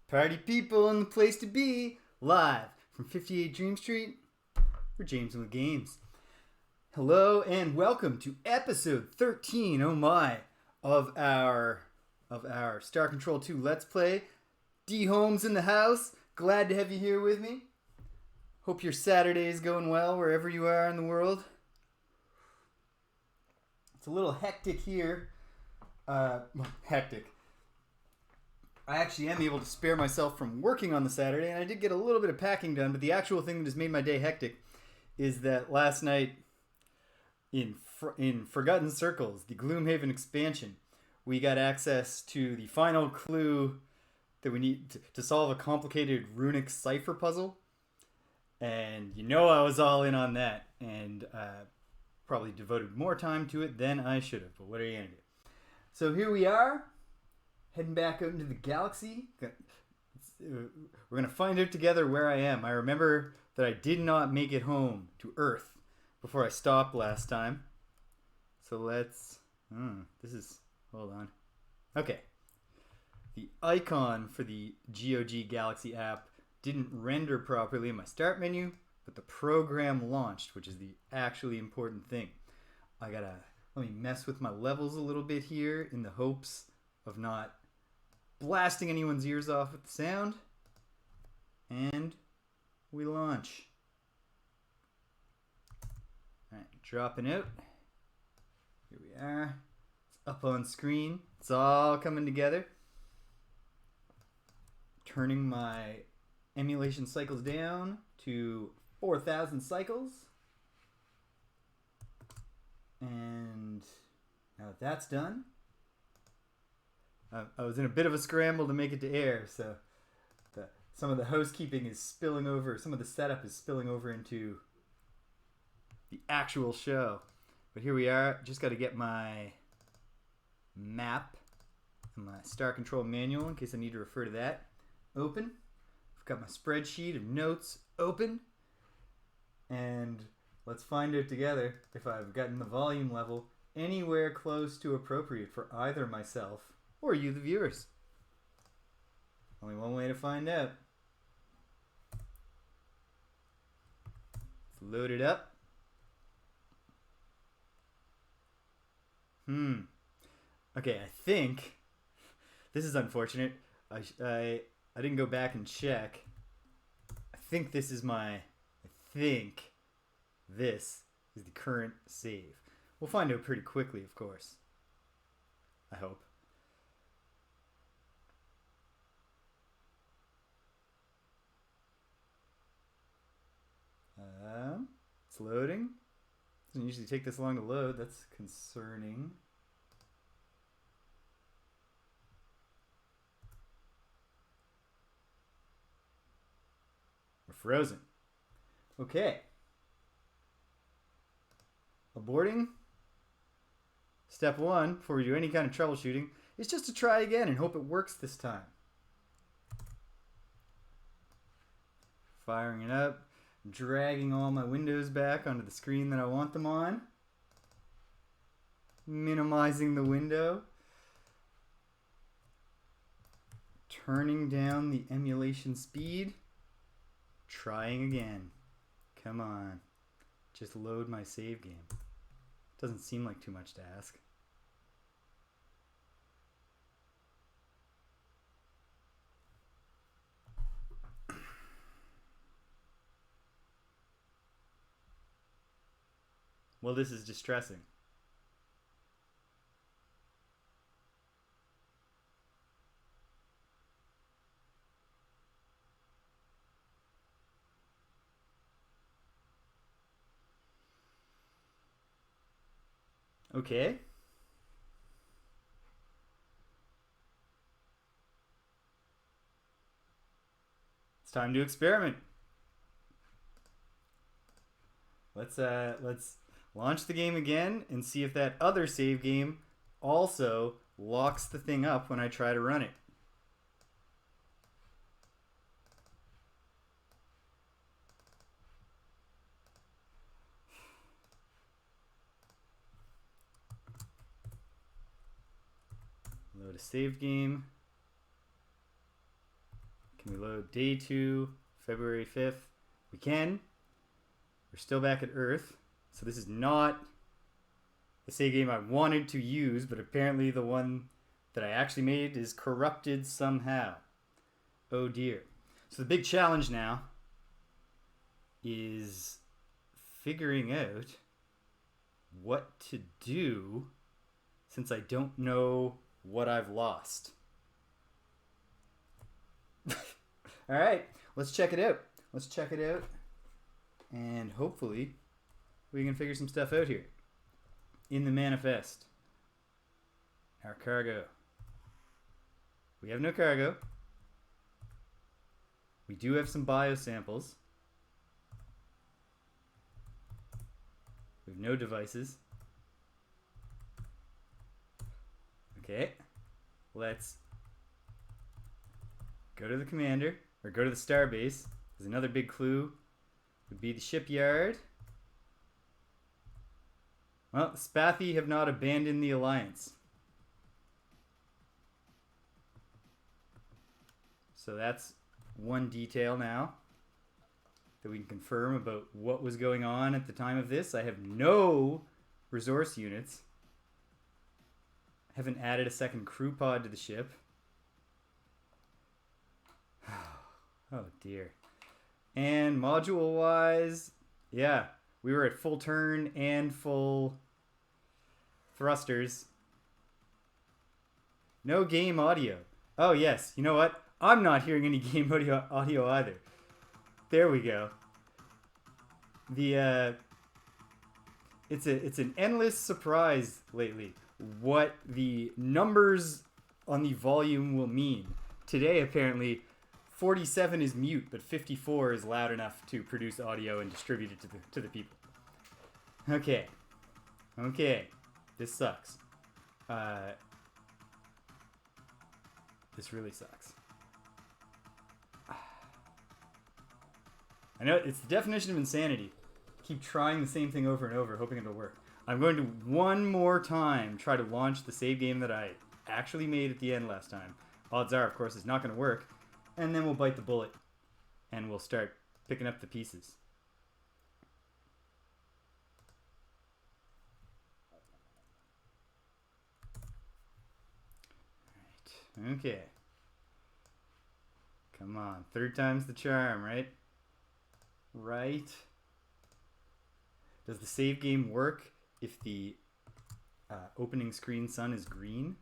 Party people in the place to be, live from 58 Dream Street. We're James with Games. Hello and welcome to episode 13, oh my, of our Star Control 2 Let's Play. D Holmes in the house. Glad to have you here with me. Hope your Saturday is going well wherever you are in the world. It's a little hectic here. Hectic. I actually am able to spare myself from working on the Saturday, and I did get a little bit of packing done, but the actual thing that has made my day hectic is that last night in Forgotten Circles, the Gloomhaven expansion, we got access to the final clue that we need to solve a complicated runic cipher puzzle. And you know I was all in on that, and probably devoted more time to it than I should have, but what are you going to do? So here we are, heading back out into the galaxy. We're going to find out together where I am. I remember that I did not make it home to Earth before I stopped last time. So let's... hold on. Okay. The icon for the GOG Galaxy app didn't render properly in my start menu, but the program launched, which is the actually important thing. Let me mess with my levels a little bit here in the hopes of not blasting anyone's ears off with the sound. And we launch. Alright, dropping out. Here we are. It's up on screen. It's all coming together. Turning my emulation cycles down to 4,000 cycles. And now that that's done, I was in a bit of a scramble to make it to air, so some of the housekeeping is spilling over, some of the setup is spilling over into the actual show. But here we are, just got to get my map and my Star Control manual in case I need to refer to that open. I've got my spreadsheet of notes open, and let's find out together if I've gotten the volume level anywhere close to appropriate for either myself or you, the viewers. Only one way to find out. Let's load it up. Okay, I think this is unfortunate. I didn't go back and check. I think this is the current save. We'll find out pretty quickly, of course. I hope. It's loading. Doesn't usually take this long to load. That's concerning. We're frozen. Okay. Aborting. Step one, before we do any kind of troubleshooting, is just to try again and hope it works this time. Firing it up. Dragging all my windows back onto the screen that I want them on. Minimizing the window. Turning down the emulation speed. Trying again. Come on. Just load my save game. Doesn't seem like too much to ask. Well, this is distressing. Okay. It's time to experiment. Let's launch the game again and see if that other save game also locks the thing up when I try to run it. Load a save game. Can we load day 2, February 5th? We can. We're still back at Earth. So this is not the save game I wanted to use, but apparently the one that I actually made is corrupted somehow. Oh dear. So the big challenge now is figuring out what to do since I don't know what I've lost. All right, let's check it out. Let's check it out. And hopefully we can figure some stuff out here. In the manifest, our cargo. We have no cargo. We do have some biosamples. We have no devices. Okay, let's go to the commander, or go to the starbase. There's another big clue. Would be the shipyard. Well, the Spathi have not abandoned the Alliance. So that's one detail now that we can confirm about what was going on at the time of this. I have no resource units. Haven't added a second crew pod to the ship. Oh dear. And module wise, yeah, we were at full turn and full thrusters. No game audio. Oh yes, you know what? I'm not hearing any game audio either. There we go. The it's an endless surprise lately what the numbers on the volume will mean. Today apparently 47 is mute, but 54 is loud enough to produce audio and distribute it to the people. Okay. This sucks. This really sucks. I know it's the definition of insanity. Keep trying the same thing over and over, hoping it'll work. I'm going to one more time try to launch the save game that I actually made at the end last time. Odds are, of course, it's not going to work. And then we'll bite the bullet and we'll start picking up the pieces. All right. Okay. Come on. Third time's the charm, right? Right. Does the save game work if the opening screen sun is green?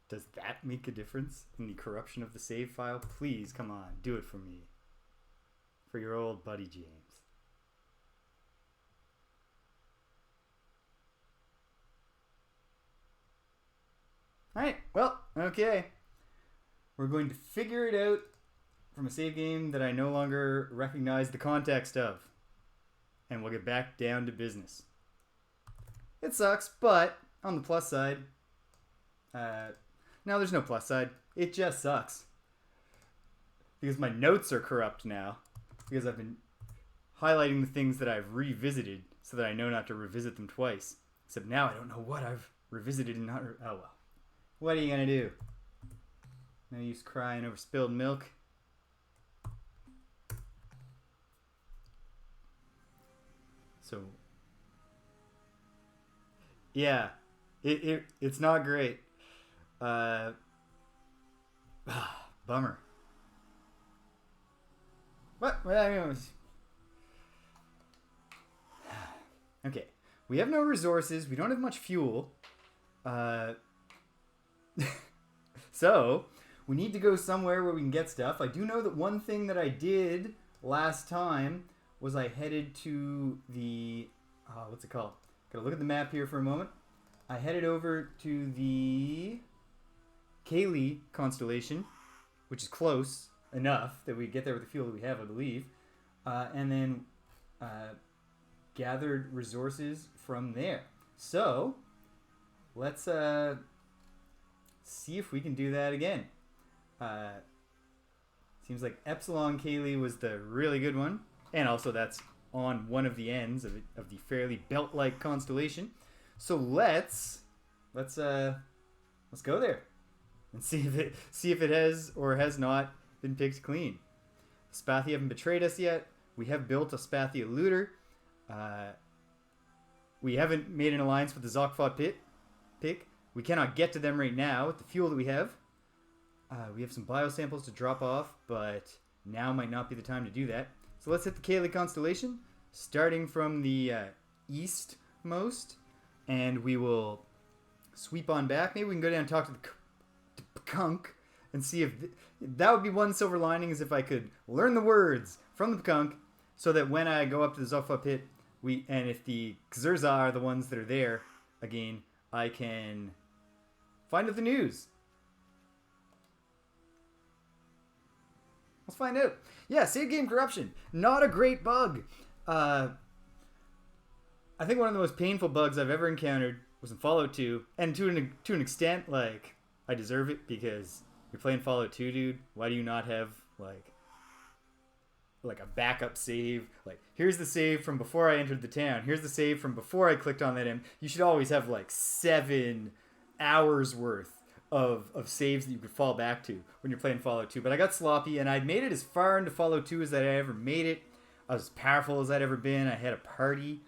Does that make a difference in the corruption of the save file? Please, come on, do it for me. For your old buddy James. Alright, well, okay. We're going to figure it out from a save game that I no longer recognize the context of. And we'll get back down to business. It sucks, but on the plus side, no, there's no plus side. It just sucks. Because my notes are corrupt now. Because I've been highlighting the things that I've revisited so that I know not to revisit them twice. Except now I don't know what I've revisited and not... oh well. What are you going to do? No use crying over spilled milk. So... yeah. It's not great. Bummer. What? Okay. We have no resources. We don't have much fuel. So, we need to go somewhere where we can get stuff. I do know that one thing that I did last time was I headed to the... what's it called? Gotta look at the map here for a moment. I headed over to the Cayley constellation, which is close enough that we get there with the fuel that we have, I believe, and then gathered resources from there. So, let's see if we can do that again. Seems like Epsilon Cayley was the really good one, and also that's on one of the ends of the fairly belt-like constellation. So let's go there. and see if it has or has not been picked clean. Spathi haven't betrayed us yet. We have built a Spathia looter. We haven't made an alliance with the Zoq-Fot-Pikian. We cannot get to them right now with the fuel that we have. We have some biosamples to drop off, but now might not be the time to do that. So let's hit the Cayley constellation, starting from the eastmost, and we will sweep on back. Maybe we can go down and talk to the Pkunk and see if that would be one silver lining, is if I could learn the words from the Pkunk, so that when I go up to the Zoq-Fot-Pikian, and if the Xerza are the ones that are there again, I can find out the news. Let's find out. Yeah, save game corruption. Not a great bug. I think one of the most painful bugs I've ever encountered was in Fallout 2. And to an extent, like, I deserve it because you're playing Fallout 2, dude. Why do you not have, like a backup save? Like, here's the save from before I entered the town. Here's the save from before I clicked on that M. You should always have, like, 7 hours worth of saves that you could fall back to when you're playing Fallout 2. But I got sloppy, and I made it as far into Fallout 2 as I ever made it. I was as powerful as I'd ever been. I had a party.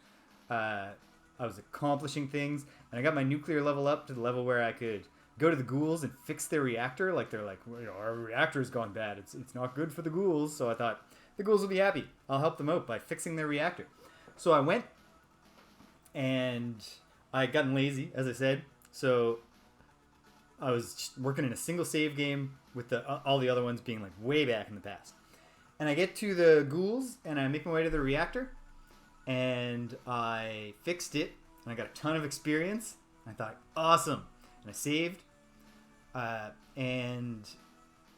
I was accomplishing things. And I got my nuclear level up to the level where I could go to the ghouls and fix their reactor. Like, they're like, well, our reactor's gone bad. It's not good for the ghouls. So I thought, the ghouls will be happy. I'll help them out by fixing their reactor. So I went, and I had gotten lazy, as I said. So I was working in a single save game with all the other ones being like way back in the past. And I get to the ghouls, and I make my way to the reactor, and I fixed it, and I got a ton of experience. I thought, awesome. And I saved, and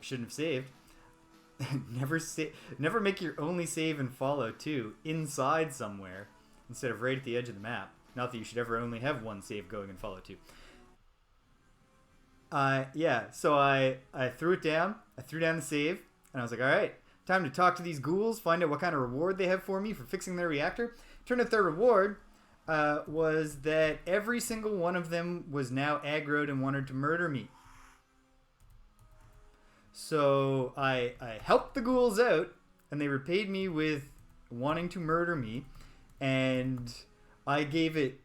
shouldn't have saved. Never make your only save in Fallout 2 inside somewhere instead of right at the edge of the map. Not that you should ever only have one save going in Fallout 2. So I threw it down. I threw down the save, and I was like, all right, time to talk to these ghouls, find out what kind of reward they have for me for fixing their reactor. Turned out their reward was that every single one of them was now aggroed and wanted to murder me. So I helped the ghouls out, and they repaid me with wanting to murder me, and I gave it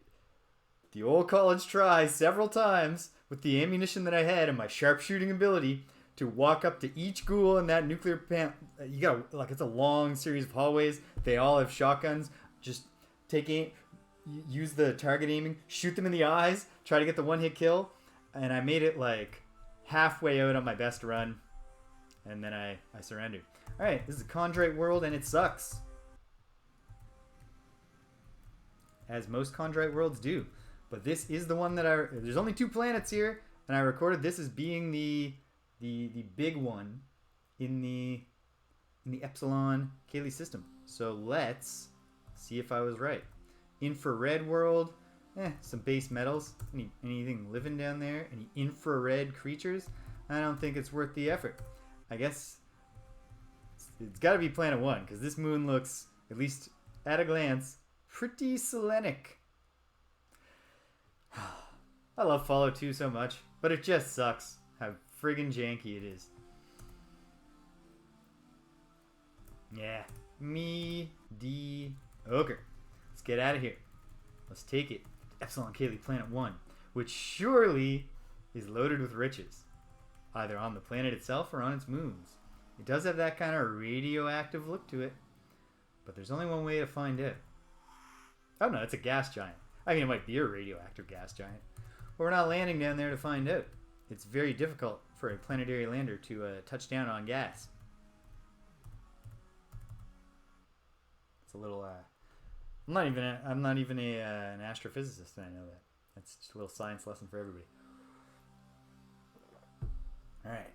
the old college try several times with the ammunition that I had and my sharpshooting ability to walk up to each ghoul in that nuclear plant. You got, like, it's a long series of hallways. They all have shotguns. Just take aim, use the target aiming, shoot them in the eyes, try to get the one-hit kill, and I made it like halfway out on my best run, and then I surrendered. All right, this is a Chondrite world, and it sucks, as most Chondrite worlds do. But this is the one that there's only 2 planets here, and I recorded this as being the big one in the Epsilon Cayley system. So let's see if I was right. Infrared world, some base metals. Anything living down there? Any infrared creatures? I don't think it's worth the effort. I guess it's got to be Planet 1, because this moon looks, at least at a glance, pretty selenic. I love Fallout 2 so much, but it just sucks how friggin' janky it is. Yeah, mediocre. Let's get out of here. Let's take it to Epsilon Cayley Planet 1, which surely is loaded with riches, either on the planet itself or on its moons. It does have that kind of radioactive look to it, but there's only one way to find out. Oh no, it's a gas giant. I mean, it might be a radioactive gas giant. But we're not landing down there to find out. It's very difficult for a planetary lander to touch down on gas. It's a little... I'm not even an astrophysicist, and I know that. That's just a little science lesson for everybody. All right.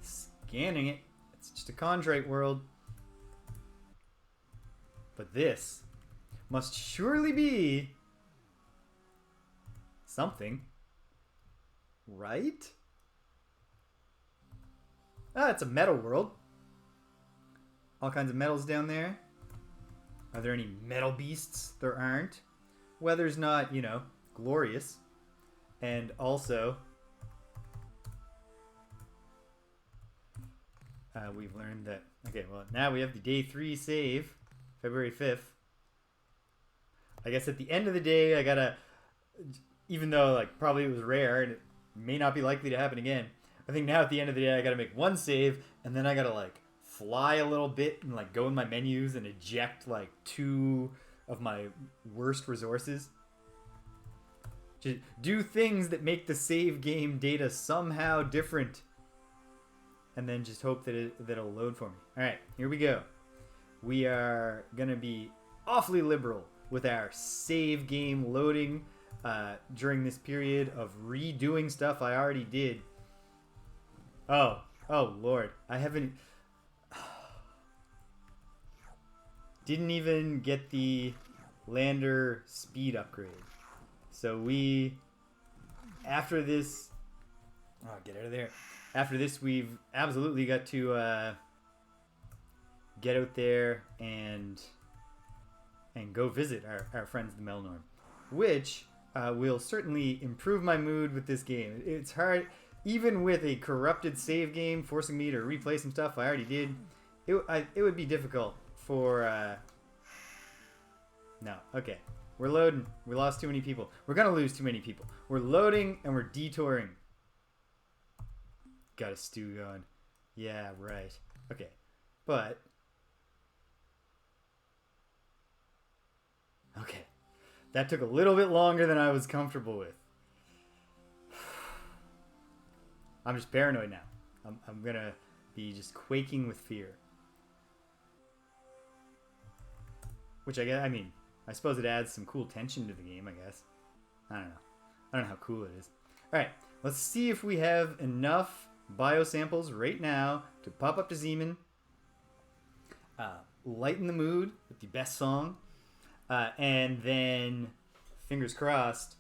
Scanning it. It's just a Chondrite world. But this must surely be something, right? Ah, it's a metal world. All kinds of metals down there. Are there any metal beasts? There aren't. Weather's not, glorious. And also, we've learned that... Okay, well, now we have the day 3 save, February 5th. I guess at the end of the day, I gotta... Even though, like, probably it was rare, and it may not be likely to happen again, I think now at the end of the day, I gotta make one save, and then I gotta, like, fly a little bit and, like, go in my menus and eject, like, 2 of my worst resources. Just do things that make the save game data somehow different. And then just hope that it'll load for me. Alright, here we go. We are going to be awfully liberal with our save game loading during this period of redoing stuff I already did. Oh Lord. I haven't... Didn't even get the lander speed upgrade. So we... After this... Oh, get out of there. After this, we've absolutely got to get out there and go visit our friends the Melnorme, which will certainly improve my mood with this game. It's hard, even with a corrupted save game forcing me to replay some stuff I already did. It would be difficult for... No, okay. We're loading. We lost too many people. We're going to lose too many people. We're loading and we're detouring. Got a stew going. Yeah, right. Okay. But... Okay. That took a little bit longer than I was comfortable with. I'm just paranoid now. I'm going to be just quaking with fear. Which I suppose it adds some cool tension to the game, I guess. I don't know. I don't know how cool it is. Alright, let's see if we have enough biosamples right now to pop up to Zeman, lighten the mood with the best song, and then, fingers crossed,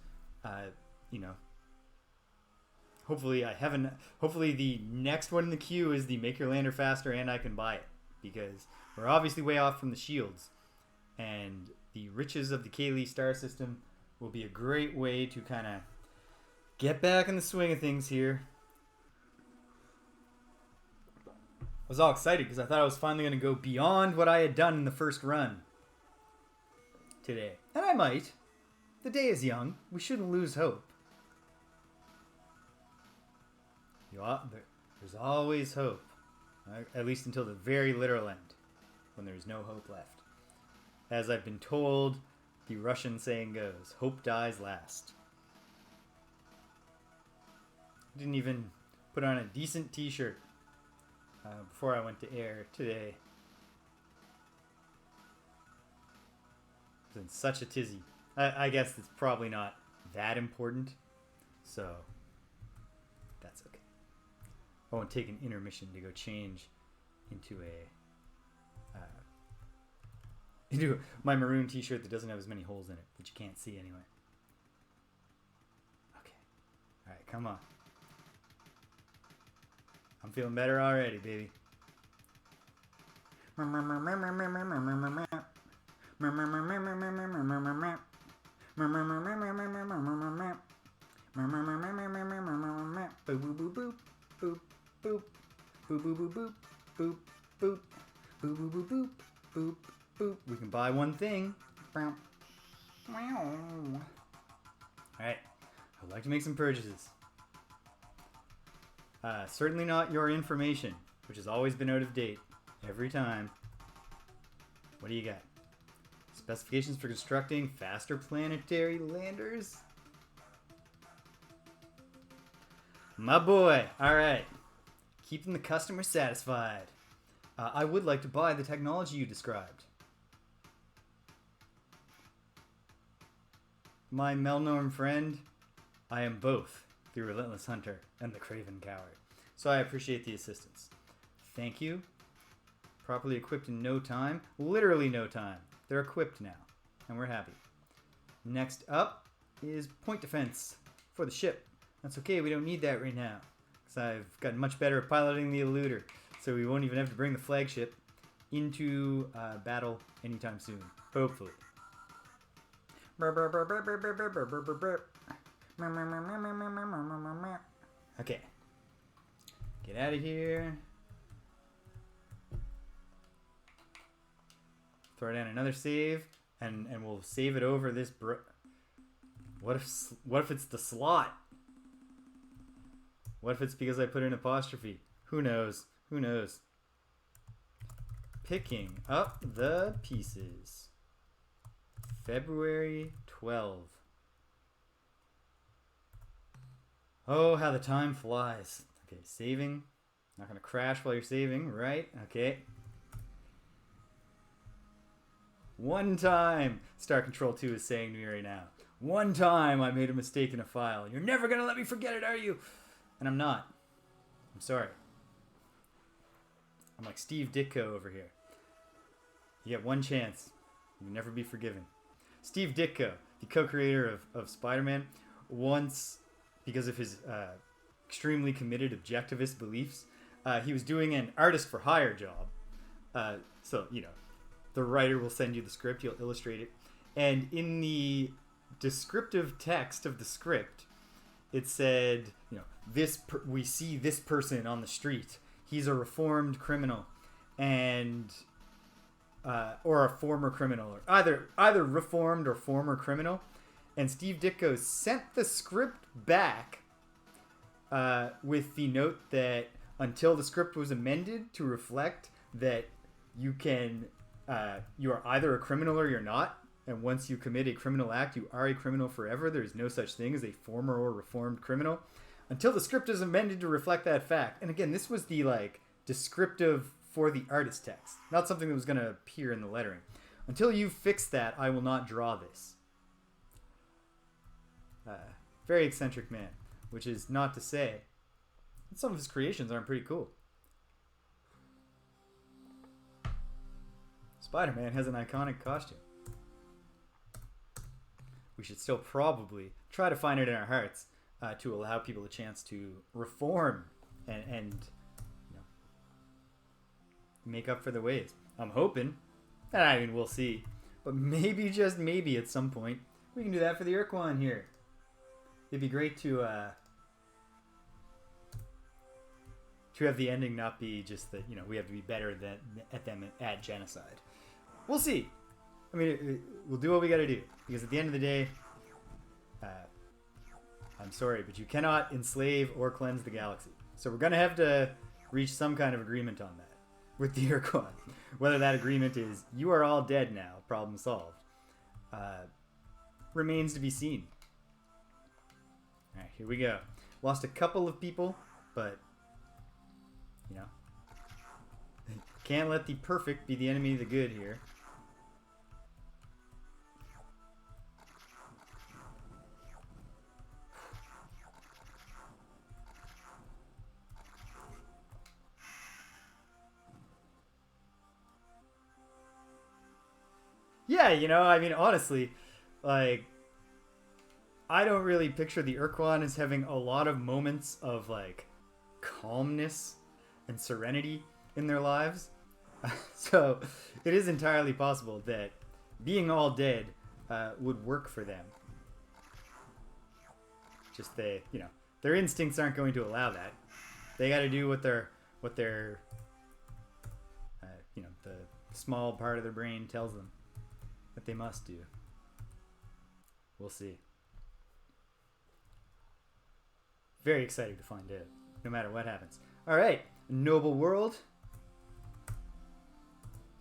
hopefully hopefully the next one in the queue is the Make Your Lander Faster and I Can Buy It, because we're obviously way off from the shields, and the riches of the Kaylee star system will be a great way to kind of get back in the swing of things here. I was all excited because I thought I was finally going to go beyond what I had done in the first run today. And I might. The day is young. We shouldn't lose hope. There's always hope. At least until the very literal end, when there's no hope left. As I've been told, the Russian saying goes, hope dies last. I didn't even put on a decent t-shirt before I went to air today. I was in such a tizzy. I guess it's probably not that important, so that's okay. I won't take an intermission to go change into my maroon t-shirt that doesn't have as many holes in it, that you can't see anyway. Okay. Alright, come on. I'm feeling better already, baby. We can buy one thing. Alright. I'd like to make some purchases. Certainly not your information, which has always been out of date. Every time. What do you got? Specifications for constructing faster planetary landers? My boy. Alright. Keeping the customer satisfied. I would like to buy the technology you described. My Melnorme friend, I am both the relentless hunter and the craven coward. So I appreciate the assistance. Thank you. Properly equipped in no time. Literally no time. They're equipped now. And we're happy. Next up is point defense for the ship. That's okay, we don't need that right now. Because I've gotten much better at piloting the eluder. So we won't even have to bring the flagship into battle anytime soon. Hopefully. Okay. Get out of here. Throw down another save, and we'll save it over this. What if it's the slot? What if it's because I put an apostrophe? Who knows? Who knows? Picking up the pieces. February 12. Oh, how the time flies. Okay, saving. Not going to crash while you're saving, right? Okay. One time, Star Control 2 is saying to me right now. One time I made a mistake in a file. You're never going to let me forget it, are you? And I'm not. I'm sorry. I'm like Steve Ditko over here. You get one chance. You'll never be forgiven. Steve Ditko, the co-creator of Spider-Man, once, because of his extremely committed objectivist beliefs, he was doing an artist for hire job. So, you know, the writer will send you the script, you'll illustrate it. And in the descriptive text of the script, it said, you know, we see this person on the street. He's a reformed criminal, and or a former criminal, or either reformed or former criminal. And Steve Ditko sent the script back with the note that until the script was amended to reflect that you are either a criminal or you're not. And once you commit a criminal act, you are a criminal forever. There's no such thing as a former or reformed criminal until the script is amended to reflect that fact. And again, this was the descriptive for the artist text, not something that was going to appear in the lettering. Until you fix that, I will not draw this. Very eccentric man, which is not to say that some of his creations aren't pretty cool. Spider-Man has an iconic costume. We should still probably try to find it in our hearts to allow people a chance to reform and you know, make up for their ways. I'm hoping. I mean, we'll see. But maybe, just maybe, at some point, we can do that for the Urquan here. It'd be great to have the ending not be just that, you know, we have to be better at them at genocide. We'll see. I mean, we'll do what we got to do. Because at the end of the day, I'm sorry, but you cannot enslave or cleanse the galaxy. So we're going to have to reach some kind of agreement on that with the Urquan. Whether that agreement is, you are all dead now, problem solved, remains to be seen. All right, here we go. Lost a couple of people, but, you know, can't let the perfect be the enemy of the good here. Yeah, you know, I mean, honestly, I don't really picture the Urquan as having a lot of moments of, calmness and serenity in their lives. So, it is entirely possible that being all dead would work for them. Just their instincts aren't going to allow that. They got to do what their the small part of their brain tells them that they must do. We'll see. Very excited to find out, no matter what happens. All right, noble world,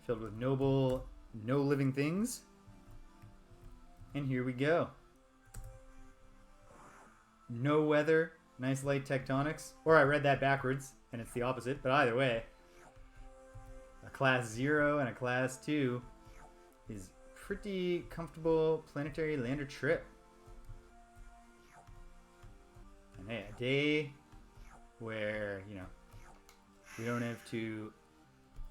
filled with noble, no living things. And here we go. No weather, nice light tectonics. Or I read that backwards, and it's the opposite, but either way, a class 0 and a class 2 is pretty comfortable planetary lander trip. And hey, a day where, we don't have to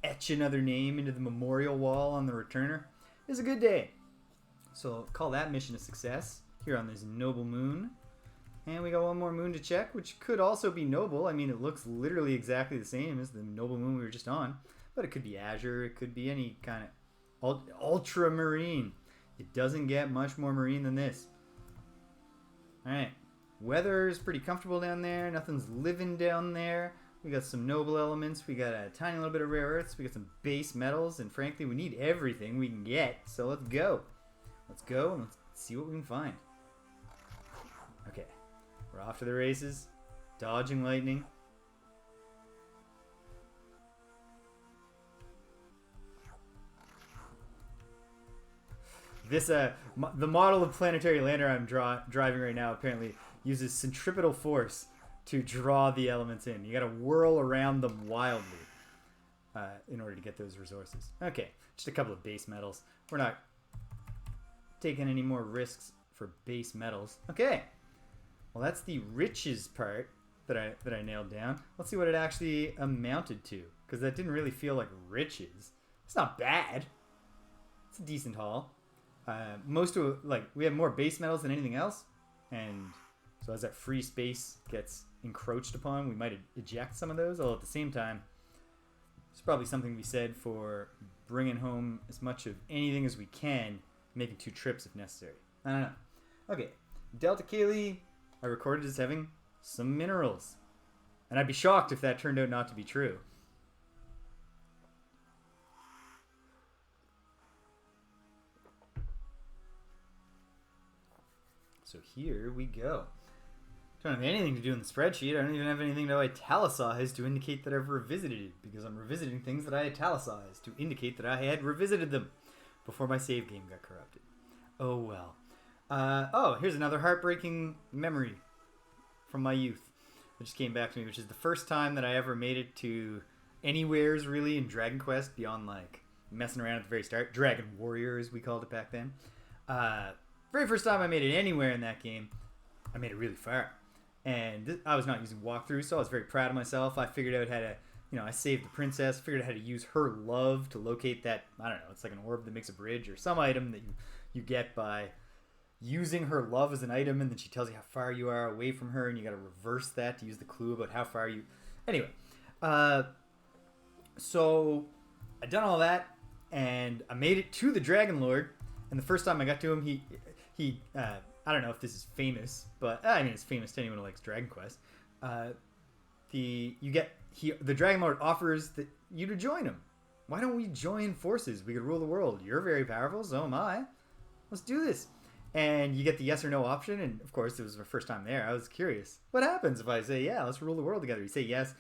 etch another name into the memorial wall on the returner is a good day. So call that mission a success here on this noble moon. And we got one more moon to check, which could also be noble. I mean, it looks literally exactly the same as the noble moon we were just on. But it could be azure, it could be any kind of ultramarine. It doesn't get much more marine than this. Alright. Weather is pretty comfortable down there. Nothing's living down there. We We got some noble elements. We got a tiny little bit of rare earths. We got some base metals. And frankly, we need everything we can get. So let's go. Let's go and let's see what we can find. Okay. We're off to the races. Dodging lightning. This, the model of planetary lander I'm driving right now apparently uses centripetal force to draw the elements in. You gotta whirl around them wildly in order to get those resources. Okay, just a couple of base metals. We're not taking any more risks for base metals. Okay, well that's the riches part that I nailed down. Let's see what it actually amounted to, because that didn't really feel like riches. It's not bad. It's a decent haul. We have more base metals than anything else, and so as that free space gets encroached upon, we might eject some of those. Although at the same time, there's probably something to be said for bringing home as much of anything as we can, making 2 trips if necessary. I don't know. Okay, Delta Kaylee, I recorded as having some minerals, and I'd be shocked if that turned out not to be true. So here we go. Don't have anything to do in the spreadsheet. I don't even have anything to italicize to indicate that I've revisited it, because I'm revisiting things that I italicized to indicate that I had revisited them before my save game got corrupted. Oh well. Oh, here's another heartbreaking memory from my youth. It just came back to me, which is the first time that I ever made it to anywheres really in Dragon Quest beyond like messing around at the very start. Dragon Warrior, as we called it back then. Very first time I made it anywhere in that game, I made it really far. And I was not using walkthrough, so I was very proud of myself. I figured out how to, I saved the princess, figured out how to use her love to locate that, I don't know, it's like an orb that makes a bridge or some item that you get by using her love as an item, and then she tells you how far you are away from her, and you got to reverse that to use the clue about how far you... Anyway, so I done all that, and I made it to the Dragon Lord, and the first time I got to him, he I don't know if this is famous, but I mean it's famous to anyone who likes Dragon Quest. The Dragon Lord offers you to join him. Why don't we join forces? We could rule the world. You're very powerful, so am I. Let's do this. And you get the yes or no option, and of course it was my first time there. I was curious. What happens if I say yeah, let's rule the world together? You say yes,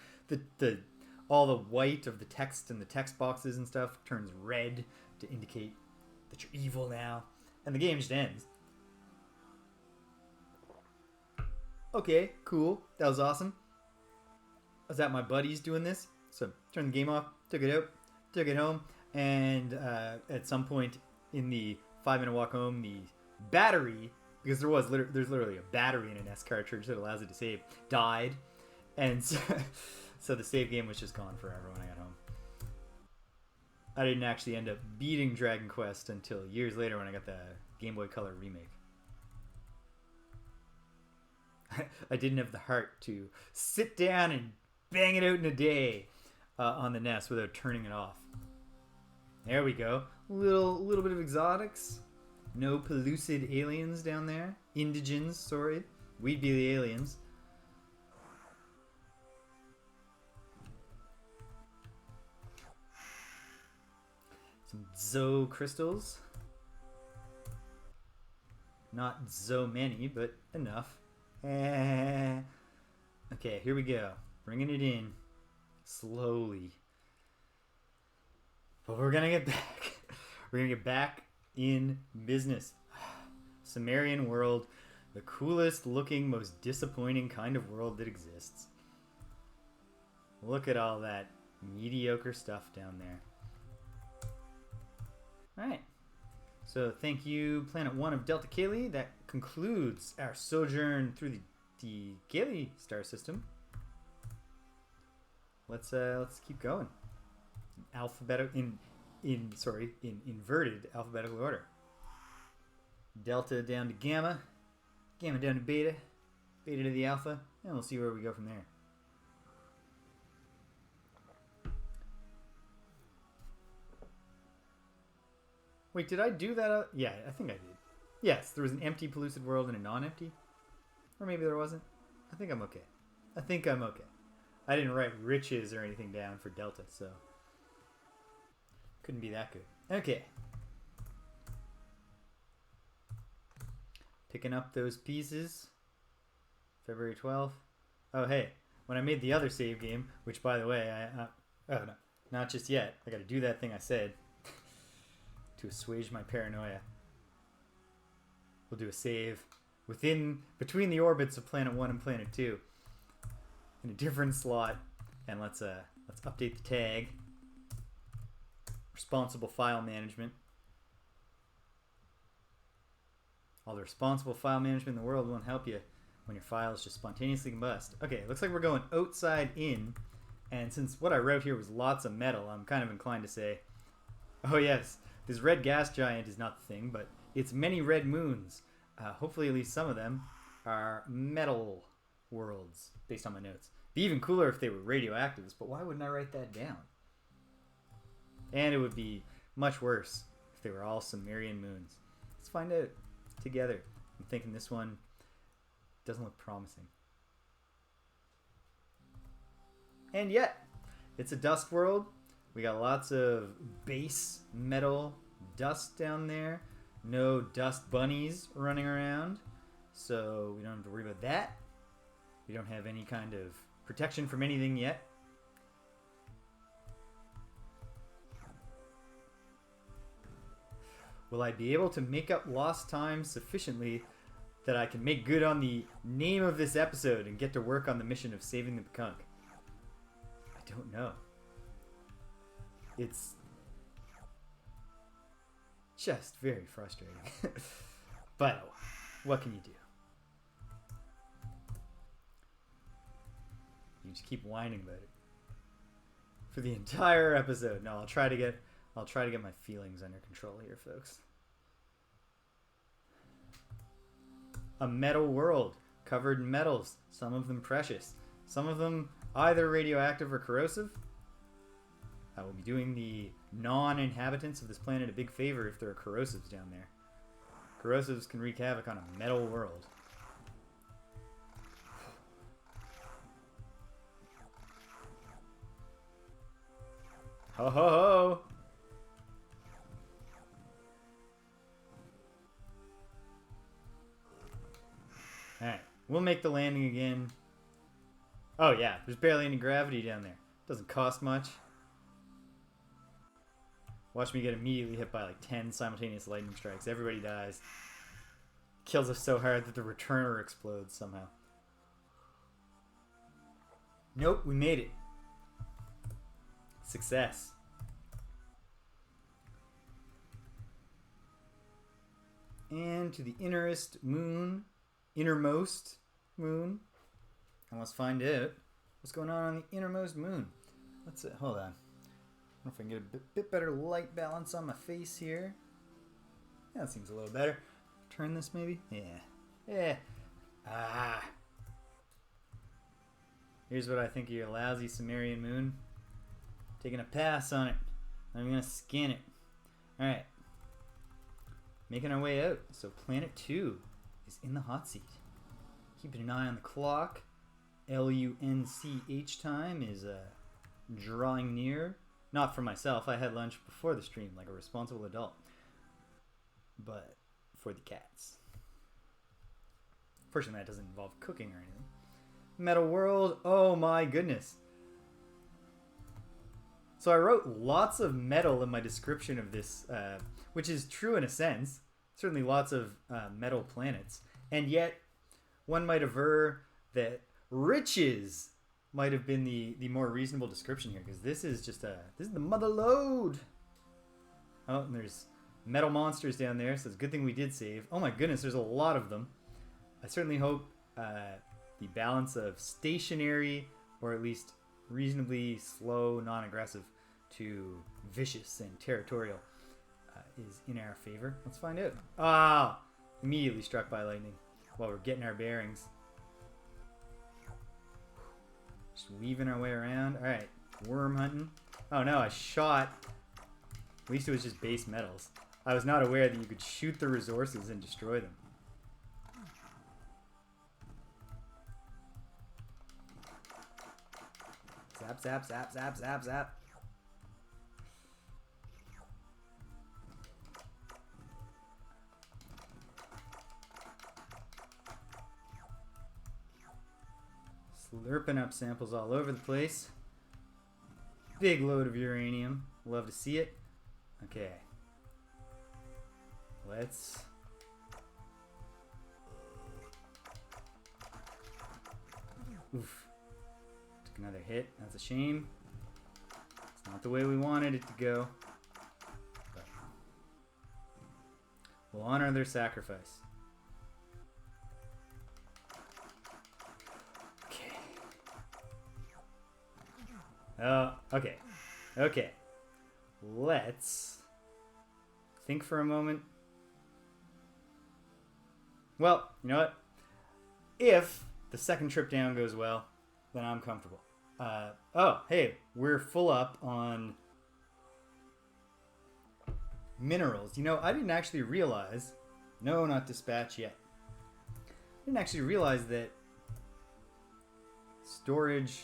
all the white of the text and the text boxes and stuff turns red to indicate that you're evil now, and the game just ends. Okay, cool. That was awesome. I was at my buddies doing this, so turned the game off, took it out, took it home, and at some point in the 5-minute walk home, the battery, because there's literally a battery in an S cartridge that allows it to save, died, and so the save game was just gone forever when I got home. I didn't actually end up beating Dragon Quest until years later when I got the Game Boy Color remake. I didn't have the heart to sit down and bang it out in a day on the NES without turning it off. There we go. Little bit of exotics. No pellucid aliens down there. Indigens, sorry. We'd be the aliens. Some Zoe crystals. Not so many, but enough. Okay, here we go. Bringing it in slowly. But we're gonna get back. We're gonna get back in business. Sumerian world, the coolest looking, most disappointing kind of world that exists. Look at all that mediocre stuff down there. Alright. So thank you, Planet 1 of Delta Kaylee. That concludes our sojourn through the Kaylee star system. Let's keep going. In inverted alphabetical order. Delta down to Gamma, Gamma down to Beta, Beta to the Alpha, and we'll see where we go from there. Wait, did I do that? Yeah, I think I did. Yes, there was an empty pellucid world and a non-empty. Or maybe there wasn't. I think I'm okay. I didn't write riches or anything down for delta, so couldn't be that good. Okay. Picking up those pieces. February 12th. Oh, hey. When I made the other save game, which, by the way, oh, no. Not just yet. I gotta do that thing I said to assuage my paranoia. We'll do a save between the orbits of Planet 1 and Planet 2 in a different slot. And let's update the tag. Responsible file management. All the responsible file management in the world won't help you when your files just spontaneously combust. Okay, looks like we're going outside in. And since what I wrote here was lots of metal, I'm kind of inclined to say, oh yes, this red gas giant is not the thing, but it's many red moons. Hopefully at least some of them are metal worlds, based on my notes. Be even cooler if they were radioactives, but why wouldn't I write that down? And it would be much worse if they were all Sumerian moons. Let's find out together. I'm thinking this one doesn't look promising. And yet, it's a dust world. We got lots of base metal dust down there. No dust bunnies running around. So we don't have to worry about that. We don't have any kind of protection from anything yet. Will I be able to make up lost time sufficiently that I can make good on the name of this episode and get to work on the mission of saving the Pkunk? I don't know. It's just very frustrating. But what can you do? You just keep whining about it for the entire episode. No, I'll try to get my feelings under control here, folks. A metal world covered in metals, some of them precious, some of them either radioactive or corrosive. I will be doing the non-inhabitants of this planet a big favor if there are corrosives down there. Corrosives can wreak havoc on a metal world. Ho ho ho! Alright, we'll make the landing again. Oh yeah, there's barely any gravity down there. Doesn't cost much. Watch me get immediately hit by like 10 simultaneous lightning strikes. Everybody dies. Kills us so hard that the returner explodes somehow. Nope, we made it. Success. And to the innermost moon. And let's find out what's going on the innermost moon. Let's hold on. I don't know if I can get a bit better light balance on my face here. Yeah, that seems a little better. Turn this maybe? Yeah. Here's what I think of your lousy Sumerian moon. Taking a pass on it. I'm gonna scan it. Alright. Making our way out. So Planet 2 is in the hot seat. Keeping an eye on the clock. LUNCH time is drawing near. Not for myself. I had lunch before the stream like a responsible adult. But for the cats. Fortunately, that doesn't involve cooking or anything. Metal world. Oh my goodness. So I wrote lots of metal in my description of this, which is true in a sense. Certainly lots of metal planets. And yet, one might aver that riches might have been the more reasonable description here, because this is just this is the mother lode. Oh, and there's metal monsters down there, so it's a good thing we did save. Oh my goodness, there's a lot of them. I certainly hope the balance of stationary, or at least reasonably slow, non-aggressive, to vicious and territorial is in our favor. Let's find out. Ah! Immediately struck by lightning while we're getting our bearings. Just weaving our way around. Alright, worm hunting. Oh no, I shot. At least it was just base metals. I was not aware that you could shoot the resources and destroy them. Zap, zap, zap, zap, zap, zap. Slurping up samples all over the place. Big load of uranium. Love to see it. Okay. Let's... Oof. Took another hit. That's a shame. It's not the way we wanted it to go. But we'll honor their sacrifice. Okay. Okay. Okay. Let's think for a moment. Well, you know what? If the second trip down goes well, then I'm comfortable. Oh, hey, we're full up on minerals. You know, I didn't actually realize... No, not dispatch yet. I didn't actually realize that storage...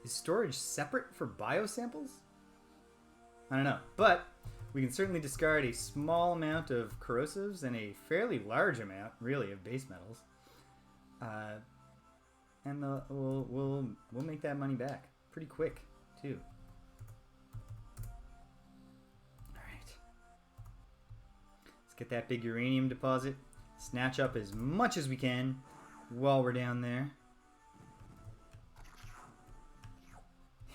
Is storage separate for biosamples? I don't know. But we can certainly discard a small amount of corrosives and a fairly large amount, really, of base metals. And we'll make that money back pretty quick too. All right, let's get that big uranium deposit. Snatch up as much as we can while we're down there.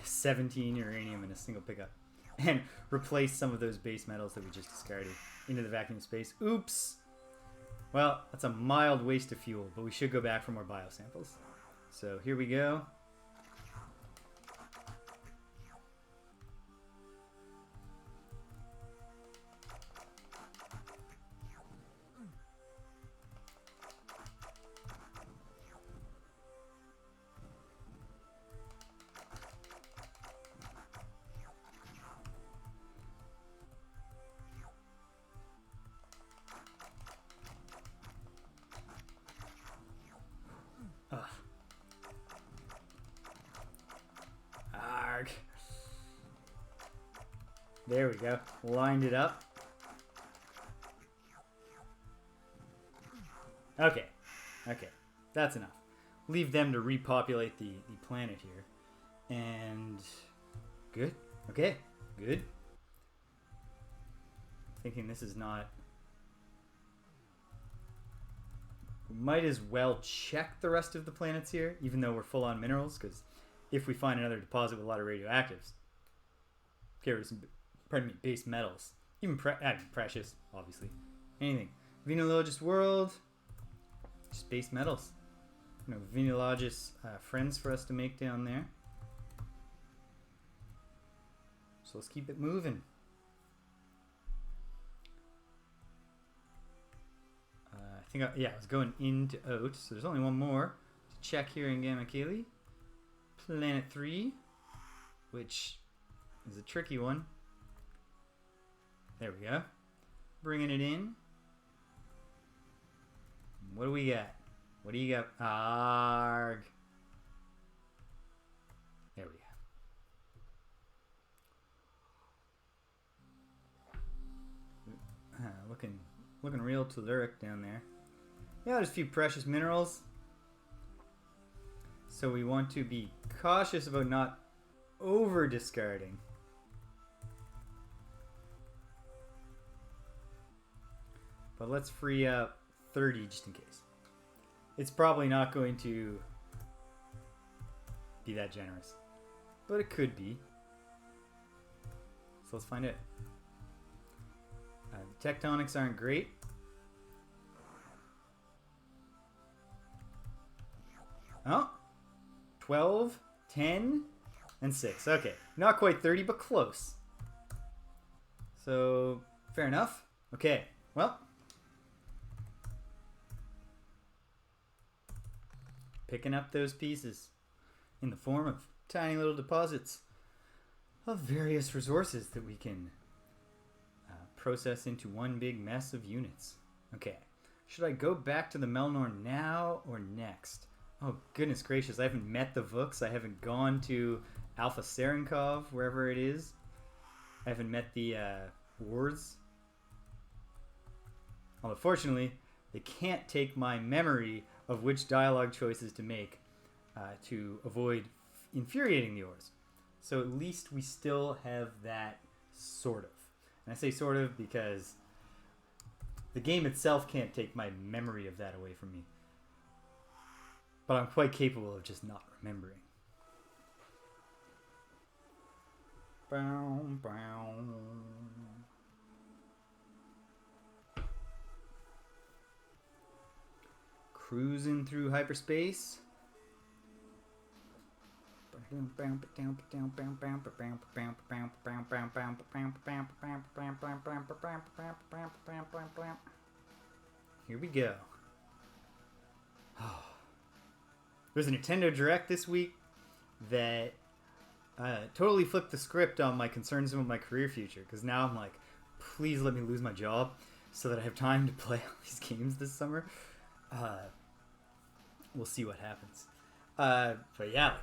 17 uranium in a single pickup, and replace some of those base metals that we just discarded into the vacuum space. Oops. Well, that's a mild waste of fuel, but we should go back for more biosamples. So here we go. There we go. Lined it up. Okay. Okay. That's enough. Leave them to repopulate the planet here. And... Good. Okay. Good. Thinking this is not... We might as well check the rest of the planets here, even though we're full on minerals, because if we find another deposit with a lot of radioactives, carry some... Pardon me, base metals. Even precious, obviously. Anything. Venologist world. Just base metals. You know, Venologist friends for us to make down there. So let's keep it moving. I think, I was going into out. So there's only one more to check here in Gamma Caeli. Planet 3, which is a tricky one. There we go. Bringing it in. What do we got? What do you got? Arg. There we go. Looking real telluric down there. Yeah, there's a few precious minerals. So we want to be cautious about not over discarding. But let's free up 30 just in case. It's probably not going to be that generous, but it could be. So let's find out. The tectonics aren't great. Oh, 12, 10, and 6. Okay, not quite 30, but close. So, fair enough. Okay, well. Picking up those pieces in the form of tiny little deposits of various resources that we can process into one big mess of units. Okay, should I go back to the Melnorme now or next? Oh, goodness gracious. I haven't met the Vooks. I haven't gone to Alpha Serenkov, wherever it is. I haven't met the Wars. Well, unfortunately, they can't take my memory of which dialogue choices to make to avoid infuriating the Ors. So at least we still have that, sort of. And I say sort of because the game itself can't take my memory of that away from me. But I'm quite capable of just not remembering. Bow, bow. Cruising through hyperspace. Here we go. There's a Nintendo Direct this week that totally flipped the script on my concerns about my career future. Because now I'm like, please let me lose my job so that I have time to play all these games this summer. We'll see what happens. But yeah,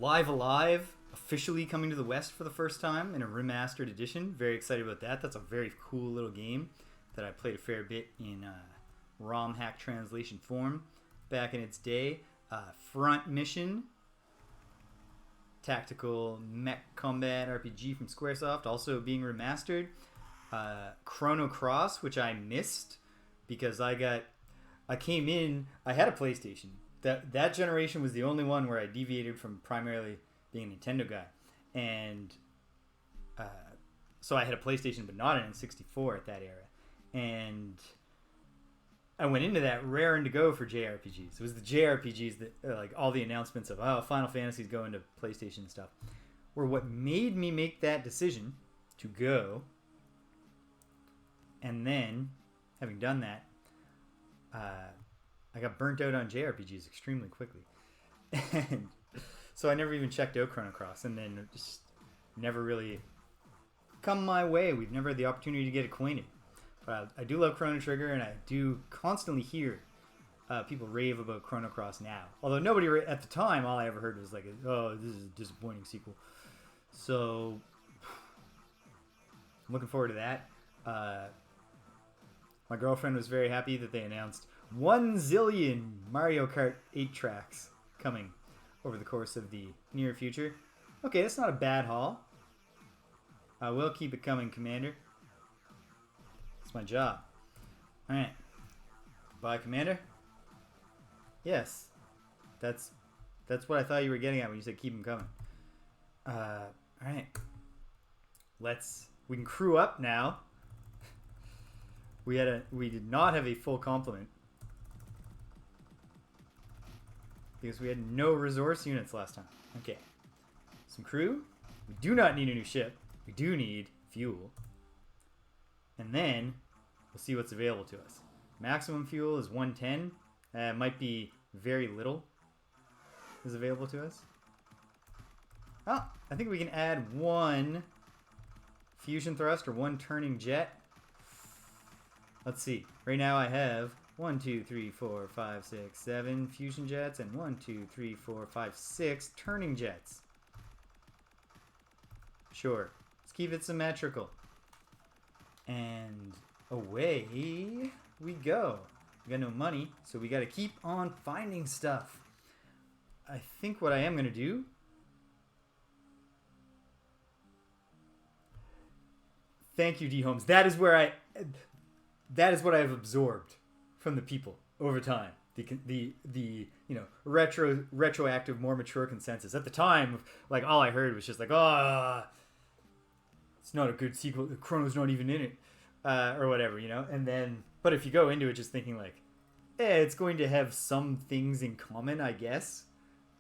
Live Alive officially coming to the West for the first time in a remastered edition. Very excited about that. That's a very cool little game that I played a fair bit in ROM hack translation form back in its day. Front Mission, tactical mech combat RPG from Squaresoft, also being remastered. Chrono Cross, which I missed because I came in, I had a PlayStation. That generation was the only one where I deviated from primarily being a Nintendo guy. And so I had a PlayStation, but not an N64 at that era. And I went into that raring to go for JRPGs. It was the JRPGs that, like, all the announcements of, Final Fantasy's going to PlayStation and stuff, were what made me make that decision to go. And then, having done that, I got burnt out on JRPGs extremely quickly. And so I never even checked out Chrono Cross, and then just never really come my way. We've never had the opportunity to get acquainted. But I do love Chrono Trigger, and I do constantly hear people rave about Chrono Cross now. Although nobody, at the time, all I ever heard was like, oh, this is a disappointing sequel. So I'm looking forward to that. My girlfriend was very happy that they announced 1 zillion Mario Kart 8 tracks coming over the course of the near future. Okay, that's not a bad haul. I will keep it coming, Commander. It's my job. Alright. Bye, Commander. Yes. That's what I thought you were getting at when you said keep them coming. Alright. We can crew up now. We did not have a full complement because we had no resource units last time. Okay. Some crew. We do not need a new ship. We do need fuel. And then we'll see what's available to us. Maximum fuel is 110. It might be very little is available to us. Oh, I think we can add 1 fusion thrust or 1 turning jet. Let's see. Right now I have 1, 2, 3, 4, 5, 6, 7 fusion jets and 1, 2, 3, 4, 5, 6 turning jets. Sure. Let's keep it symmetrical. And away we go. We got no money, so we got to keep on finding stuff. I think what I am going to do... Thank you, D. Holmes. That is what I have absorbed from the people over time. The retroactive, more mature consensus. At the time, like, all I heard was just like, it's not a good sequel. Chrono's not even in it, or whatever, And then, but if you go into it just thinking like, it's going to have some things in common, I guess,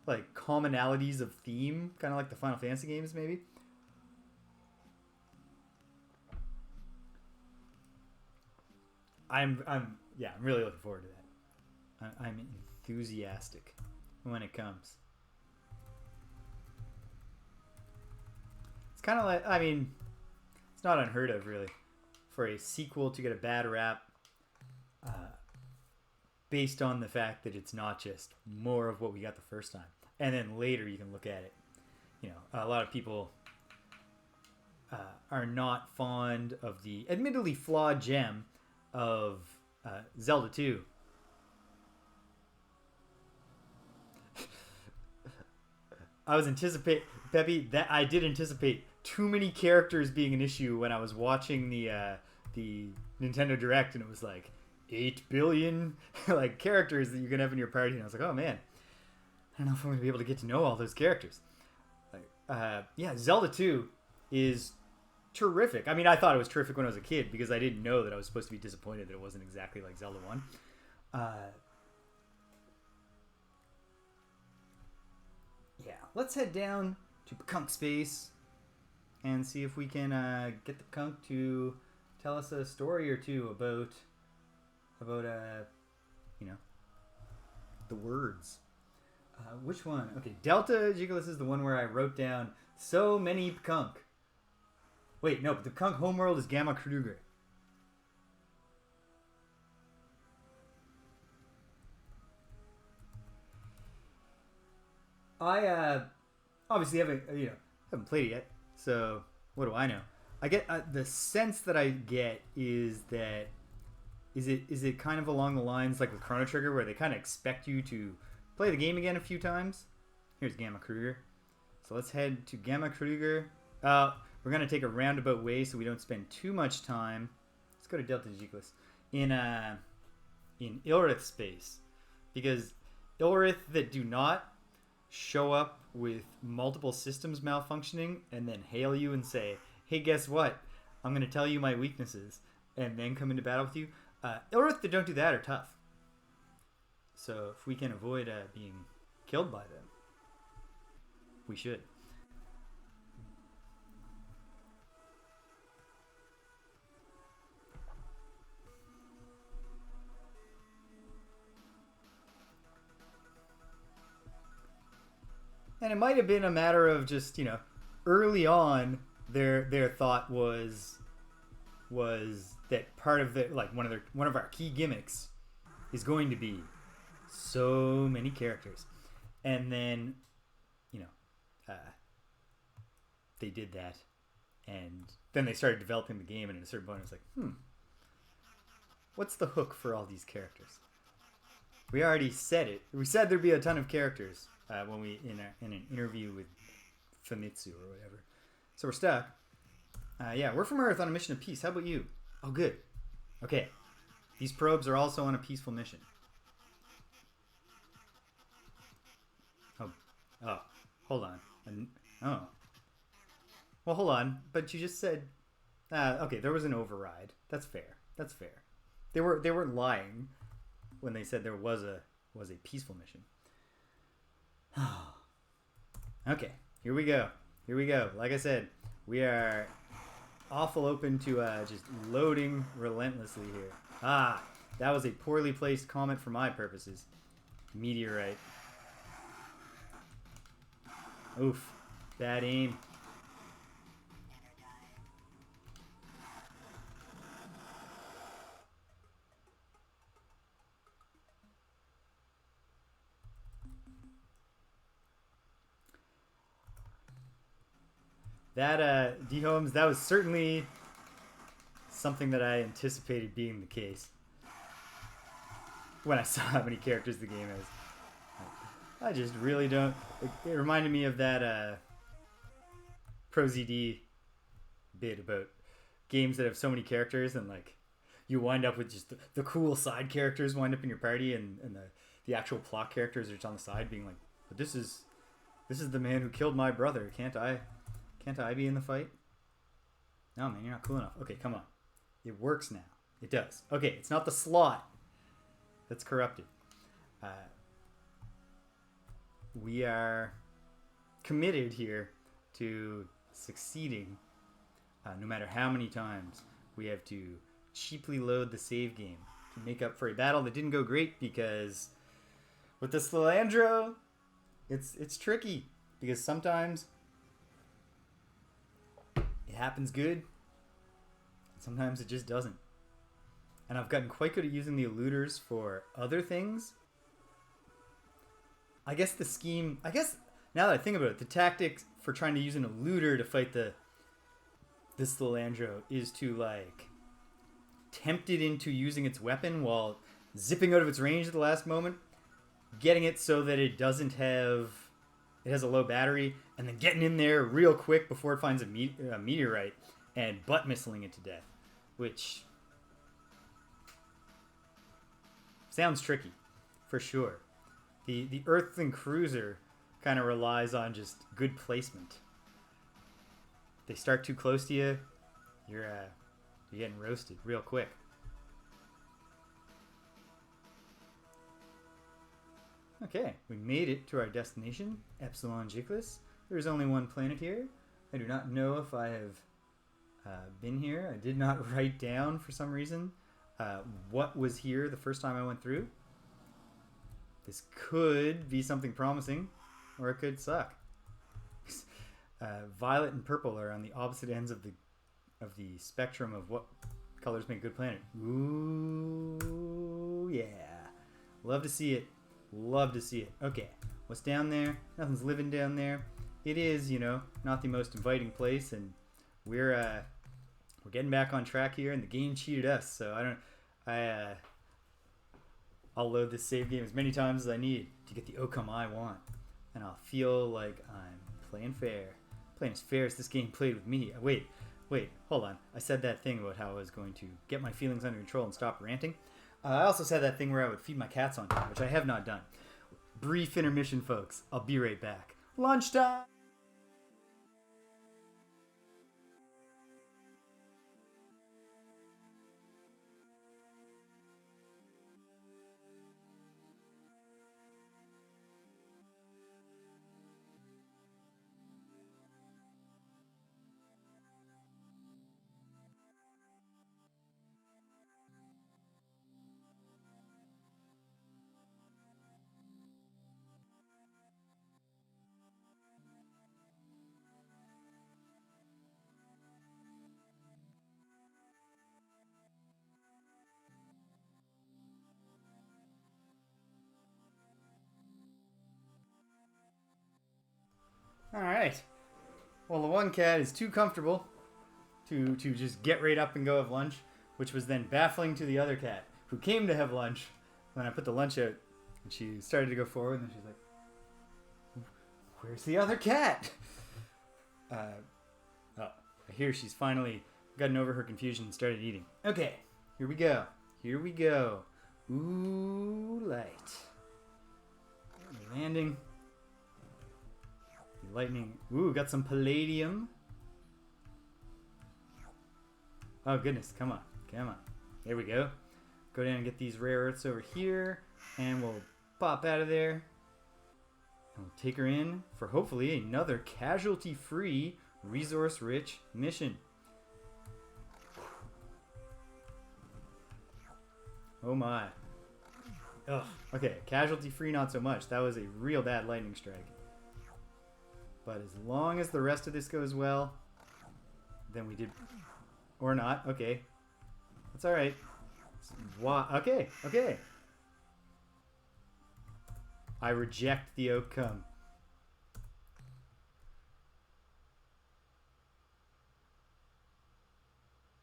like commonalities of theme, kind of like the Final Fantasy games, maybe. I'm really looking forward to that. I'm enthusiastic when it comes. It's kind of like, it's not unheard of, really, for a sequel to get a bad rap. based on the fact that it's not just more of what we got the first time. And then later you can look at it. You know, a lot of people are not fond of the admittedly flawed gem of Zelda 2. Peppy, that I did anticipate too many characters being an issue when I was watching the Nintendo Direct, and it was like 8 billion like characters that you can have in your party, and I was like, oh man, I don't know if I'm gonna be able to get to know all those characters. Yeah, Zelda 2 is terrific. I mean, I thought it was terrific when I was a kid because I didn't know that I was supposed to be disappointed that it wasn't exactly like Zelda 1. Yeah, let's head down to Pkunk space and see if we can get the Pkunk to tell us a story or two about you know, the words. Which one? Okay, Delta Jiggles is the one where I wrote down so many Pkunk. Wait, no, but the Pkunk homeworld is Gamma Kruger. I obviously haven't played it yet, so what do I know? I get the sense that I get is that is it kind of along the lines like with Chrono Trigger where they kind of expect you to play the game again a few times. Here's Gamma Kruger. So let's head to Gamma Kruger. We're gonna take a roundabout way so we don't spend too much time. Let's go to Delta Jiggles in Ilrith space, because Ilrith that do not show up with multiple systems malfunctioning and then hail you and say, hey, guess what? I'm going to tell you my weaknesses and then come into battle with you. Ilrith that don't do that are tough. So if we can avoid being killed by them, we should. And it might have been a matter of just, early on, their thought was that part of the one of our key gimmicks is going to be so many characters, and then, they did that, and then they started developing the game, and at a certain point, it was like, what's the hook for all these characters? We already said it. We said there'd be a ton of characters. When we in an interview with Famitsu or whatever, so we're stuck. Yeah, we're from Earth on a mission of peace. How about you? Oh, good. Okay, these probes are also on a peaceful mission. Oh, hold on. Oh, well, hold on. But you just said, okay, there was an override. That's fair. That's fair. They weren't lying when they said there was a peaceful mission. Okay, here we go. Like I said, we are awful open to just loading relentlessly here. That was a poorly placed comment for my purposes. Meteorite. Oof, bad aim. That, D-Holmes, that was certainly something that I anticipated being the case when I saw how many characters the game has. I just really don't... It reminded me of that ProZD bit about games that have so many characters, and you wind up with just the cool side characters wind up in your party, and the actual plot characters are just on the side being like, but this is the man who killed my brother. Can't I be in the fight? No, man, you're not cool enough. Okay, come on. It works now. It does. Okay, it's not the slot that's corrupted. We are committed here to succeeding, no matter how many times we have to cheaply load the save game to make up for a battle that didn't go great, because with the Slandro, it's tricky, because sometimes it happens good, sometimes it just doesn't. and I've gotten quite good at using the eluders for other things. I guess the scheme... now that I think about it, the tactic for trying to use an eluder to fight this little andro is to, like, tempt it into using its weapon while zipping out of its range at the last moment, getting it so that it doesn't have... It has a low battery, and then getting in there real quick before it finds a meteorite and butt missiling it to death, which sounds tricky, for sure. The Earthling Cruiser kind of relies on just good placement. They start too close to you, you're getting roasted real quick. Okay, we made it to our destination, Epsilon Jiclis. There's only one planet here. I do not know if I have been here. I did not write down, for some reason, what was here the first time I went through. This could be something promising, or it could suck. Violet and purple are on the opposite ends of the spectrum of what colors make a good planet. Ooh, yeah. Love to see it. Love to see it. Okay, what's down there? Nothing's living down there. It is, you know, not the most inviting place, and we're getting back on track here, and the game cheated us, so I'll load this save game as many times as I need to get the outcome I want, and I'll feel like I'm playing fair. Playing as fair as this game played with me. Wait, hold on. I said that thing about how I was going to get my feelings under control and stop ranting. I also said that thing where I would feed my cats on time, which I have not done. Brief intermission, folks. I'll be right back. Lunchtime! Alright. Well, the one cat is too comfortable to just get right up and go have lunch, which was then baffling to the other cat, who came to have lunch when I put the lunch out. And she started to go forward, and then she's like, "Where's the other cat?" I hear she's finally gotten over her confusion and started eating. Okay, here we go. Here we go. Ooh, light. Landing. Lightning. Ooh, got some palladium. Oh, goodness. Come on. Come on. There we go. Go down and get these rare earths over here. And we'll pop out of there. And we'll take her in for hopefully another casualty-free, resource-rich mission. Oh, my. Ugh. Okay, casualty-free not so much. That was a real bad lightning strike. But as long as the rest of this goes well, then we did... Or not. Okay. That's alright. Okay. Okay. I reject the outcome.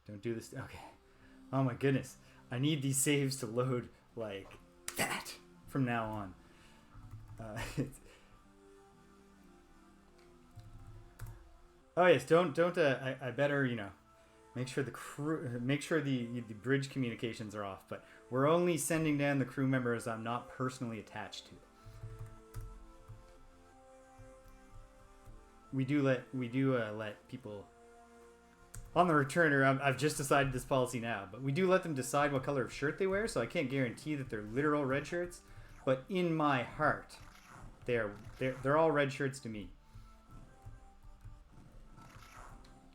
Don't do this. Okay. Oh my goodness. I need these saves to load like that from now on. Oh yes, don't. I better, you know, make sure the bridge communications are off. But we're only sending down the crew members I'm not personally attached to. We do let people on the returner. I've just decided this policy now, but we do let them decide what color of shirt they wear. So I can't guarantee that they're literal red shirts, but in my heart, they're all red shirts to me.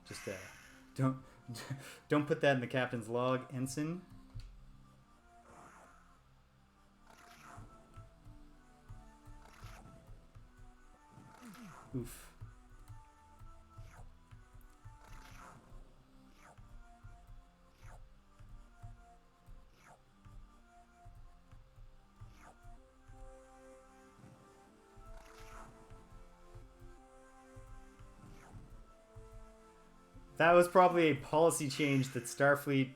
Just don't put that in the captain's log, ensign. Oof. That was probably a policy change that Starfleet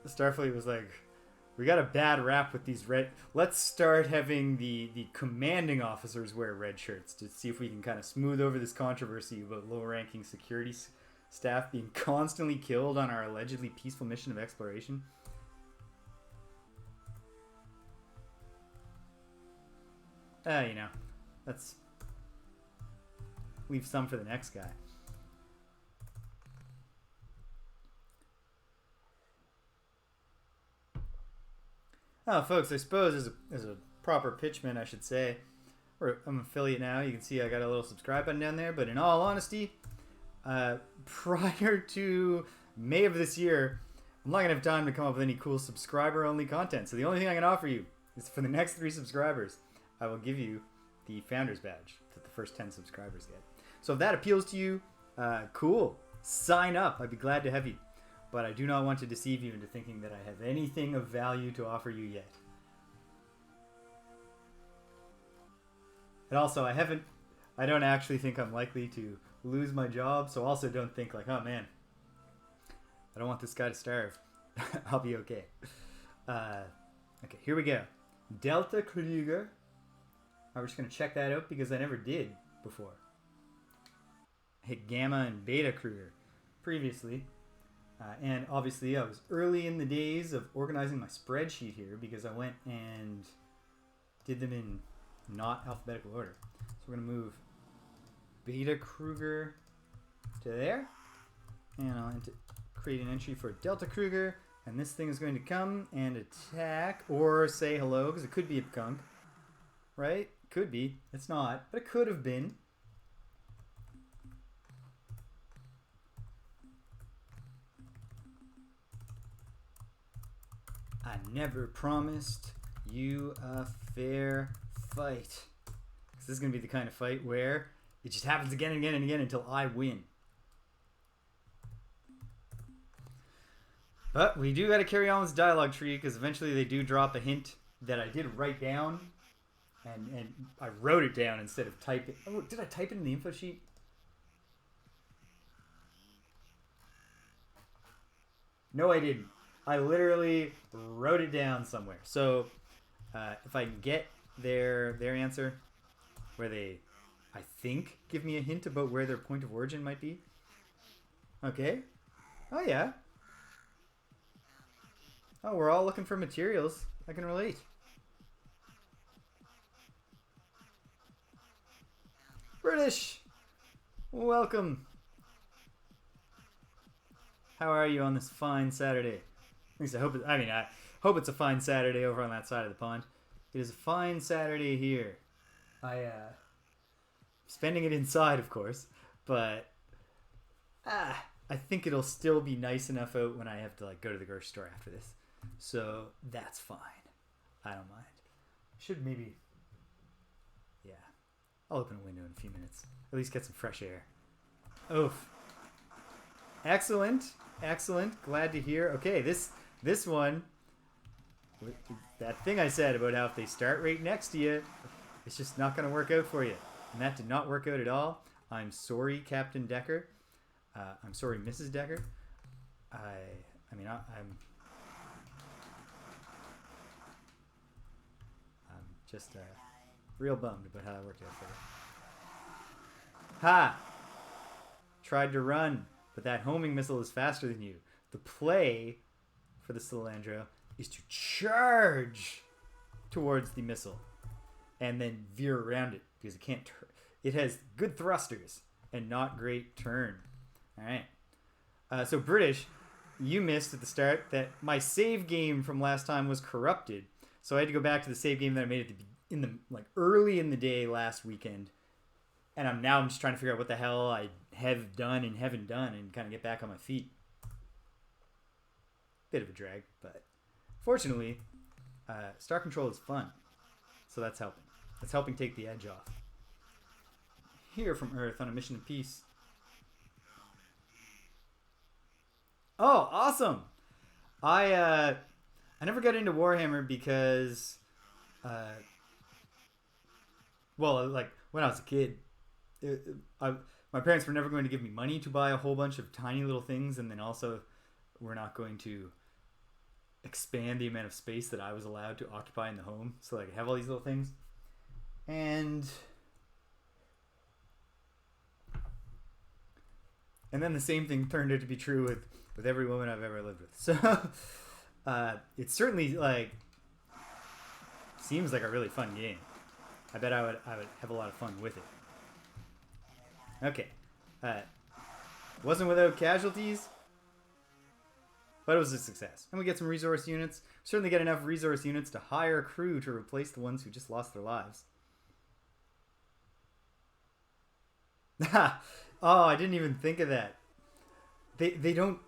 was like, we got a bad rap with these red. Let's start having the commanding officers wear red shirts to see if we can kind of smooth over this controversy about low-ranking security staff being constantly killed on our allegedly peaceful mission of exploration. You know, let's leave some for the next guy. Oh, folks, I suppose as a proper pitchman, I should say, or I'm an affiliate now. You can see I got a little subscribe button down there. But in all honesty, prior to May of this year, I'm not gonna have time to come up with any cool subscriber-only content. So the only thing I can offer you is for the next 3 subscribers, I will give you the Founders Badge that the first 10 subscribers get. So if that appeals to you, cool. Sign up. I'd be glad to have you. But I do not want to deceive you into thinking that I have anything of value to offer you yet. And also, I don't actually think I'm likely to lose my job, so also don't think like, oh man, I don't want this guy to starve. I'll be okay. Okay, here we go. Delta Kruger. I'm just going to check that out because I never did before. Hit Gamma and Beta Kruger previously. And obviously I was early in the days of organizing my spreadsheet here because I went and did them in not alphabetical order. So we're going to move Beta Kruger to there. And I'll create an entry for Delta Kruger. And this thing is going to come and attack or say hello because it could be a Pkunk. Right? Could be. It's not. But it could have been. I never promised you a fair fight. This is going to be the kind of fight where it just happens again and again and again until I win. But we do got to carry on this dialogue tree because eventually they do drop a hint that I did write down. And I wrote it down instead of typing. Oh, did I type it in the info sheet? No, I didn't. I literally wrote it down somewhere. So if I can get their answer, where they, I think, give me a hint about where their point of origin might be. Okay. Oh, yeah. Oh, we're all looking for materials. I can relate. British! Welcome. How are you on this fine Saturday? At least I hope I hope it's a fine Saturday over on that side of the pond. It is a fine Saturday here. Spending it inside, of course, but I think it'll still be nice enough out when I have to like go to the grocery store after this. So that's fine. I don't mind. Should maybe, yeah. I'll open a window in a few minutes. At least get some fresh air. Oof. Excellent. Excellent. Glad to hear. Okay, this one, that thing I said about how if they start right next to you, it's just not going to work out for you. And that did not work out at all. I'm sorry, Captain Decker. I'm sorry, Mrs. Decker. I'm just real bummed about how that worked out for you. Ha! Tried to run, but that homing missile is faster than you. The play for the Salandro is to charge towards the missile and then veer around it because it can't turn. It has good thrusters and not great turn. All right. So British, you missed at the start that my save game from last time was corrupted. So I had to go back to the save game that I made early in the day last weekend. And I'm just trying to figure out what the hell I have done and haven't done and kind of get back on my feet. Bit of a drag, but fortunately, Star Control is fun. So that's helping. It's helping take the edge off. Here from Earth on a mission of peace. Oh, awesome! I never got into Warhammer because, when I was a kid, my parents were never going to give me money to buy a whole bunch of tiny little things, and then also we're not going to expand the amount of space that I was allowed to occupy in the home, so I could have all these little things. And then the same thing turned out to be true with every woman I've ever lived with. So it certainly seems like a really fun game. I bet I would have a lot of fun with it. Okay. Wasn't without casualties, but it was a success. And we get some resource units. Certainly get enough resource units to hire a crew to replace the ones who just lost their lives. Oh, I didn't even think of that. They don't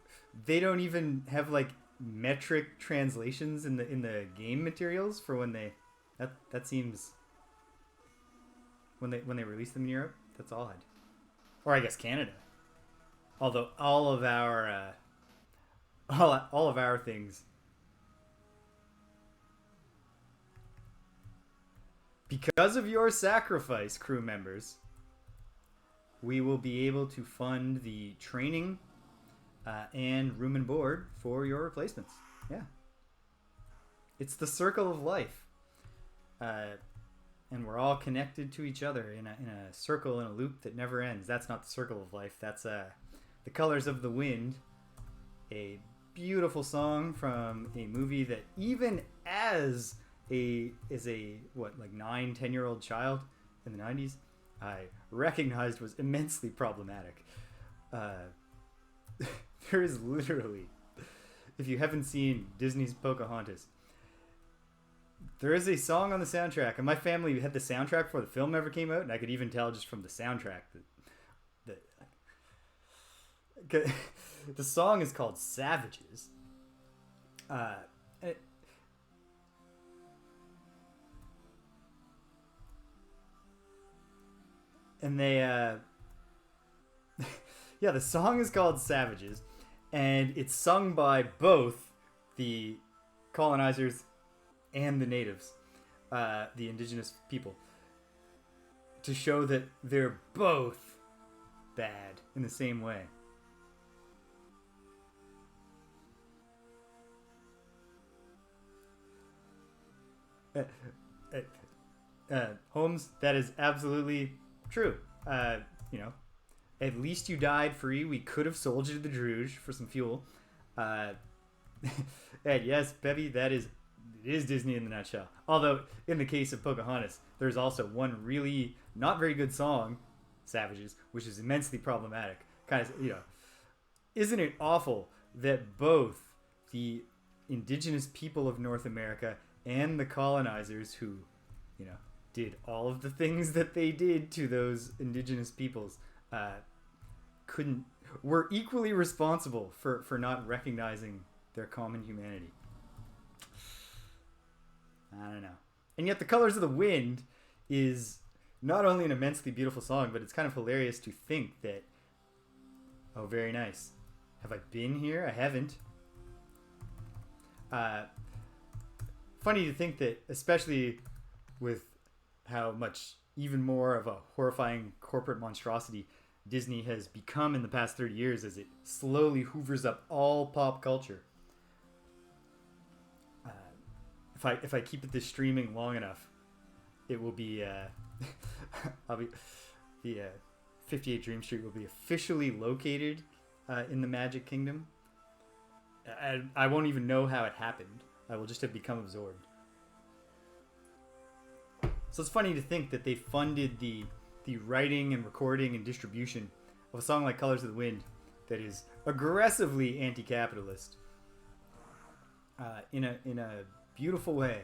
even have like metric translations in the game materials for when they that seems when they release them in Europe. That's odd. Or I guess Canada. Although all of our things, because of your sacrifice, crew members, we will be able to fund the training and room and board for your replacements. Yeah. It's the circle of life. And we're all connected to each other in a circle, in a loop that never ends. That's not the circle of life. That's The Colors of the Wind, a beautiful song from a movie that even as a 9-10-year-old child in the 90s, I recognized was immensely problematic. There is literally, if you haven't seen Disney's Pocahontas, there is a song on the soundtrack, and my family had the soundtrack before the film ever came out, and I could even tell just from the soundtrack that the song is called Savages. And they yeah, the song is called Savages, and it's sung by both the colonizers and the natives, the indigenous people, to show that they're both bad in the same way. Holmes, that is absolutely true. At least you died free. We could have sold you to the Druge for some fuel. And yes, Bevy, it is Disney in the nutshell. Although, in the case of Pocahontas, there's also one really not very good song, Savages, which is immensely problematic. Kind of, isn't it awful that both the indigenous people of North America and the colonizers who, did all of the things that they did to those indigenous peoples, were equally responsible for not recognizing their common humanity. I don't know. And yet The Colors of the Wind is not only an immensely beautiful song, but it's kind of hilarious to think that, oh, very nice. Have I been here? I haven't. Funny to think that, especially with how much even more of a horrifying corporate monstrosity Disney has become in the past 30 years as it slowly hoovers up all pop culture. If I keep it this streaming long enough, it will be the 58 Dream Street will be officially located in the Magic Kingdom. I won't even know how it happened. I will just have become absorbed. So it's funny to think that they funded the writing and recording and distribution of a song like Colors of the Wind that is aggressively anti-capitalist in a beautiful way.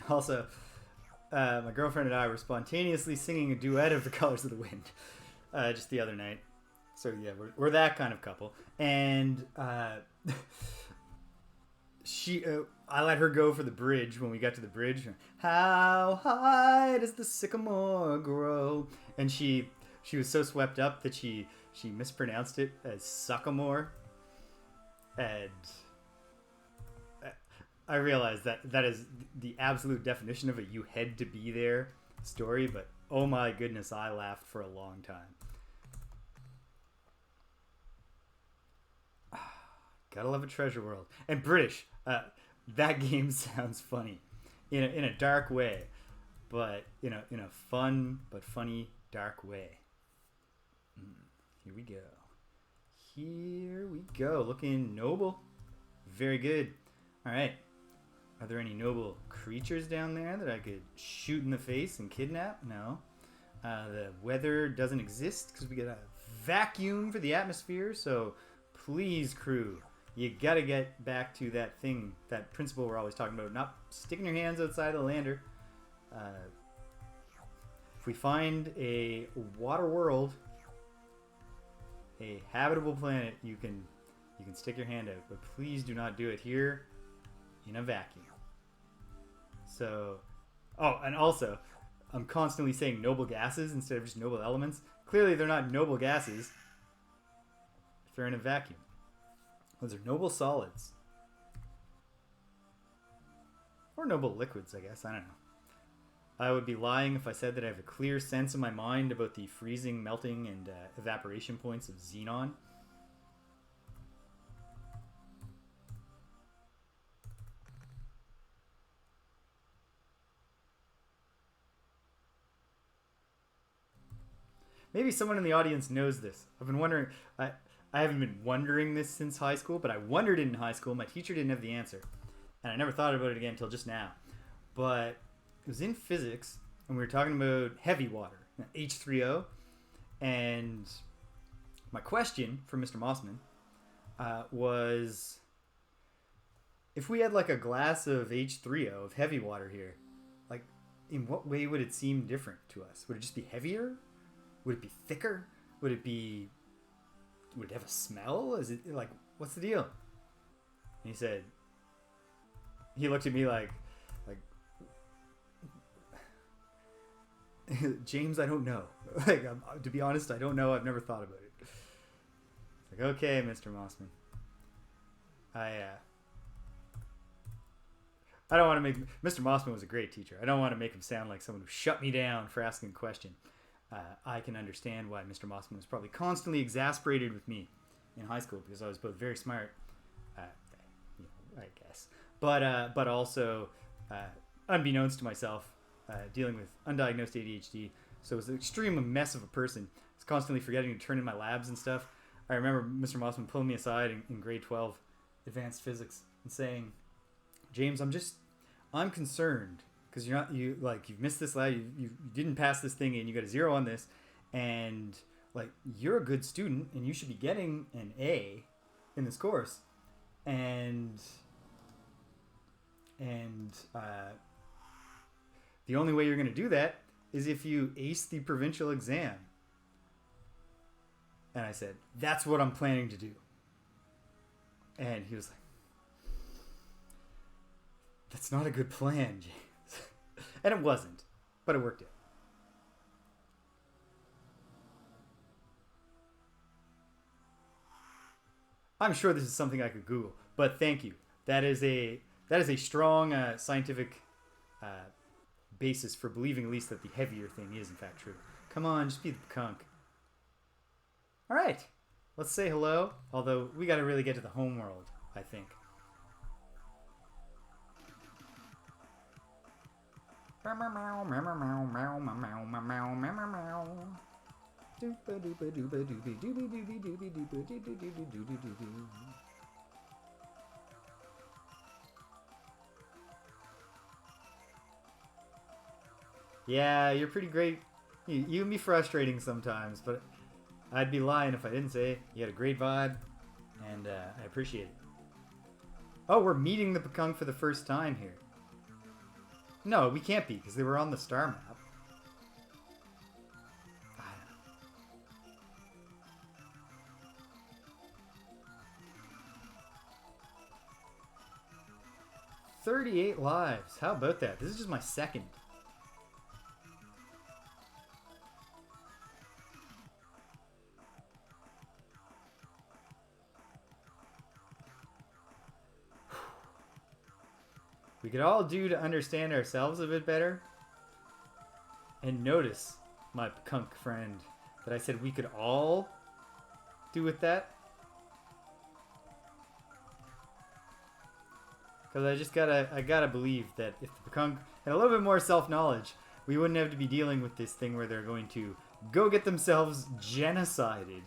Also, my girlfriend and I were spontaneously singing a duet of The Colors of the Wind just the other night. So yeah, we're that kind of couple. And I let her go for the bridge when we got to the bridge. How high does the sycamore grow? And she was so swept up that she mispronounced it as suckamore. And I realize that that is the absolute definition of a "you had to be there" story, but oh my goodness, I laughed for a long time. Gotta love a treasure world. And British. That game sounds funny, in a dark way, but in a fun but funny dark way. Here we go. Here we go. Looking noble. Very good. All right. Are there any noble creatures down there that I could shoot in the face and kidnap? No. The weather doesn't exist because we get a vacuum for the atmosphere. So please, crew, you gotta get back to that thing, that principle we're always talking about, not sticking your hands outside of the lander. If we find a water world, a habitable planet, you can stick your hand out, but please do not do it here in a vacuum. So, oh, and also, I'm constantly saying noble gases instead of just noble elements. Clearly, they're not noble gases if they're in a vacuum. Those are noble solids. Or noble liquids, I guess. I don't know. I would be lying if I said that I have a clear sense in my mind about the freezing, melting, and evaporation points of xenon. Maybe someone in the audience knows this. I've been wondering... I haven't been wondering this since high school, but I wondered it in high school. My teacher didn't have the answer. And I never thought about it again until just now. But it was in physics, and we were talking about heavy water, H3O. And my question for Mr. Mossman was, if we had like a glass of H3O, of heavy water here, like in what way would it seem different to us? Would it just be heavier? Would it be thicker? Would it have a smell? Is it like, what's the deal? And he said, he looked at me like, James, I don't know. Like, to be honest, I don't know. I've never thought about it. It's like, okay, Mr. Mossman. I don't want to make... Mr. Mossman was a great teacher. I don't want to make him sound like someone who shut me down for asking a question. I can understand why Mr. Mossman was probably constantly exasperated with me in high school, because I was both very smart, I guess, but also, unbeknownst to myself, dealing with undiagnosed ADHD. So it was an extreme mess of a person. I was constantly forgetting to turn in my labs and stuff. I remember Mr. Mossman pulling me aside in grade 12 advanced physics and saying, James, I'm concerned because you've missed this lab, you didn't pass this thing and you got a 0 on this, and like, you're a good student and you should be getting an A in this course, and the only way you're going to do that is if you ace the provincial exam. And I said, that's what I'm planning to do. And he was like, that's not a good plan, James. And it wasn't, but it worked out. I'm sure this is something I could Google, but thank you. That is a strong scientific basis for believing at least that the heavier thing is in fact true. Come on, just be the Pkunk. All right, let's say hello. Although we got to really get to the home world, I think. Yeah, you're pretty great. You can be frustrating sometimes, but I'd be lying if I didn't say you had a great vibe, and I appreciate it. Oh, we're meeting the Pkunk for the first time here. No, we can't be, because they were on the star map. I don't know. 38 lives. How about that? This is just my second. we could all do to understand ourselves a bit better. And notice, my Pkunk friend, that I said we could all do with that. Because I gotta believe that if the Pkunk had a little bit more self-knowledge, we wouldn't have to be dealing with this thing where they're going to go get themselves genocided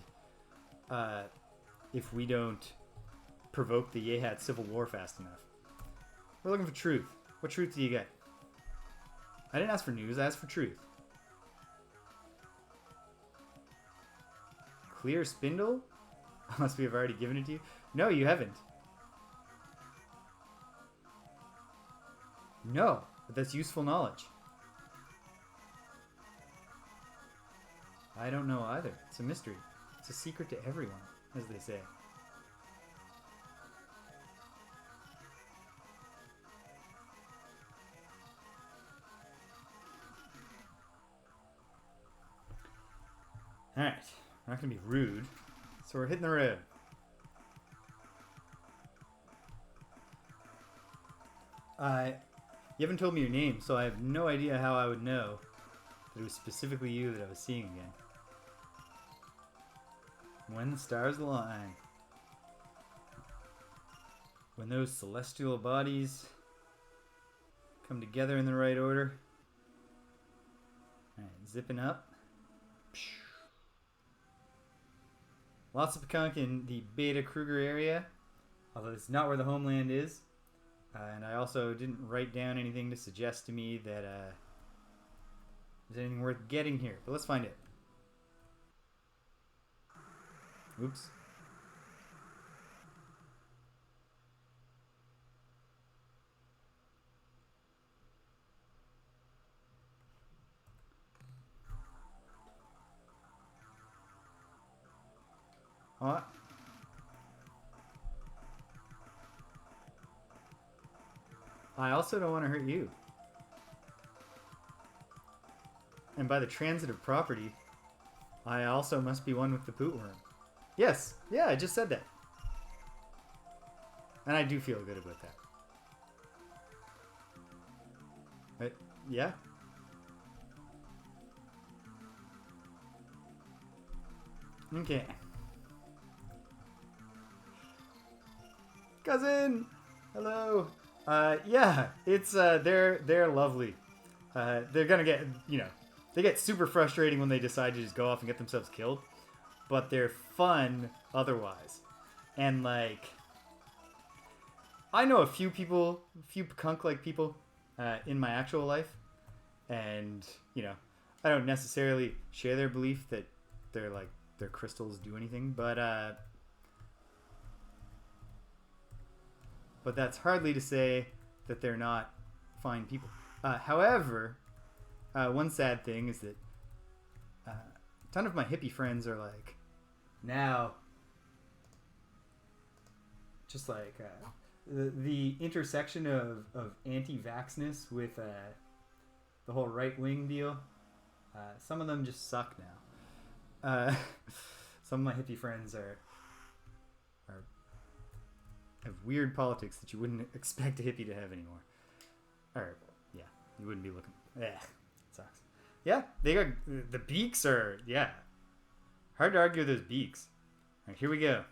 if we don't provoke the Yehat civil war fast enough. We're looking for truth. What truth do you get? I didn't ask for news, I asked for truth. Clear spindle? Unless we have already given it to you. No, you haven't. No, but that's useful knowledge. I don't know either. It's a mystery. It's a secret to everyone, as they say. Alright, we're not going to be rude, so we're hitting the road. You haven't told me your name, so I have no idea how I would know that it was specifically you that I was seeing again. When the stars align. When those celestial bodies come together in the right order. Alright, zipping up. Lots of Pkunk in the Beta Kruger area, although it's not where the homeland is. And I also didn't write down anything to suggest to me that there's anything worth getting here. But let's find it. Oops. What? I also don't want to hurt you. And by the transitive property, I also must be one with the pootworm. Yes, yeah, I just said that. And I do feel good about that. But, yeah. Okay. Cousin! Hello! Yeah, it's, they're lovely. They're gonna get, they get super frustrating when they decide to just go off and get themselves killed. But they're fun otherwise. And, like, I know a few people, a few Pkunk-like people, in my actual life. And, I don't necessarily share their belief that their crystals do anything, but that's hardly to say that they're not fine people. However, one sad thing is that a ton of my hippie friends are like, now, just like the intersection of anti-vaxness with the whole right-wing deal. Some of them just suck now. Some of my hippie friends have weird politics that you wouldn't expect a hippie to have anymore. Or, yeah, you wouldn't be looking. Yeah, sucks. Yeah, they got the beaks are, yeah. Hard to argue with those beaks. All right, here we go.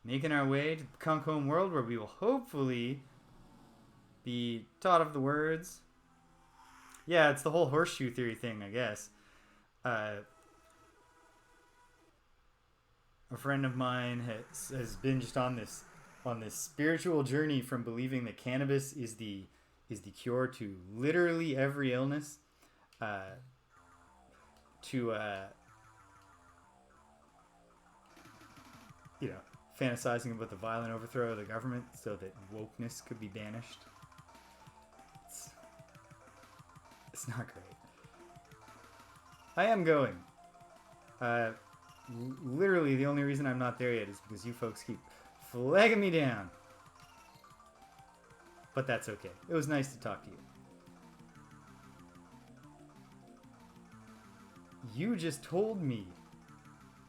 Making our way to the Pkunk home world, where we will hopefully be taught of the words. Yeah, it's the whole horseshoe theory thing, I guess. A friend of mine has been just on this spiritual journey from believing that cannabis is the cure to literally every illness, to fantasizing about the violent overthrow of the government so that wokeness could be banished. It's not great. I am going. Literally, the only reason I'm not there yet is because you folks keep flagging me down. But that's okay. It was nice to talk to you. You just told me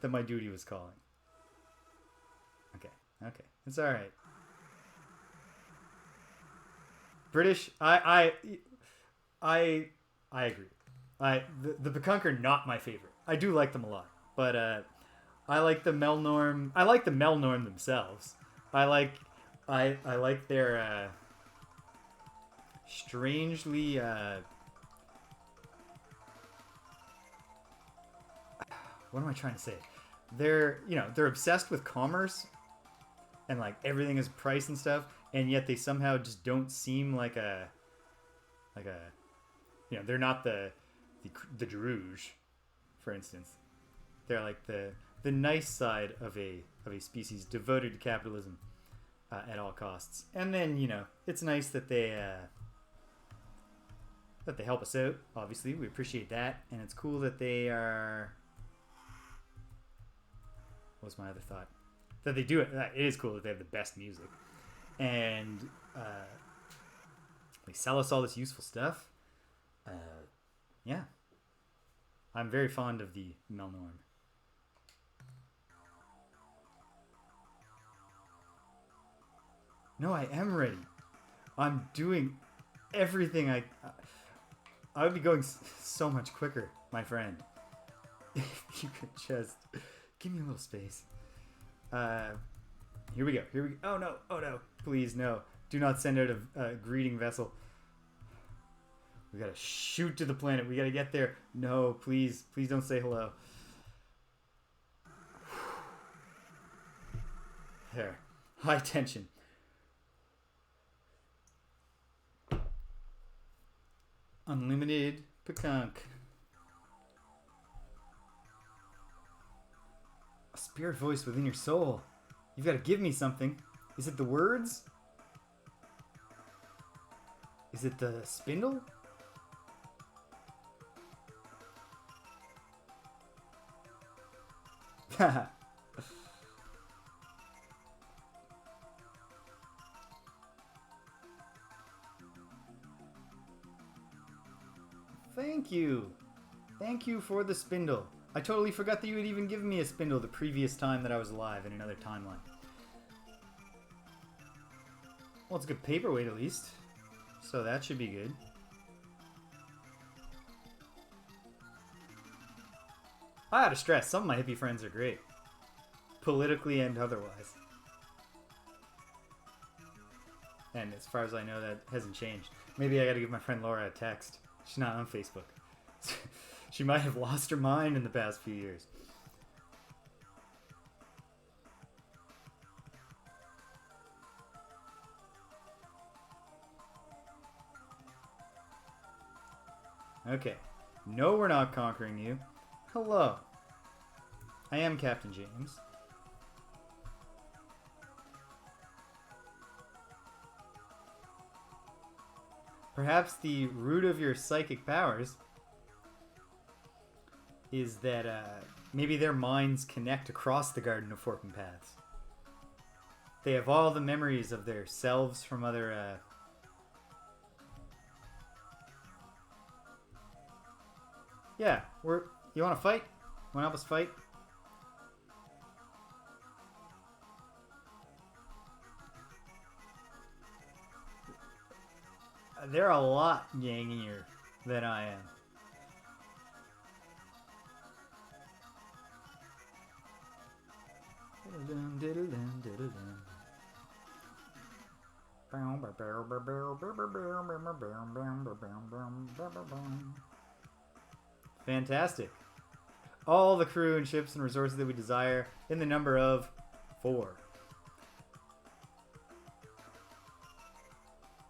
that my duty was calling. Okay. It's alright. British. I agree. The Pkunk are not my favorite. I do like them a lot, but I like the Melnorme. I like the Melnorme themselves. I like their strangely what am I trying to say? They're obsessed with commerce and like everything is price and stuff, and yet they somehow just don't seem like a they're not the Druge, for instance. They're like the nice side of a species devoted to capitalism at all costs. And then it's nice that they help us out. Obviously, we appreciate that, and it's cool that they are. What was my other thought? That they do it. It is cool that they have the best music, and they sell us all this useful stuff. Yeah, I'm very fond of the Melnorme. No, I am ready. I'm doing everything I would be going so much quicker, my friend. If you could just give me a little space. Here we go. Oh no. Please, no. Do not send out a greeting vessel. We gotta shoot to the planet. We gotta get there. No, please. Please don't say hello. There. High tension. Unlimited Pkunk. A spirit voice within your soul. You've got to give me something. Is it the words? Is it the spindle? Thank you. Thank you for the spindle. I totally forgot that you had even given me a spindle the previous time that I was alive in another timeline. Well, it's a good paperweight at least. So that should be good. I had to stress, some of my hippie friends are great. Politically and otherwise. And as far as I know, that hasn't changed. Maybe I gotta give my friend Laura a text. She's not on Facebook. She might have lost her mind in the past few years. Okay. No, we're not conquering you. Hello. I am Captain James. Perhaps the root of your psychic powers is that maybe their minds connect across the Garden of Forking Paths. They have all the memories of their selves from other... Yeah, you want to fight? Want to help us fight? They're a lot yangier than I am. Fantastic. All the crew and ships and resources that we desire in the number of 4.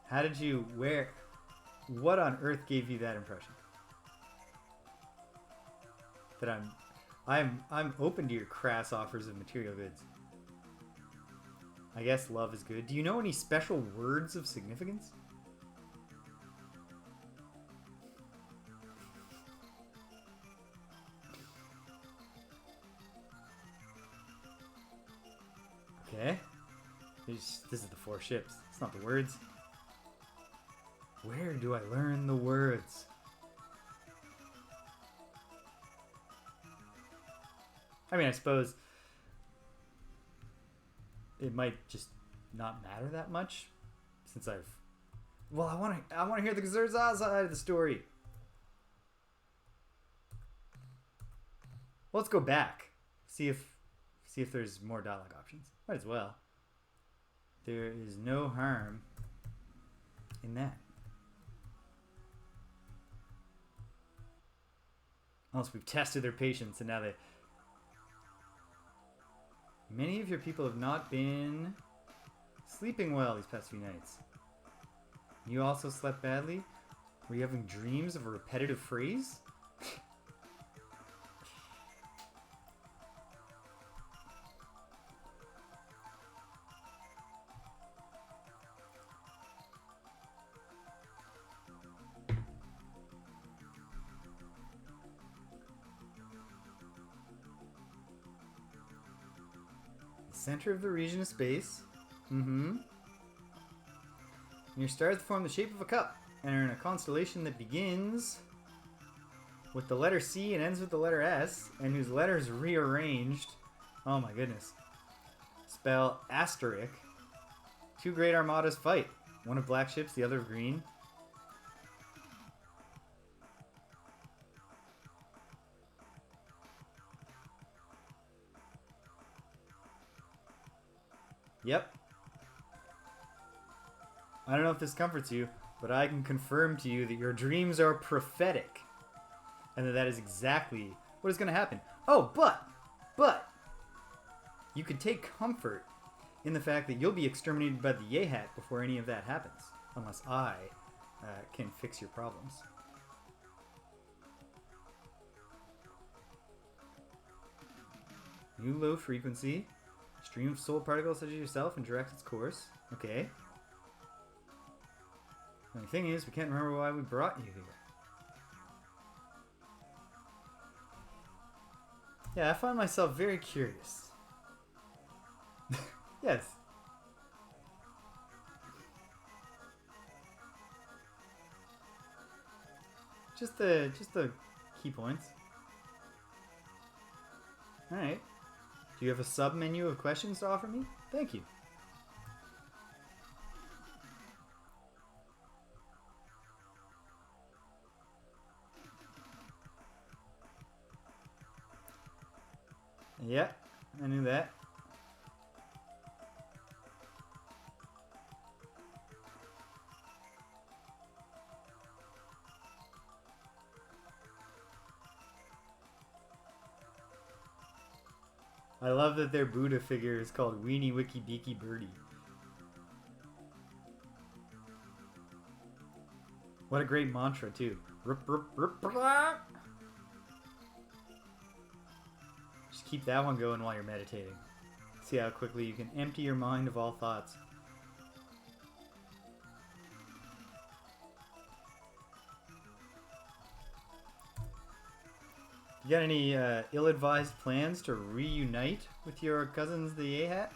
How did you... What on earth gave you that impression? That I'm open to your crass offers of material goods. I guess love is good. Do you know any special words of significance? Okay. This is the 4 ships. It's not the words. Where do I learn the words? I mean, I suppose it might just not matter that much since I've Well, I want to hear the Gazerza side of the story. Well, let's go back. See if there's more dialogue options. Might as well. There is no harm in that. Unless we've tested their patience and now they... Many of your people have not been sleeping well these past few nights. You also slept badly? Were you having dreams of a repetitive phrase? Center of the region of space. Your stars form the shape of a cup and are in a constellation that begins with the letter C and ends with the letter S, and whose letters rearranged. Oh my goodness. Spell asterisk. Two great armadas fight. One of black ships, the other of green. Yep. I don't know if this comforts you, but I can confirm to you that your dreams are prophetic. And that is exactly what is going to happen. Oh, but, you could take comfort in the fact that you'll be exterminated by the Yehat before any of that happens. Unless I can fix your problems. New low frequency. Stream of soul particles such as yourself and direct its course. Okay. The only thing is, we can't remember why we brought you here. Yeah, I find myself very curious. Yes. Just the key points. Alright. Do you have a sub-menu of questions to offer me? Thank you. Yeah, I knew that. I love that their Buddha figure is called Weenie Wiki Beaky Birdie. What a great mantra, too. Just keep that one going while you're meditating. See how quickly you can empty your mind of all thoughts. You got any ill-advised plans to reunite with your cousins, the Ahat?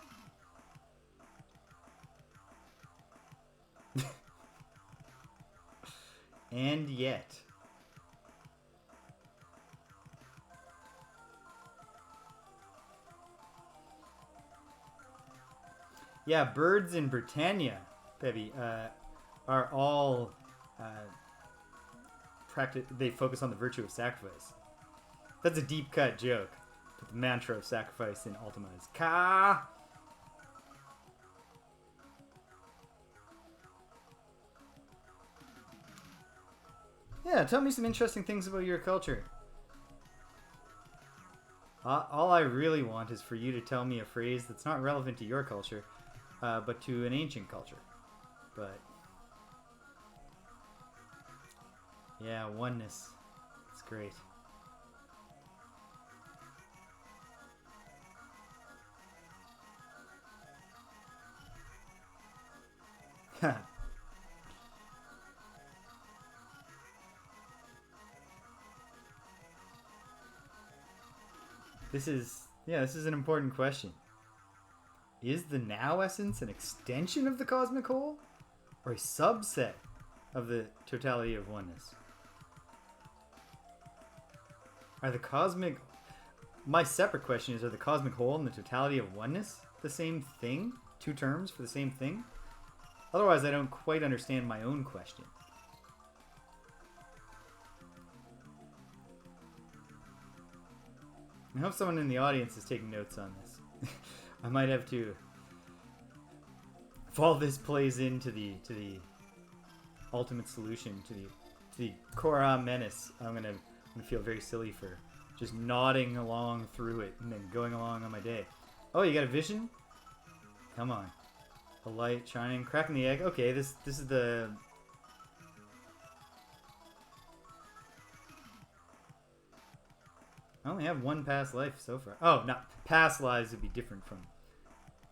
And yet. Yeah, birds in Britannia, Bebby, are all they focus on the virtue of sacrifice. That's a deep cut joke. But the mantra of sacrifice in Ultima is Ka. Yeah, tell me some interesting things about your culture. All I really want is for you to tell me a phrase that's not relevant to your culture, but to an ancient culture. But yeah, oneness. It's great. This is an important question. Is the now essence an extension of the cosmic whole, or a subset of the totality of oneness? My separate question is, are the cosmic whole and the totality of oneness the same thing? Two terms for the same thing? Otherwise, I don't quite understand my own question. I hope someone in the audience is taking notes on this. I might have to. If all this plays into the ultimate solution to the Kohr-Ah menace, I'm gonna feel very silly for just nodding along through it and then going along on my day. Oh, you got a vision? Come on. A light shining, cracking the egg. Okay, this is the. I only have one past life so far. Oh, not past lives would be different from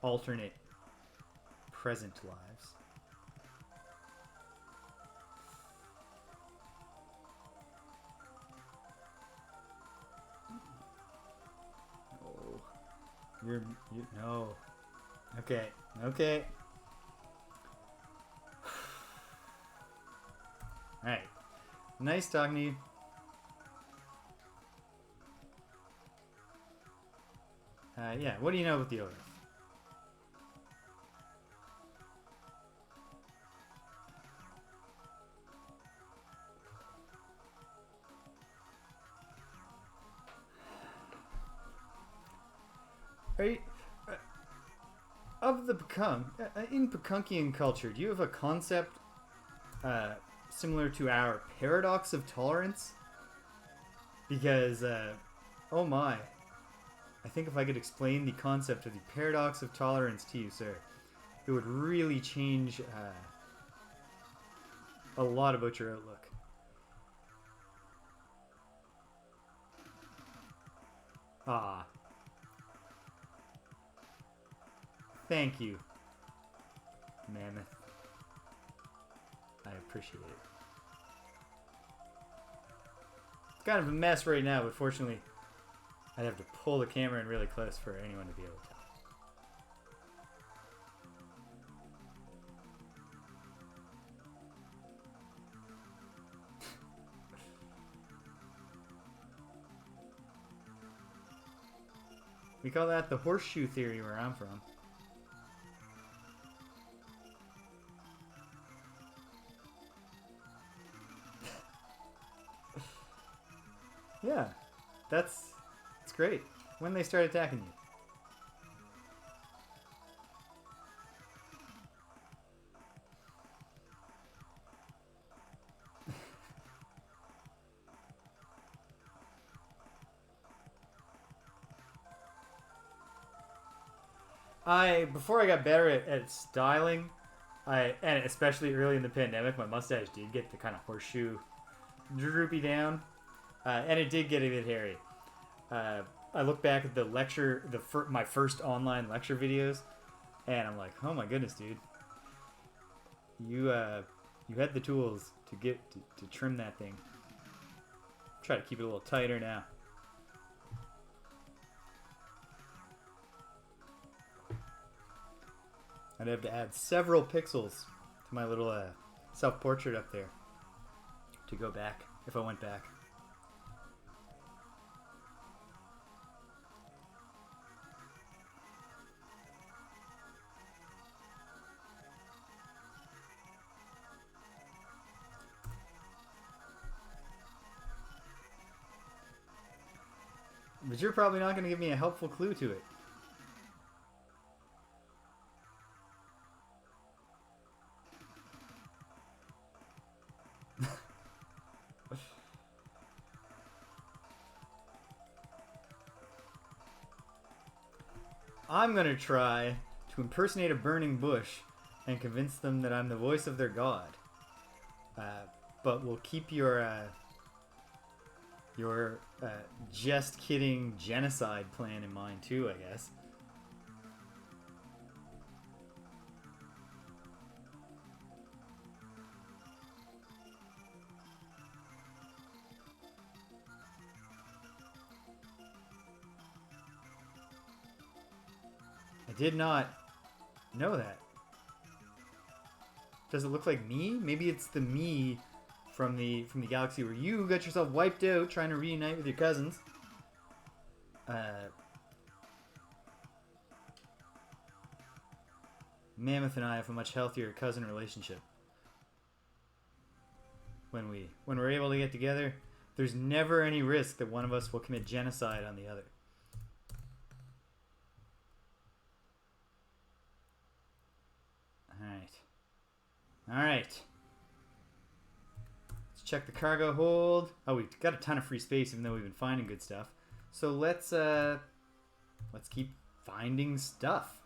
alternate present lives. Oh, you're no. Okay, okay. All right. Nice talking to you. Yeah, what do you know about the Oath? Right? Of the Pkunk, in Pkunkian culture, do you have a concept similar to our paradox of tolerance? Because, oh my. I think if I could explain the concept of the paradox of tolerance to you, sir, it would really change a lot about your outlook. Ah. Thank you, Mammoth. I appreciate it. It's kind of a mess right now, but fortunately, I'd have to pull the camera in really close for anyone to be able to tell. We call that the horseshoe theory where I'm from. Yeah, that's great. When they start attacking you. Before I got better at styling, and especially early in the pandemic, my mustache did get the kind of horseshoe droopy down, and it did get a bit hairy. I look back at the lecture, my first online lecture videos, and I'm like, oh my goodness, dude, you had the tools to trim that thing. Try to keep it a little tighter now. I'd have to add several pixels to my little self-portrait up there to go back, if I went back. But you're probably not going to give me a helpful clue to it. I'm going to try to impersonate a burning bush and convince them that I'm the voice of their god. But we'll keep your just kidding genocide plan in mind too, I guess. I did not know that. Does it look like me? Maybe it's the me from the galaxy where you got yourself wiped out trying to reunite with your cousins. Mammoth and I have a much healthier cousin relationship. When we're able to get together, there's never any risk that one of us will commit genocide on the other. Alright. Let's check the cargo hold. Oh, we've got a ton of free space even though we've been finding good stuff. So let's keep finding stuff.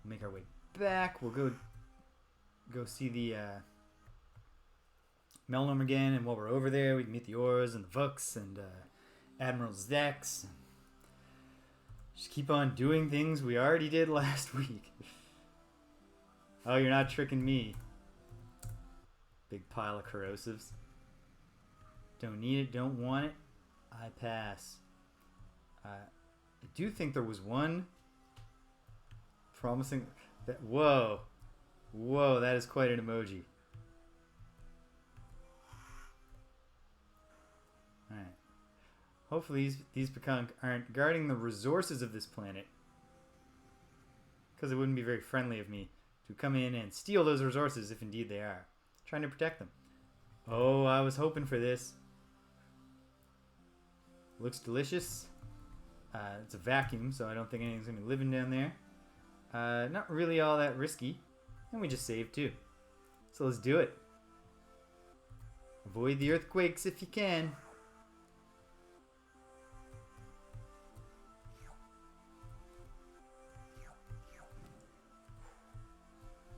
We'll make our way back. We'll go see the Melnorme again, and while we're over there, we can meet the Ors and the Vooks and Admiral Zex. Just keep on doing things we already did last week. Oh, you're not tricking me. Big pile of corrosives. Don't need it, don't want it. I pass. I do think there was one promising... Whoa, that is quite an emoji. Alright. Hopefully these Pkunk aren't guarding the resources of this planet, because it wouldn't be very friendly of me to come in and steal those resources if indeed they are. Trying to protect them. Oh, I was hoping for this. Looks delicious. It's a vacuum, so I don't think anything's going to be living down there. Not really all that risky. And we just saved too. So let's do it. Avoid the earthquakes if you can.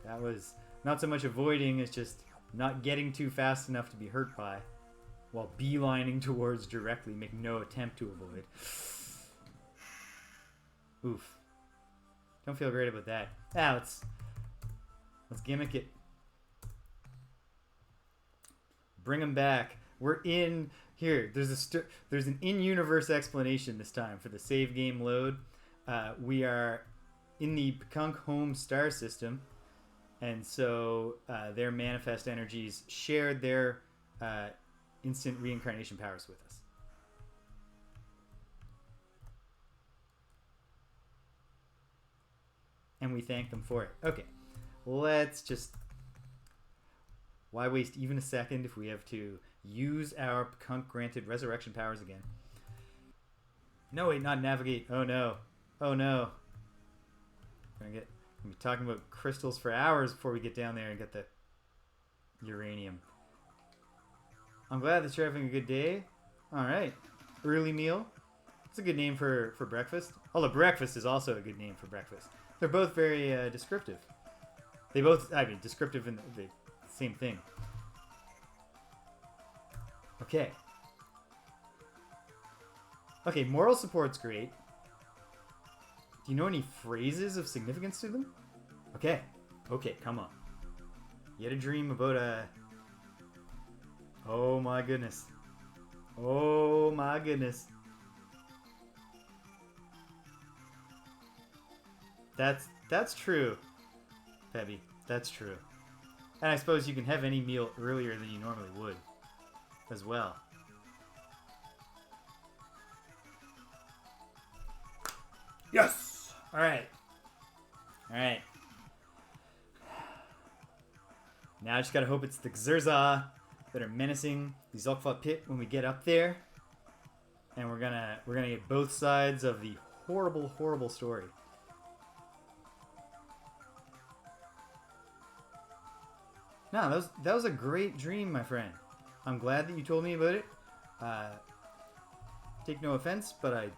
That was not so much avoiding as just not getting too fast enough to be hurt by, while beelining towards directly, make no attempt to avoid. Oof. Don't feel great about that. Let's gimmick it. Bring them back. We're in here. There's an in-universe explanation this time for the save game load. We are in the Pkunk home star system, and so their manifest energies shared their instant reincarnation powers with us. And we thank them for it. Okay, let's just... Why waste even a second if we have to use our Pkunk granted resurrection powers again? No, wait, not navigate. Oh no. Oh no. We're gonna be talking about crystals for hours before we get down there and get the uranium. I'm glad that you're having a good day. Alright. Early meal. It's a good name for breakfast. Although breakfast is also a good name for breakfast. They're both very descriptive. They both, descriptive in the same thing. Okay. Okay, moral support's great. Do you know any phrases of significance to them? Okay. Okay, come on. You had a dream about a... Oh my goodness. Oh my goodness. That's true, Pebby. That's true. And I suppose you can have any meal earlier than you normally would, as well. Yes! Alright. Alright. Now I just gotta hope it's the Xerza that are menacing the Zoq-Fot pit when we get up there. And we're gonna get both sides of the horrible, horrible story. No, that was a great dream, my friend. I'm glad that you told me about it. Take no offense, but I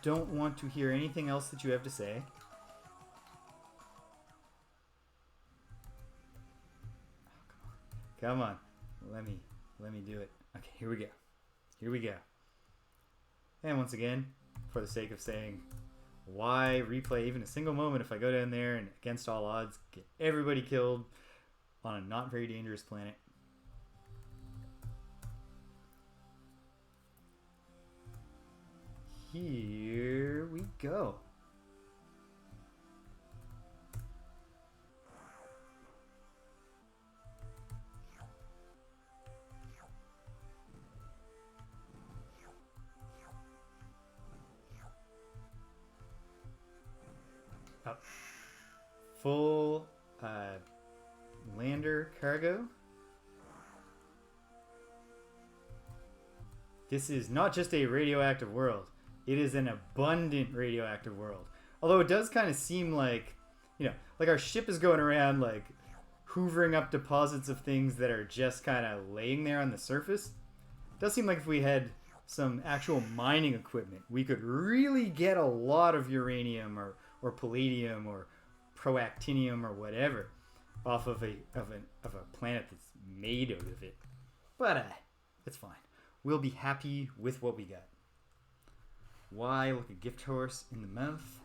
don't want to hear anything else that you have to say. Oh, come on. Let me do it. Okay, here we go. Here we go. And once again, for the sake of saying, why replay even a single moment if I go down there and against all odds get everybody killed on a not very dangerous planet? Here we go. full lander cargo. This is not just a radioactive world. It is an abundant radioactive world. Although it does kind of seem like, like our ship is going around like hoovering up deposits of things that are just kind of laying there on the surface. It does seem like if we had some actual mining equipment, we could really get a lot of uranium or palladium or proactinium or whatever off of a planet that's made out of it. But it's fine. We'll be happy with what we got. Why look a gift horse in the mouth?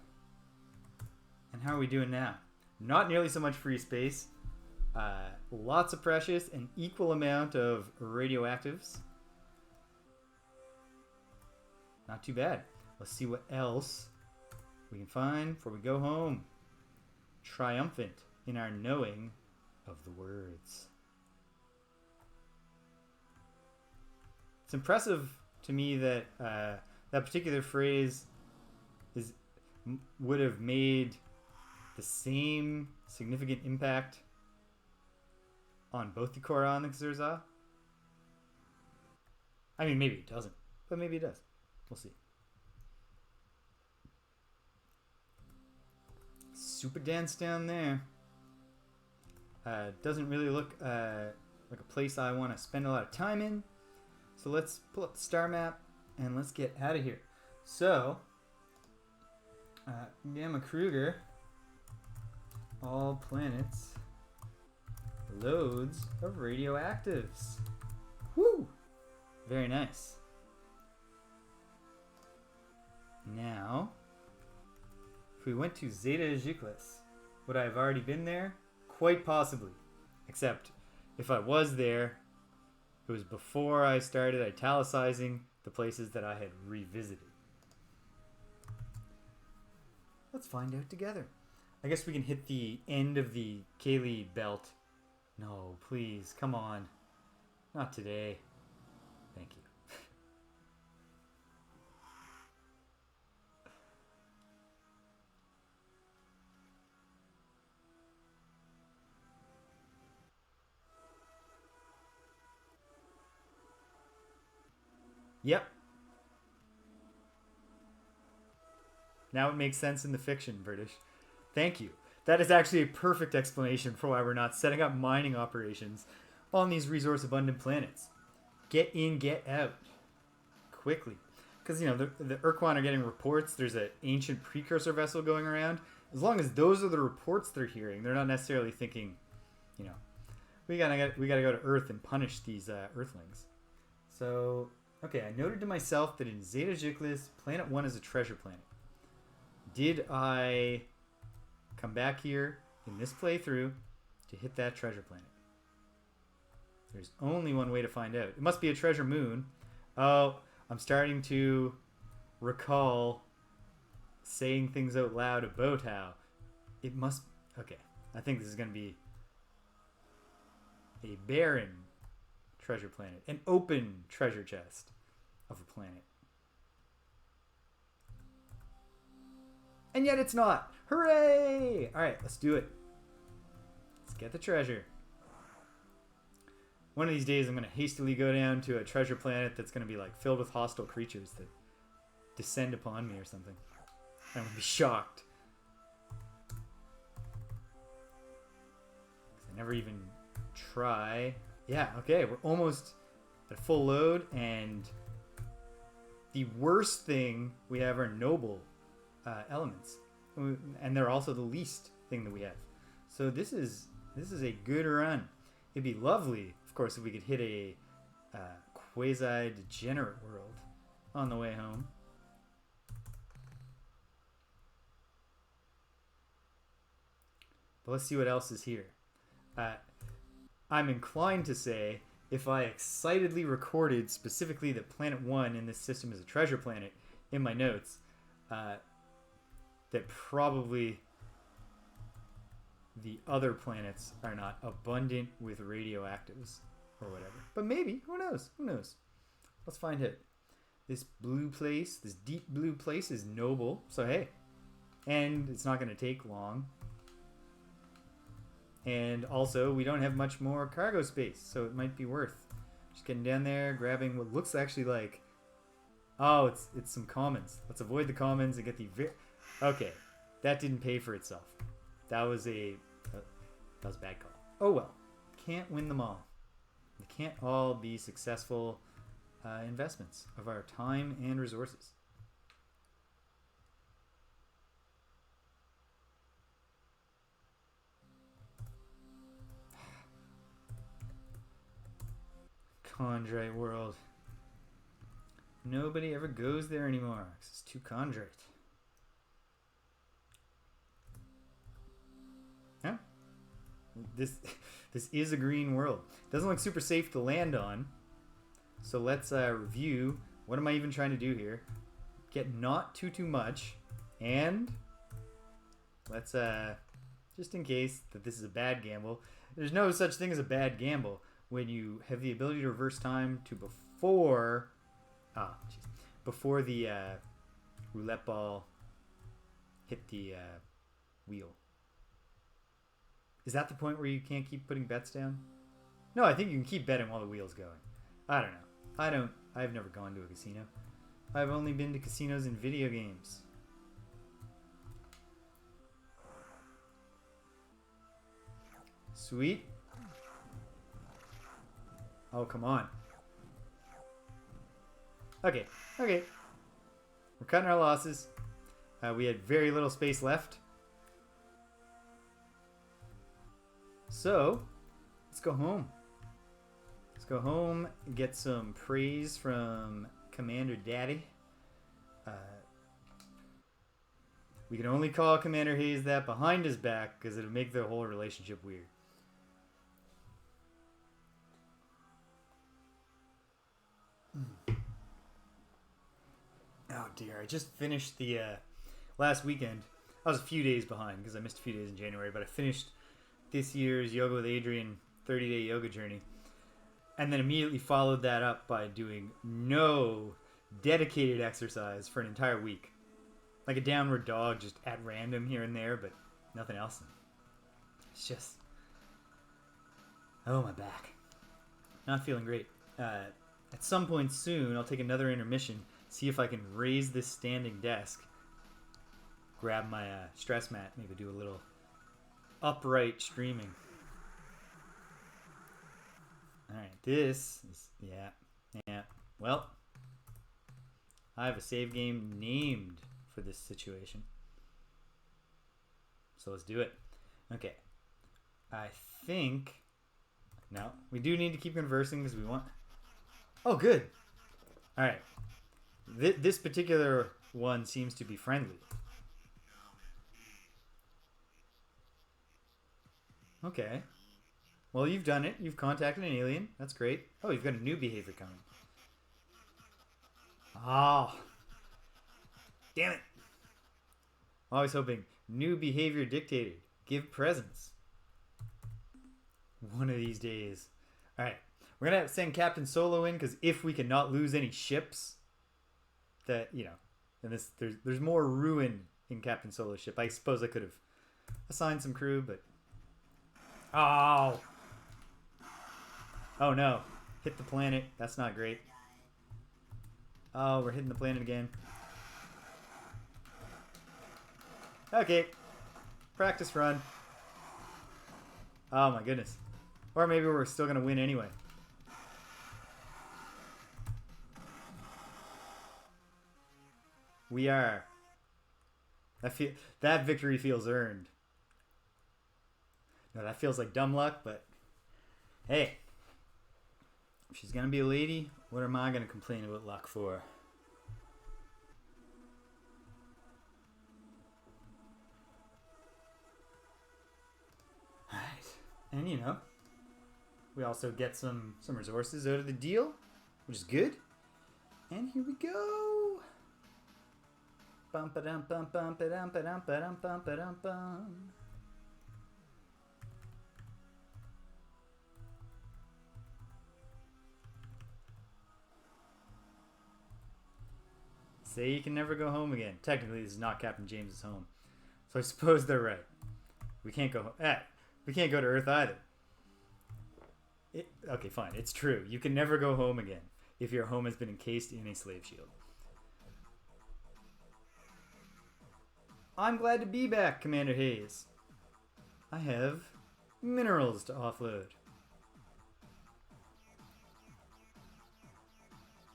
And how are we doing now? Not nearly so much free space. Lots of precious, an equal amount of radioactives. Not too bad. Let's see what else we can find before we go home. Triumphant in our knowing of the words. It's impressive to me that that particular phrase would have made the same significant impact on both the Kohr-Ah and the Zoq. I mean, maybe it doesn't, but maybe it does. We'll see. Super dense down there. Doesn't really look like a place I want to spend a lot of time in. So let's pull up the star map and let's get out of here. So, Gamma Kruger, all planets, loads of radioactives. Woo! Very nice. Now, if we went to Zeta Ziclis, would I have already been there? Quite possibly. Except, if I was there, it was before I started italicizing the places that I had revisited. Let's find out together. I guess we can hit the end of the Cayley belt. No, please, come on. Not today. Thank you. Yep. Now it makes sense in the fiction, British. Thank you. That is actually a perfect explanation for why we're not setting up mining operations on these resource-abundant planets. Get in, get out. Quickly. Because, the Urquan are getting reports. There's an ancient precursor vessel going around. As long as those are the reports they're hearing, they're not necessarily thinking, we gotta go to Earth and punish these Earthlings. So... okay, I noted to myself that in Zeta Ziclis, Planet 1 is a treasure planet. Did I come back here in this playthrough to hit that treasure planet? There's only one way to find out. It must be a treasure moon. Oh, I'm starting to recall saying things out loud about how it must... okay, I think this is going to be a barren treasure planet. An open treasure chest of a planet. And yet it's not. Hooray! Alright, let's do it. Let's get the treasure. One of these days I'm going to hastily go down to a treasure planet that's going to be like filled with hostile creatures that descend upon me or something. I'm going to be shocked. 'Cause I never even try. Yeah, okay, we're almost at full load, and the worst thing we have are noble elements, and they're also the least thing that we have. So this is a good run. It'd be lovely, of course, if we could hit a quasi-degenerate world on the way home. But let's see what else is here. I'm inclined to say, if I excitedly recorded specifically that Planet 1 in this system is a treasure planet in my notes, that probably the other planets are not abundant with radioactives or whatever. But maybe, who knows? Who knows? Let's find out. This blue place, this deep blue place is noble. So hey, And it's not going to take long. And also, we don't have much more cargo space, so it might be worth just getting down there, grabbing what looks actually like... Oh, it's some commons. Let's avoid the commons and get the... Okay, that didn't pay for itself. That was a bad call. Oh well, can't win them all. They can't all be successful investments of our time and resources. Chondrite world. Nobody ever goes there anymore because it's too chondrite. Huh? This is a green world. Doesn't look super safe to land on. So let's review. What am I even trying to do here? Get not too much. And let's just in case that this is a bad gamble. There's no such thing as a bad gamble when you have the ability to reverse time to before before the roulette ball hit the wheel. Is that the point where you can't keep putting bets down? No, I think you can keep betting while the wheel's going. I don't know. I've never gone to a casino. I've only been to casinos in video games. Sweet. Oh, come on. Okay. We're cutting our losses. We had very little space left. So, let's go home. Let's go home and get some praise from Commander Daddy. We can only call Commander Hayes that behind his back because it'll make the whole relationship weird. Oh dear, I just finished the last weekend. I was a few days behind because I missed a few days in January, but I finished this year's Yoga with Adrian 30-day yoga journey. And then immediately followed that up by doing no dedicated exercise for an entire week. Like a downward dog just at random here and there, but nothing else. It's just... Oh, my back. Not feeling great. At some point soon, I'll take another intermission, see if I can raise this standing desk, grab my stress mat, maybe do a little upright streaming. Alright, this is... Yeah. Well, I have a save game named for this situation. So let's do it. Okay. I think... No, we do need to keep conversing because we want... Oh, good. Alright. This particular one seems to be friendly. Okay. Well, you've done it. You've contacted an alien. That's great. Oh, you've got a new behavior coming. Oh. Damn it. I was hoping new behavior dictated. Give presents. One of these days. Alright. We're going to send Captain Solo in because if we cannot lose any ships, that, you know, and there's more ruin in Captain Solo's ship. I suppose I could have assigned some crew, but... Oh! Oh no. Hit the planet. That's not great. Oh, we're hitting the planet again. Okay. Practice run. Oh my goodness. Or maybe we're still going to win anyway. We are. That victory feels earned. No, that feels like dumb luck, but hey. If she's going to be a lady, what am I going to complain about luck for? Alright. And you know, we also get some resources out of the deal, which is good. And here we go. Bum ba dum bum bum ba dum ba dum ba dum bum ba dum bum. Say you can never go home again. Technically, this is not Captain James's home. So I suppose they're right. We can't go. We can't go to Earth either. Okay, fine. It's true. You can never go home again if your home has been encased in a slave shield. I'm glad to be back, Commander Hayes. I have minerals to offload.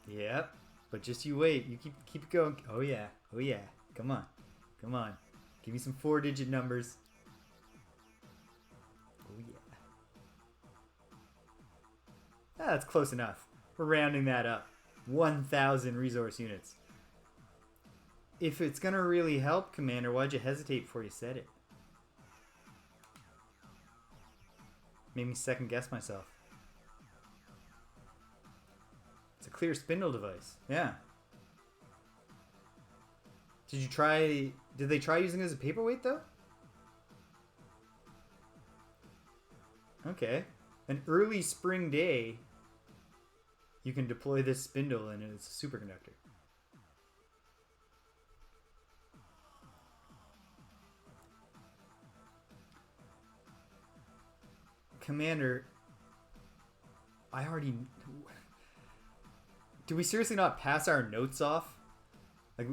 Yep, but just you wait. You keep it going. Oh yeah. Come on. Give me some 4-digit numbers. Oh yeah. That's close enough. We're rounding that up. 1,000 resource units. If it's gonna really help, Commander, why'd you hesitate before you said it? Made me second guess myself. It's a clear spindle device. Yeah. Did they try using it as a paperweight though? Okay. An early spring day, you can deploy this spindle and it's a superconductor. Commander, I already... Do we seriously not pass our notes off? Like,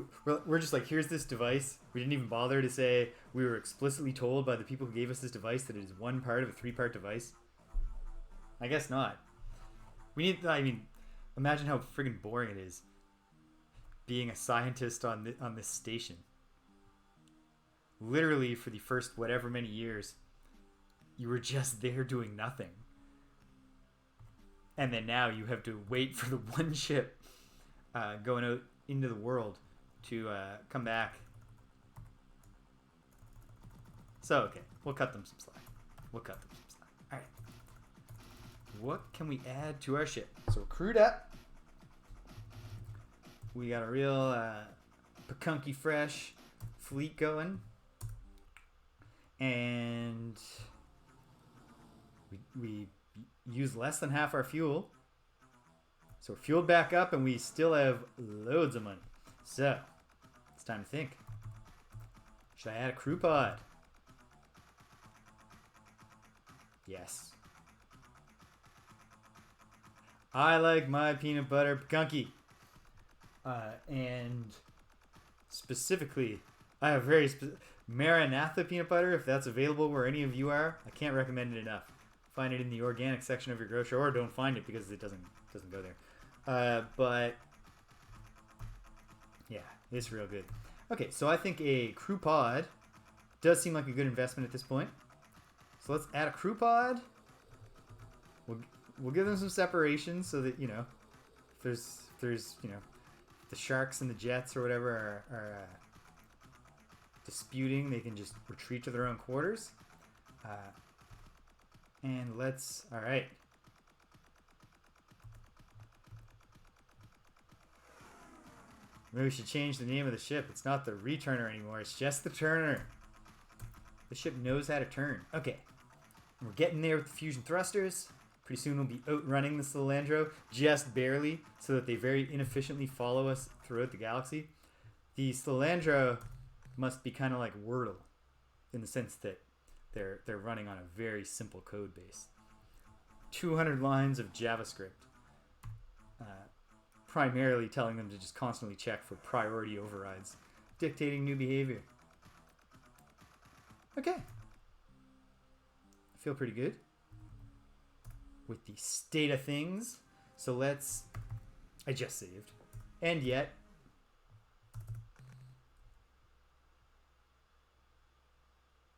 we're just like, here's this device. We didn't even bother to say we were explicitly told by the people who gave us this device that it is one part of a 3-part device. I guess not. We need... I mean, imagine how friggin' boring it is being a scientist on this station. Literally, for the first whatever many years, you were just there doing nothing. And then now you have to wait for the one ship going out into the world to come back. So, okay. We'll cut them some slack. Alright. What can we add to our ship? So, crewed up. We got a real Pkunky fresh fleet going. And... We use less than half our fuel. So we're fueled back up and we still have loads of money. So, it's time to think. Should I add a crew pod? Yes. I like my peanut butter Pkunky. And specifically, I have very Maranatha peanut butter, if that's available where any of you are. I can't recommend it enough. Find it in the organic section of your grocery, or don't find it because it doesn't go there. But yeah, it's real good. Okay, so I think a crew pod does seem like a good investment at this point. So let's add a crew pod. We'll give them some separation so that, you know, if there's you know, the sharks and the jets or whatever are disputing, they can just retreat to their own quarters. And let's... Alright. Maybe we should change the name of the ship. It's not the Returner anymore. It's just the Turner. The ship knows how to turn. Okay. We're getting there with the fusion thrusters. Pretty soon we'll be outrunning the Salandro. Just barely. So that they very inefficiently follow us throughout the galaxy. The Salandro must be kind of like Wordle. In the sense that they're running on a very simple code base. 200 lines of JavaScript. Primarily telling them to just constantly check for priority overrides. Dictating new behavior. Okay. I feel pretty good with the state of things. So let's... I just saved. And yet...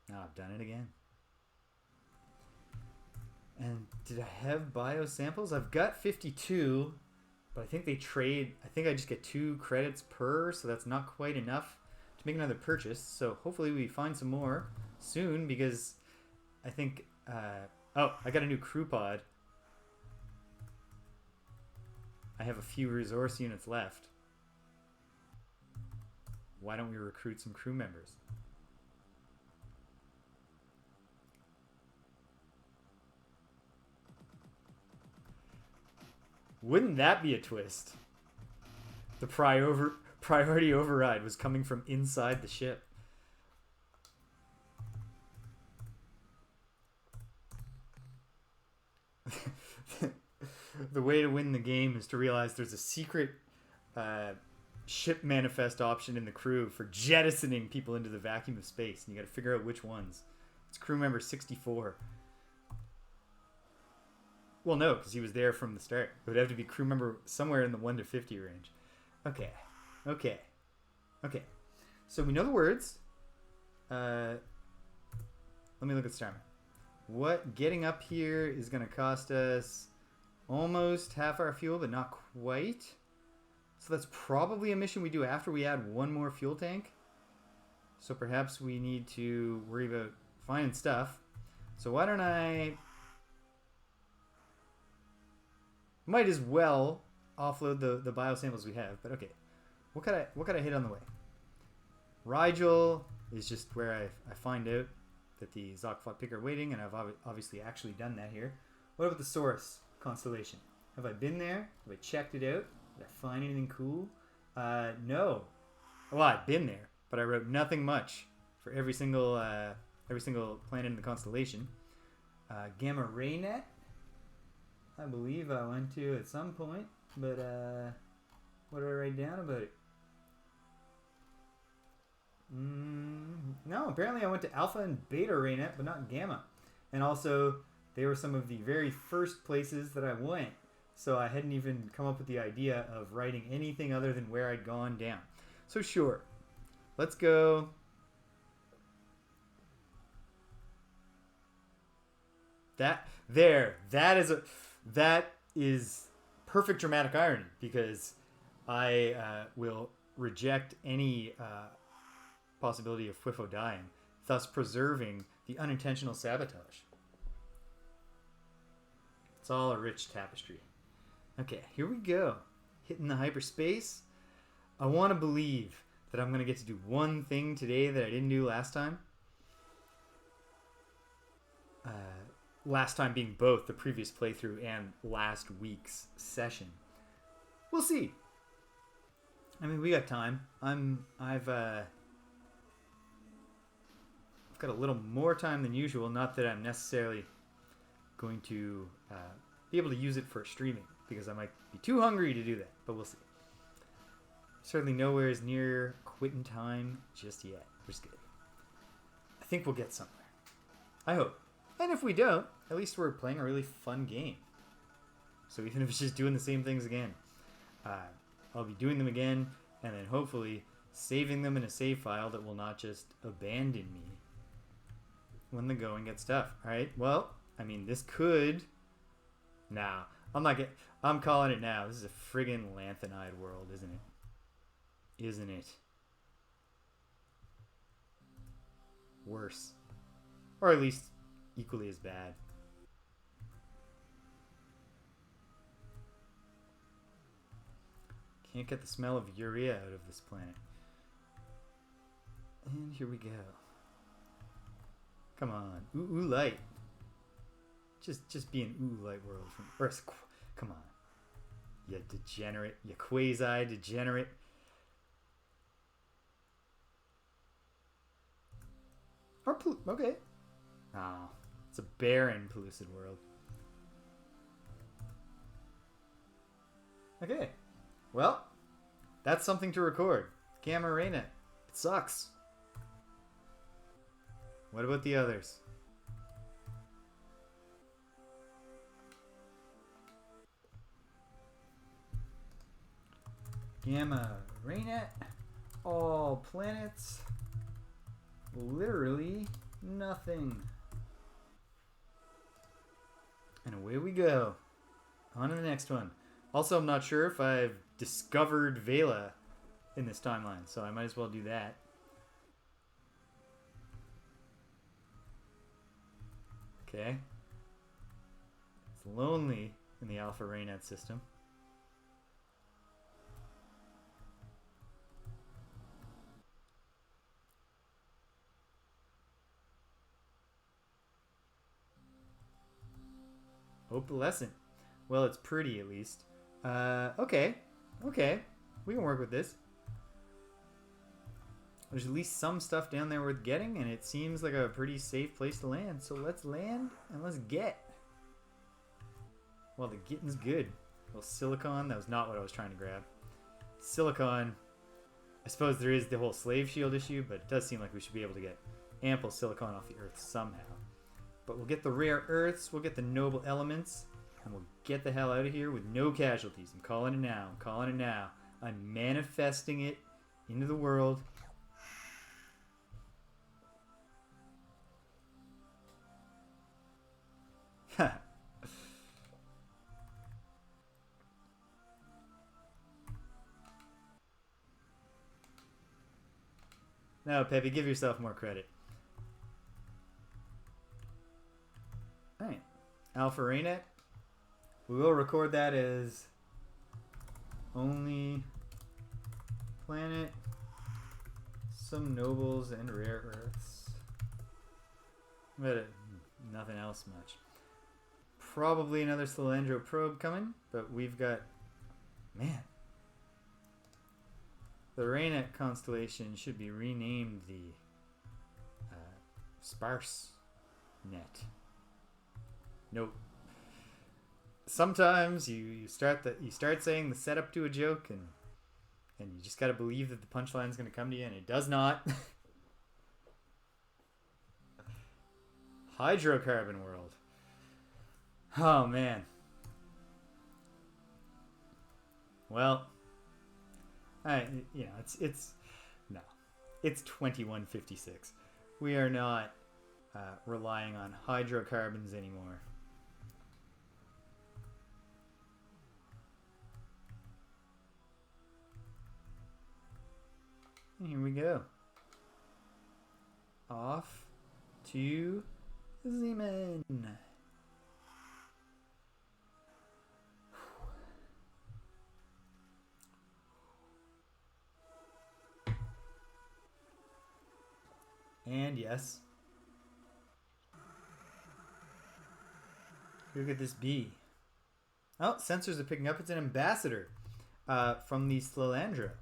Now I've done it again. And did I have bio samples? I've got 52, but I think they trade. I think I just get 2 credits per, so that's not quite enough to make another purchase. So hopefully we find some more soon, because I think... oh, I got a new crew pod. I have a few resource units left. Why don't we recruit some crew members? Wouldn't that be a twist? The priority override was coming from inside the ship. the way to win the game is to realize there's a secret ship manifest option in the crew for jettisoning people into the vacuum of space, and you got to figure out which ones. It's crew member 64. Well, no, because he was there from the start. It would have to be crew member somewhere in the 1 to 50 range. Okay. So we know the words. Let me look at Starman. What getting up here is going to cost us almost half our fuel, but not quite. So that's probably a mission we do after we add one more fuel tank. So perhaps we need to worry about finding stuff. So why don't I... Might as well offload the biosamples we have, but okay. What could I hit on the way? Rigel is just where I find out that the Zoq-Fot-Pikian are waiting, and I've obviously actually done that here. What about the Saurus constellation? Have I been there? Have I checked it out? Did I find anything cool? No. Well, I've been there, but I wrote nothing much for every single planet in the constellation. Gamma Ray Net, I believe I went to at some point, but what do I write down about it? No, apparently I went to Alpha and Beta Ray Net, but not Gamma. And also, they were some of the very first places that I went. So I hadn't even come up with the idea of writing anything other than where I'd gone down. So sure, let's go. That is perfect dramatic irony, because I will reject any possibility of Whiffo dying, thus preserving the unintentional sabotage. It's all a rich tapestry. Okay, here we go. Hitting the hyperspace. I want to believe that I'm going to get to do one thing today that I didn't do last time. Last time being both the previous playthrough and last week's session. We'll see. I mean, we got time. I've got a little more time than usual. Not that I'm necessarily going to be able to use it for streaming, because I might be too hungry to do that, but we'll see. Certainly nowhere is near quitting time just yet. We're just good. I think we'll get somewhere. I hope. And if we don't, at least we're playing a really fun game. So even if it's just doing the same things again, I'll be doing them again, and then hopefully saving them in a save file that will not just abandon me when the going gets tough. Alright, well, I mean, this could... Nah, I'm calling it now. This is a friggin' lanthanide world, isn't it? Isn't it? Worse. Or at least equally as bad. Can't get the smell of urea out of this planet. And here we go. Come on. Ooh, light. Just be an ooh light world from Earth. Come on. You degenerate. You quasi-degenerate. Okay. Oh, it's a barren, pellucid world. Okay. Well, that's something to record. Gamma Ray Net. It sucks. What about the others? Gamma Ray Net. All planets. Literally nothing. And away we go. On to the next one. Also, I'm not sure if I've discovered Vela in this timeline, so I might as well do that. Okay. It's lonely in the Alpha Ray Net system. Opalescent. Well, it's pretty, at least. Okay. We can work with this. There's at least some stuff down there worth getting, and it seems like a pretty safe place to land. So let's land, and let's get. Well, the getting's good. Well, silicon, that was not what I was trying to grab. Silicon, I suppose there is the whole slave shield issue, but it does seem like we should be able to get ample silicon off the earth somehow. But we'll get the rare earths, we'll get the noble elements, and we'll get the hell out of here with no casualties. I'm calling it now. I'm calling it now. I'm manifesting it into the world. No, Pepe, give yourself more credit. Alright. Alpha Raynet. We will record that as only planet, some nobles, and rare earths. But nothing else much. Probably another Salandro probe coming, but we've got... Man. The Raynet constellation should be renamed the Sparse Net. Nope. Sometimes you start saying the setup to a joke and you just gotta believe that the punchline's gonna come to you, and it does not. Hydrocarbon world. Oh man. Well, it's 2156. We are not relying on hydrocarbons anymore. Here we go. Off to Zeman. And yes. Who could this be? Oh, sensors are picking up. It's an ambassador from the Slalandra.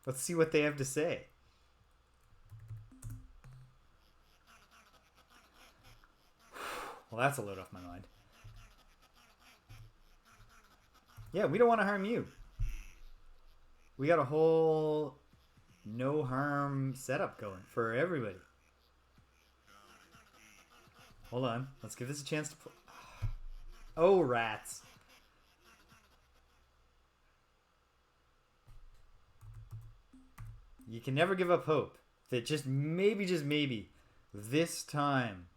Let's see what they have to say. Well, that's a load off my mind. Yeah, we don't want to harm you. We got a whole no harm setup going for everybody. Hold on. Let's give this a chance to play. Oh, rats. You can never give up hope that just maybe, this time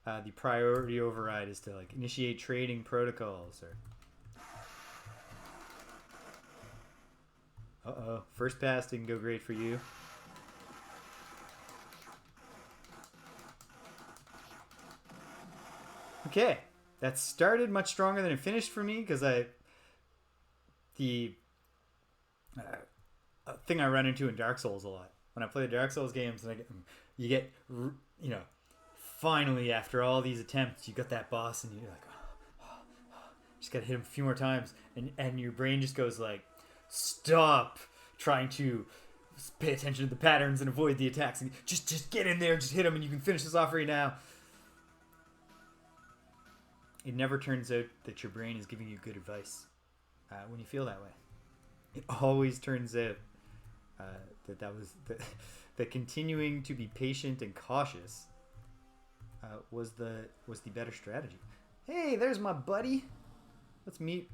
the priority override is to like initiate trading protocols or... Uh-oh. First pass didn't go great for you. Okay. That started much stronger than it finished for me because the thing I run into in Dark Souls a lot. When I play the Dark Souls games, and you get, finally after all these attempts, you got that boss and you're like, just gotta hit him a few more times. And your brain just goes like, stop trying to pay attention to the patterns and avoid the attacks. And just get in there, just hit him, and you can finish this off right now. It never turns out that your brain is giving you good advice when you feel that way. It always turns out that was that continuing to be patient and cautious was the better strategy. Hey, there's my buddy. Let's meet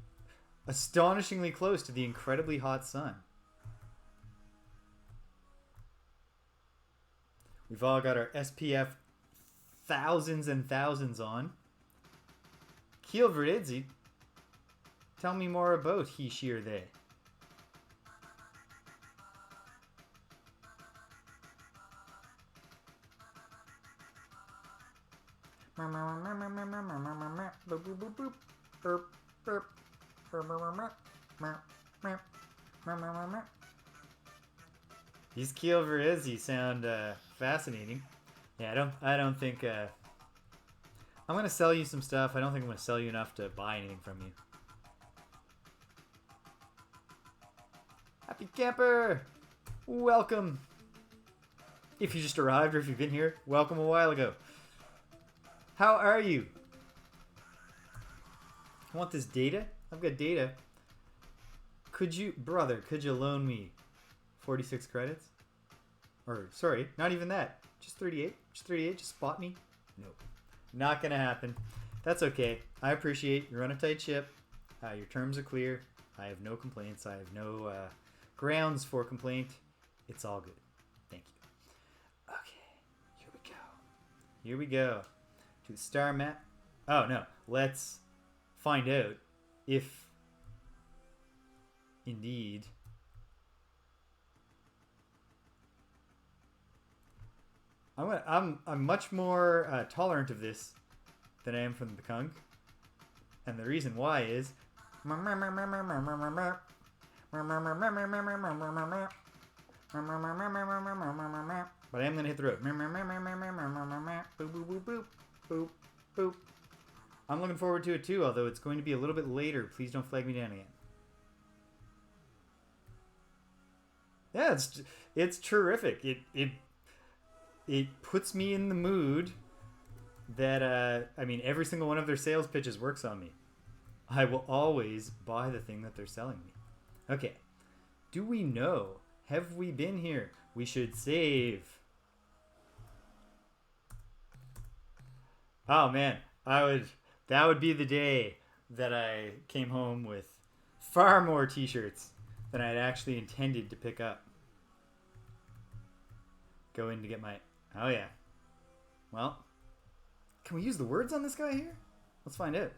astonishingly close to the incredibly hot sun. We've all got our SPF thousands and thousands on. Kiel Verdidzi, tell me more about he, she, or they. These Kiel Verdidzi sound fascinating. Yeah, I don't think I'm gonna sell you some stuff. I don't think I'm gonna sell you enough to buy anything from you. Happy camper! Welcome! If you just arrived or if you've been here, welcome a while ago. How are you? I want this data. I've got data. Could you loan me 46 credits? Or, sorry, not even that. Just 38. Just 38. Just spot me. Nope. Not gonna happen. That's okay. I appreciate you're on a tight ship. Your terms are clear. I have no complaints. I have no grounds for complaint. It's all good. Thank you. Okay. Here we go. Here we go. To the star map. Oh, no. Let's find out if indeed I'm much more tolerant of this than I am from the Pkunk, and the reason why is but I am gonna hit the road. Boop boop boop boop boop boop. I'm looking forward to it too, although it's going to be a little bit later. Please don't flag me down again. Yeah, it's terrific. It puts me in the mood that I mean, every single one of their sales pitches works on me. I will always buy the thing that they're selling me. Okay. Do we know? Have we been here? We should save. Oh man, that would be the day that I came home with far more t-shirts than I had actually intended to pick up. Go in to get my... Oh yeah. Well, can we use the words on this guy here? Let's find out.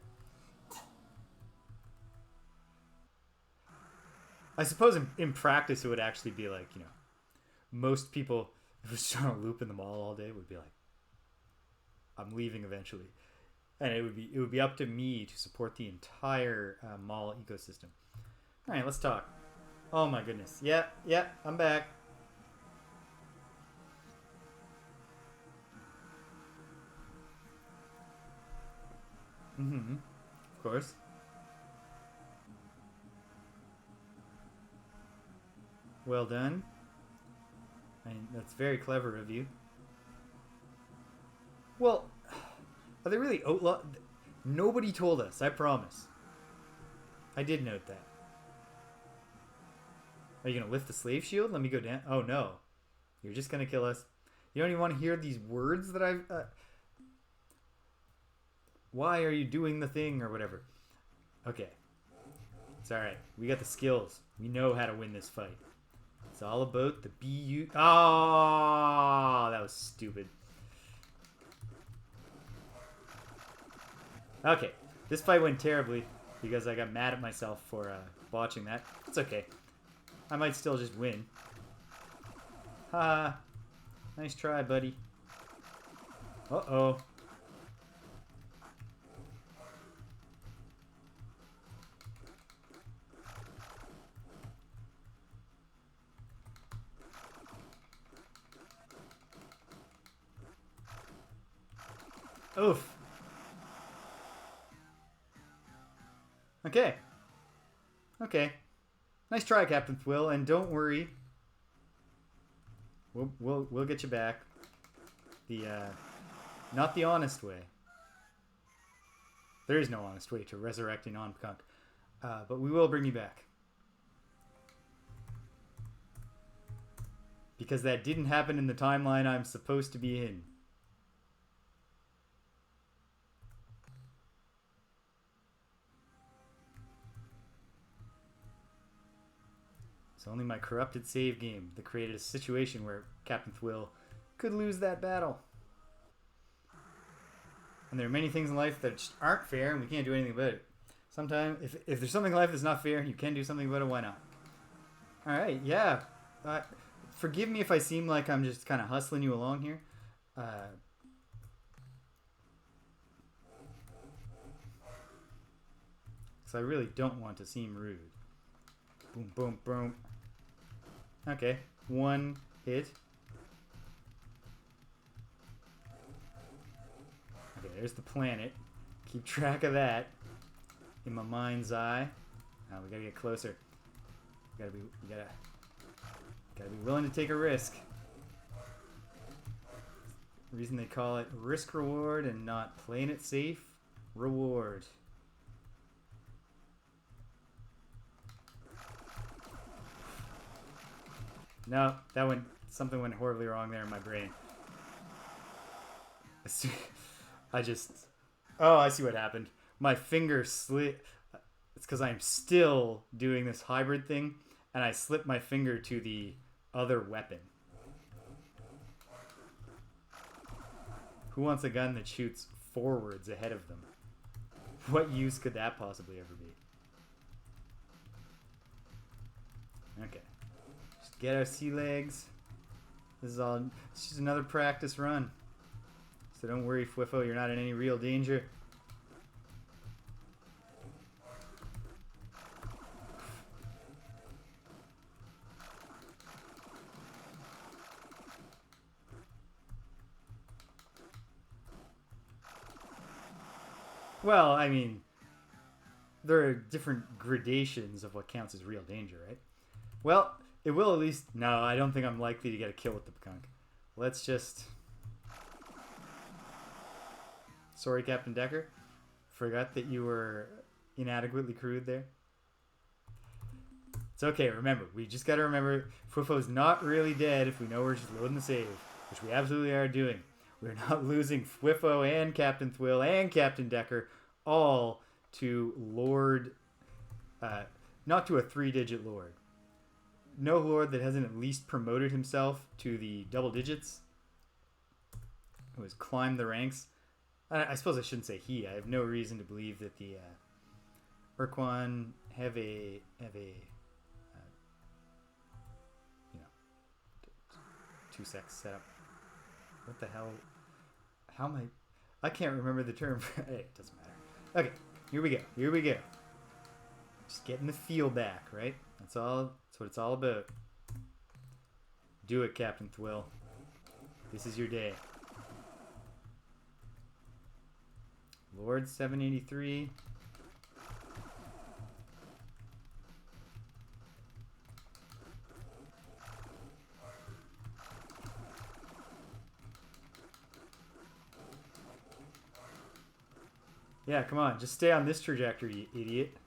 I suppose in practice it would actually be like, you know, most people who was trying to loop in the mall all day would be like, I'm leaving eventually. And it would be up to me to support the entire mall ecosystem. All right, let's talk. Oh my goodness. Yeah, I'm back. Mm-hmm. Of course. Well done. I mean, that's very clever of you. Well, are they really outlaw? Nobody told us, I promise. I did note that. Are you going to lift the slave shield? Let me go down. Oh, no. You're just going to kill us. You don't even want to hear these words that I've... Why are you doing the thing or whatever? Okay. It's alright. We got the skills. We know how to win this fight. It's all about the BU... Oh, that was stupid. Okay. This fight went terribly because I got mad at myself for botching that. It's okay. I might still just win. Ha. Nice try, buddy. Uh-oh. Oof. Okay. Okay. Nice try, Captain Thwill, and don't worry. We'll get you back. The not the honest way. There is no honest way to resurrecting on Pkunk. But we will bring you back. Because that didn't happen in the timeline I'm supposed to be in. It's only my corrupted save game that created a situation where Captain Thwill could lose that battle. And there are many things in life that just aren't fair and we can't do anything about it. Sometimes, if there's something in life that's not fair and you can do something about it, why not? Alright, yeah. Forgive me if I seem like I'm just kind of hustling you along here. Because I really don't want to seem rude. Boom, boom, boom. Okay, one hit. Okay, there's the planet. Keep track of that in my mind's eye. Now we gotta get closer. We gotta be willing to take a risk. The reason they call it risk reward and not playing it safe reward. No, something went horribly wrong there in my brain. I see what happened. My finger slid. It's because I'm still doing this hybrid thing, and I slipped my finger to the other weapon. Who wants a gun that shoots forwards ahead of them? What use could that possibly ever be? Okay. Just get our sea legs. It's just another practice run. So don't worry, Fwifo, you're not in any real danger. Well, I mean, there are different gradations of what counts as real danger, right? Well, it will at least... No, I don't think I'm likely to get a kill with the Pkunk. Let's just... Sorry, Captain Decker. Forgot that you were inadequately crewed there. It's okay, remember. We just gotta remember, Fwifo's not really dead if we know we're just loading the save, which we absolutely are doing. We're not losing Fwifo and Captain Thwill and Captain Decker all to Lord... not to a 3-digit Lord. No Lord that hasn't at least promoted himself to the double digits, who has climbed the ranks. I suppose I shouldn't say he. I have no reason to believe that the Urquan have a two-sex setup. What the hell? How am I can't remember the term. Hey, it doesn't matter. Okay, here we go. Just getting the feel back, right? That's what it's all about. Do it, Captain Thwill. This is your day. Lord 783. Yeah, come on. Just stay on this trajectory, you idiot.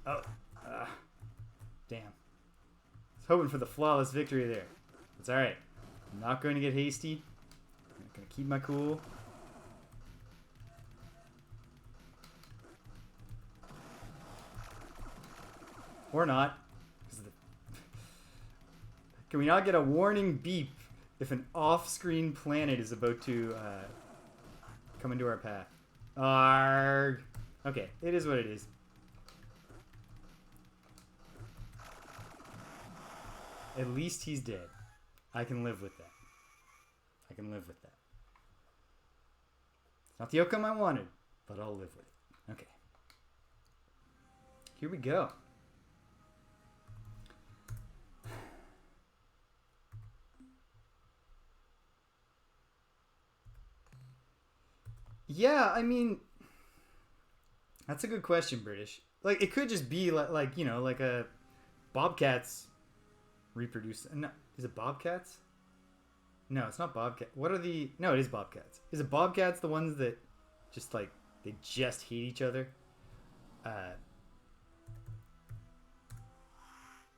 Oh. Damn. I was hoping for the flawless victory there. It's alright. I'm not going to get hasty. I'm going to keep my cool. Or not. Can we not get a warning beep if an off-screen planet is about to come into our path? Arrgh. Okay, it is what it is. At least he's dead. I can live with that. I can live with that. It's not the outcome I wanted, but I'll live with it. Okay. Here we go. Yeah, I mean, that's a good question, British. Like, it could just be like you know, like a Bobcats reproduce. No, is it Bobcats? No, it's not Bobcat. What are the? No, it is Bobcats. Is it Bobcats the ones that just like they just hate each other?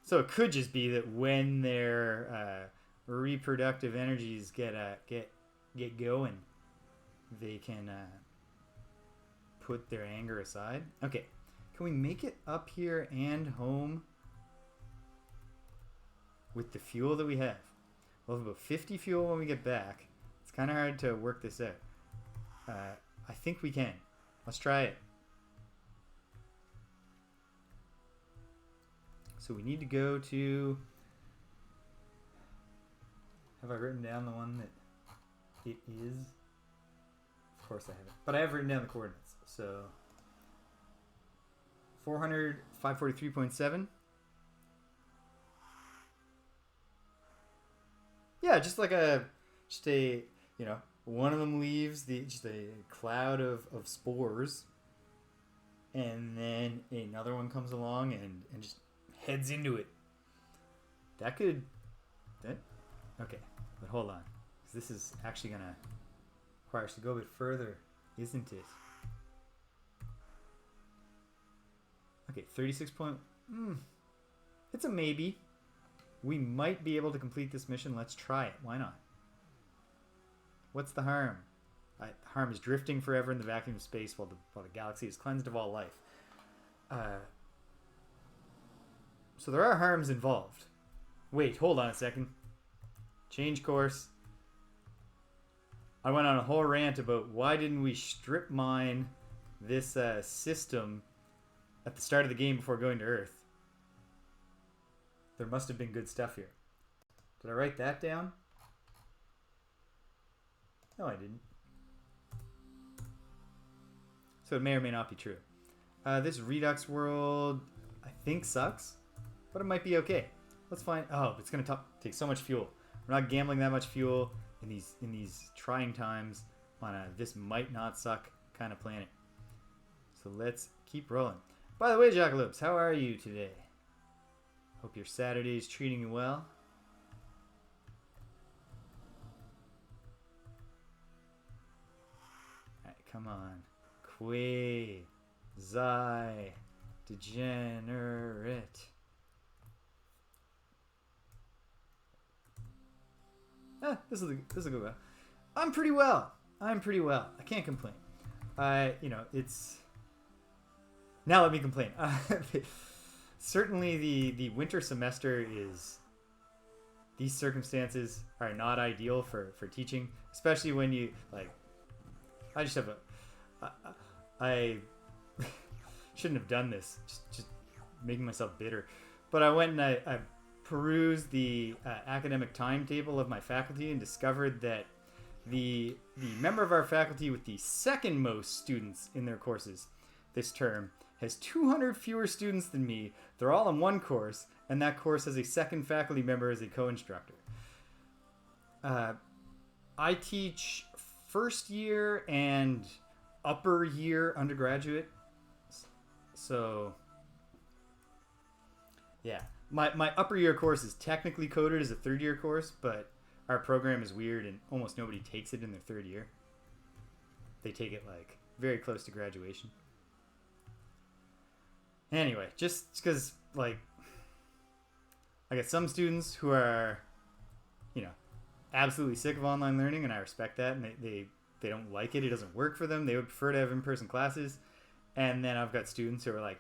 So it could just be that when their reproductive energies get going, they can put their anger aside. Okay, can we make it up here and home with the fuel that we have? We'll have about 50 fuel when we get back. It's kind of hard to work this out. I think we can. Let's try it. So we need to go to... Have I written down the one that it is? Of course I haven't. But I have written down the coordinates. So 400, 543.7. Yeah, just like a just a, one of them leaves just a cloud of spores, and then another one comes along and just heads into it. Okay, but hold on, because this is actually gonna require us to go a bit further, isn't it? Okay, 36 point. It's a maybe. We might be able to complete this mission. Let's try it. Why not? What's the harm? The harm is drifting forever in the vacuum of space while the galaxy is cleansed of all life. So there are harms involved. Wait, hold on a second. Change course. I went on a whole rant about why didn't we strip mine this system at the start of the game before going to Earth. There must have been good stuff here. Did I write that down? No, I didn't. So it may or may not be true. This Redux world, I think, sucks, but it might be okay. Let's find. Oh, it's gonna take so much fuel. We're not gambling that much fuel in these trying times on a this might not suck kind of planet. So let's keep rolling. By the way, Jackalopes, how are you today? Hope your Saturday is treating you well. Alright, come on. Degenerate. This will go well. I'm pretty well. I can't complain. It's... Now let me complain. Certainly the winter semester is... These circumstances are not ideal for teaching, especially when you, I just have I shouldn't have done this, just making myself bitter. But I went and I perused the academic timetable of my faculty and discovered that the member of our faculty with the second most students in their courses this term has 200 fewer students than me. They're all in one course, and that course has a second faculty member as a co-instructor. I teach first year and upper year undergraduate. So, yeah. My upper year course is technically coded as a third year course, but our program is weird and almost nobody takes it in their third year. They take it very close to graduation. Anyway, just because I got some students who are, absolutely sick of online learning, and I respect that, and they don't like it. It doesn't work for them. They would prefer to have in-person classes. And then I've got students who are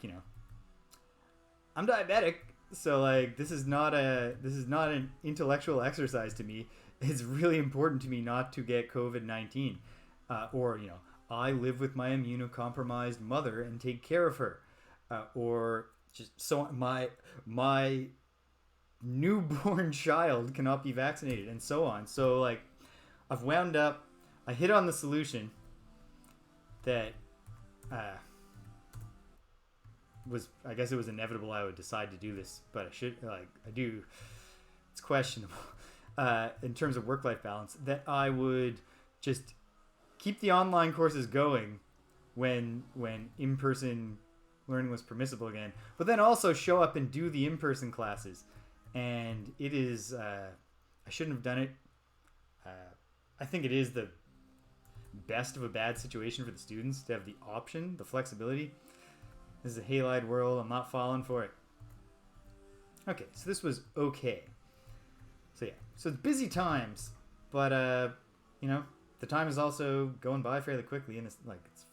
I'm diabetic, so this is not an intellectual exercise to me. It's really important to me not to get COVID-19, or I live with my immunocompromised mother and take care of her. Or just so my newborn child cannot be vaccinated, and so on. So I've wound up, I hit on the solution that was, I guess it was inevitable I would decide to do this, but I do. It's questionable in terms of work-life balance, that I would just keep the online courses going when in-person learning was permissible again, but then also show up and do the in-person classes. And it is I shouldn't have done it. I think it is the best of a bad situation for the students to have the option, the flexibility. This is a halide world. I'm not falling for it. Okay, so this was okay. So yeah, so it's busy times, but the time is also going by fairly quickly, and it's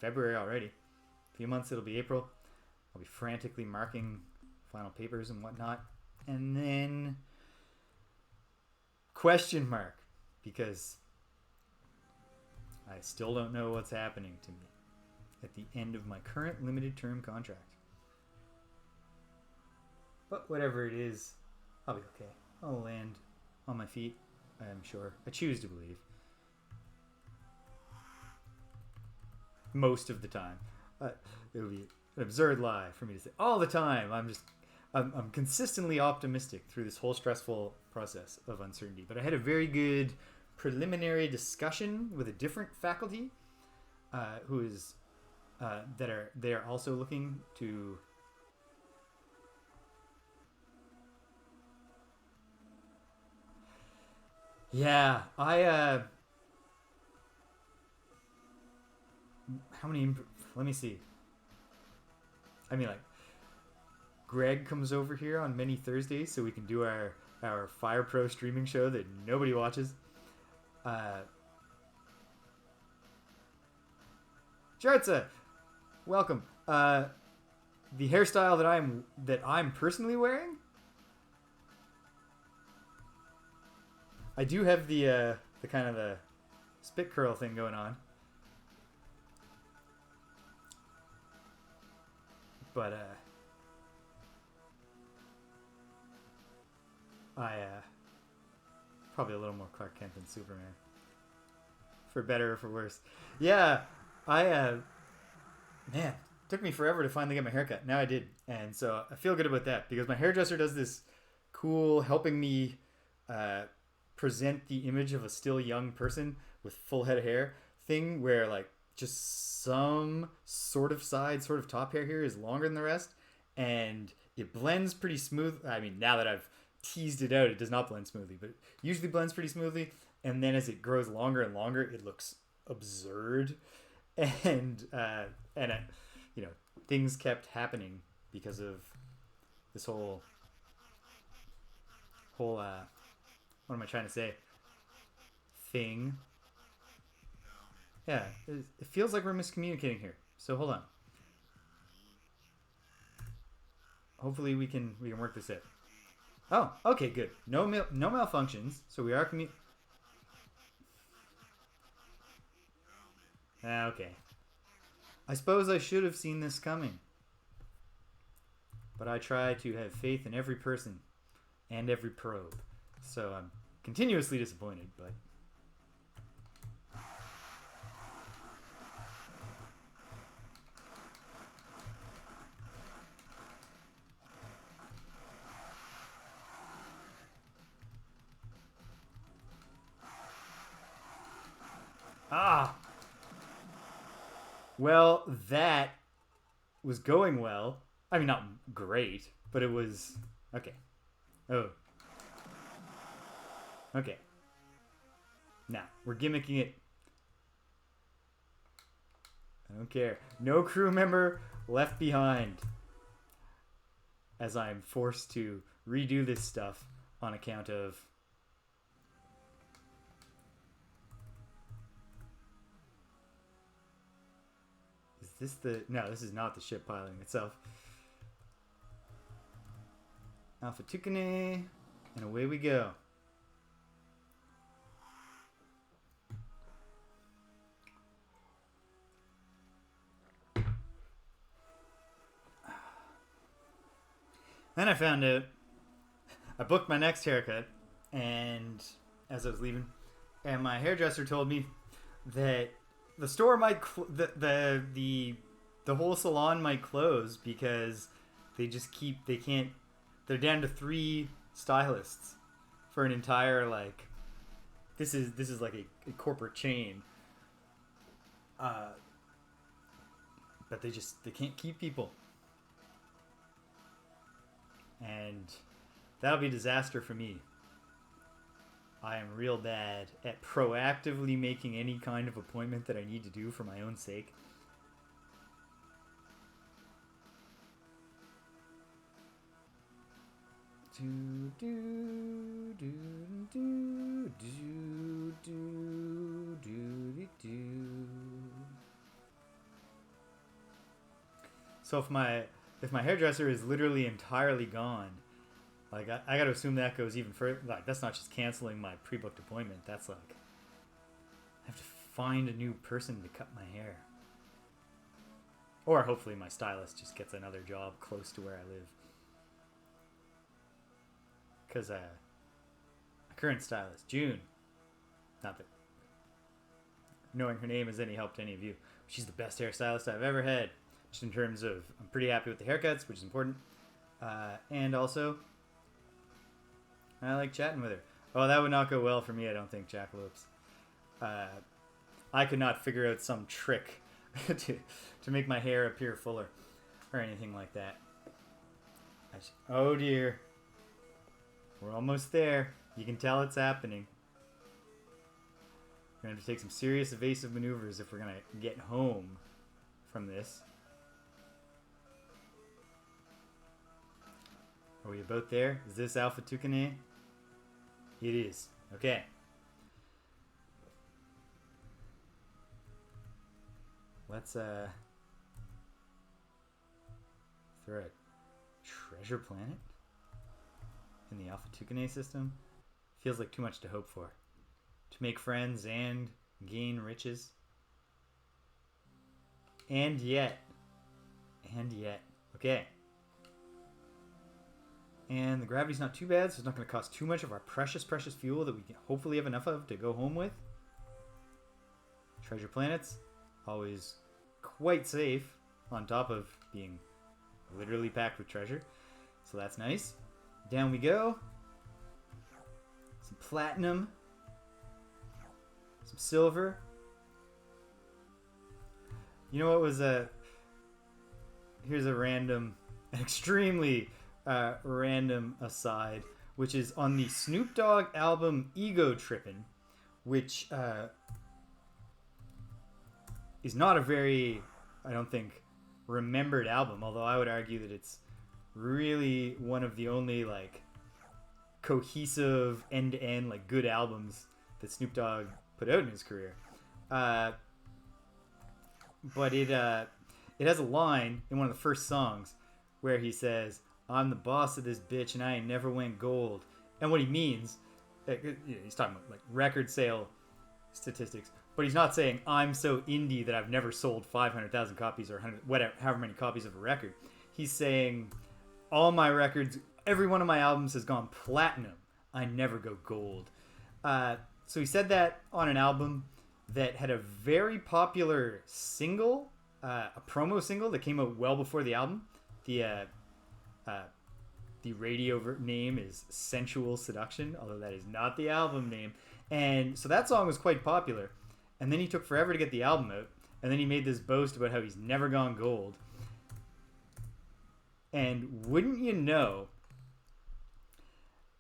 February already. A few months it'll be April. I'll be frantically marking final papers and whatnot. And then question mark, because I still don't know what's happening to me at the end of my current limited term contract. But whatever it is, I'll be okay. I'll land on my feet, I'm sure. I choose to believe. Most of the time. It would be an absurd lie for me to say all the time. I'm consistently optimistic through this whole stressful process of uncertainty. But I had a very good preliminary discussion with a different faculty who is they are also looking to how many, let me see. I mean, like, Greg comes over here on many Thursdays so we can do our Fire Pro streaming show that nobody watches. Jartza, welcome. The hairstyle that I'm personally wearing, I do have the kind of the spit curl thing going on. But I probably a little more Clark Kent than Superman, for better or for worse. Yeah, man, took me forever to finally get my haircut. Now I did, and so I feel good about that because my hairdresser does this cool helping me present the image of a still young person with full head of hair thing, where like just some sort of top hair here is longer than the rest, and it blends pretty smooth. I mean, now that I've teased it out, it does not blend smoothly, but it usually blends pretty smoothly, and then as it grows longer and longer, it looks absurd. And things kept happening because of this whole what am I trying to say, thing. Yeah, it feels like we're miscommunicating here. So hold on. Hopefully we can work this out. Oh, okay, good. No malfunctions. So we are okay. I suppose I should have seen this coming. But I try to have faith in every person and every probe. So I'm continuously disappointed, but well, that was going well. I mean, not great, but it was okay. Oh. Okay. Now, we're gimmicking it. I don't care. No crew member left behind, as I'm forced to redo this stuff on account of no, this is not the ship piloting itself. Alpha Tucanae, and away we go. Then I found out I booked my next haircut, and as I was leaving, and my hairdresser told me that the store might the whole salon might close because they're down to 3 stylists for an entire, like, this is like a corporate chain, but they can't keep people, and that'll be a disaster for me. I am real bad at proactively making any kind of appointment that I need to do for my own sake. So if my hairdresser is literally entirely gone, like, I got to assume that goes even further. Like, that's not just canceling my pre-booked appointment. That's like, I have to find a new person to cut my hair. Or hopefully my stylist just gets another job close to where I live. Because my current stylist, June, not that knowing her name is any help to any of you, she's the best hairstylist I've ever had. Just in terms of, I'm pretty happy with the haircuts, which is important. And also, I like chatting with her. Oh, that would not go well for me, I don't think, jackalopes. I could not figure out some trick to make my hair appear fuller or anything like that. Oh dear. We're almost there. You can tell it's happening. We're going to have to take some serious evasive maneuvers if we're going to get home from this. Are we about there? Is this Alpha Tucanae? It is. Okay. Let's throw a treasure planet in the Alpha Tucanae system. Feels like too much to hope for. To make friends and gain riches. And yet. Okay. And the gravity's not too bad, so it's not going to cost too much of our precious, precious fuel that we can hopefully have enough of to go home with. Treasure planets, always quite safe, on top of being literally packed with treasure. So that's nice. Down we go. Some platinum. Some silver. You know what was here's a random, extremely random aside, which is on the Snoop Dogg album Ego Trippin', which is not a very, I don't think, remembered album, although I would argue that it's really one of the only like cohesive end-to-end like good albums that Snoop Dogg put out in his career. But it has a line in one of the first songs where he says, "I'm the boss of this bitch and I ain't never went gold." And what he means, he's talking about like record sale statistics, but he's not saying I'm so indie that I've never sold 500,000 copies or 100, whatever, however many copies of a record. He's saying all my records, every one of my albums has gone platinum. I never go gold. So he said that on an album that had a very popular single, a promo single that came out well before the album. The radio name is Sensual Seduction, although that is not the album name. And so that song was quite popular. And then he took forever to get the album out. And then he made this boast about how he's never gone gold. And wouldn't you know,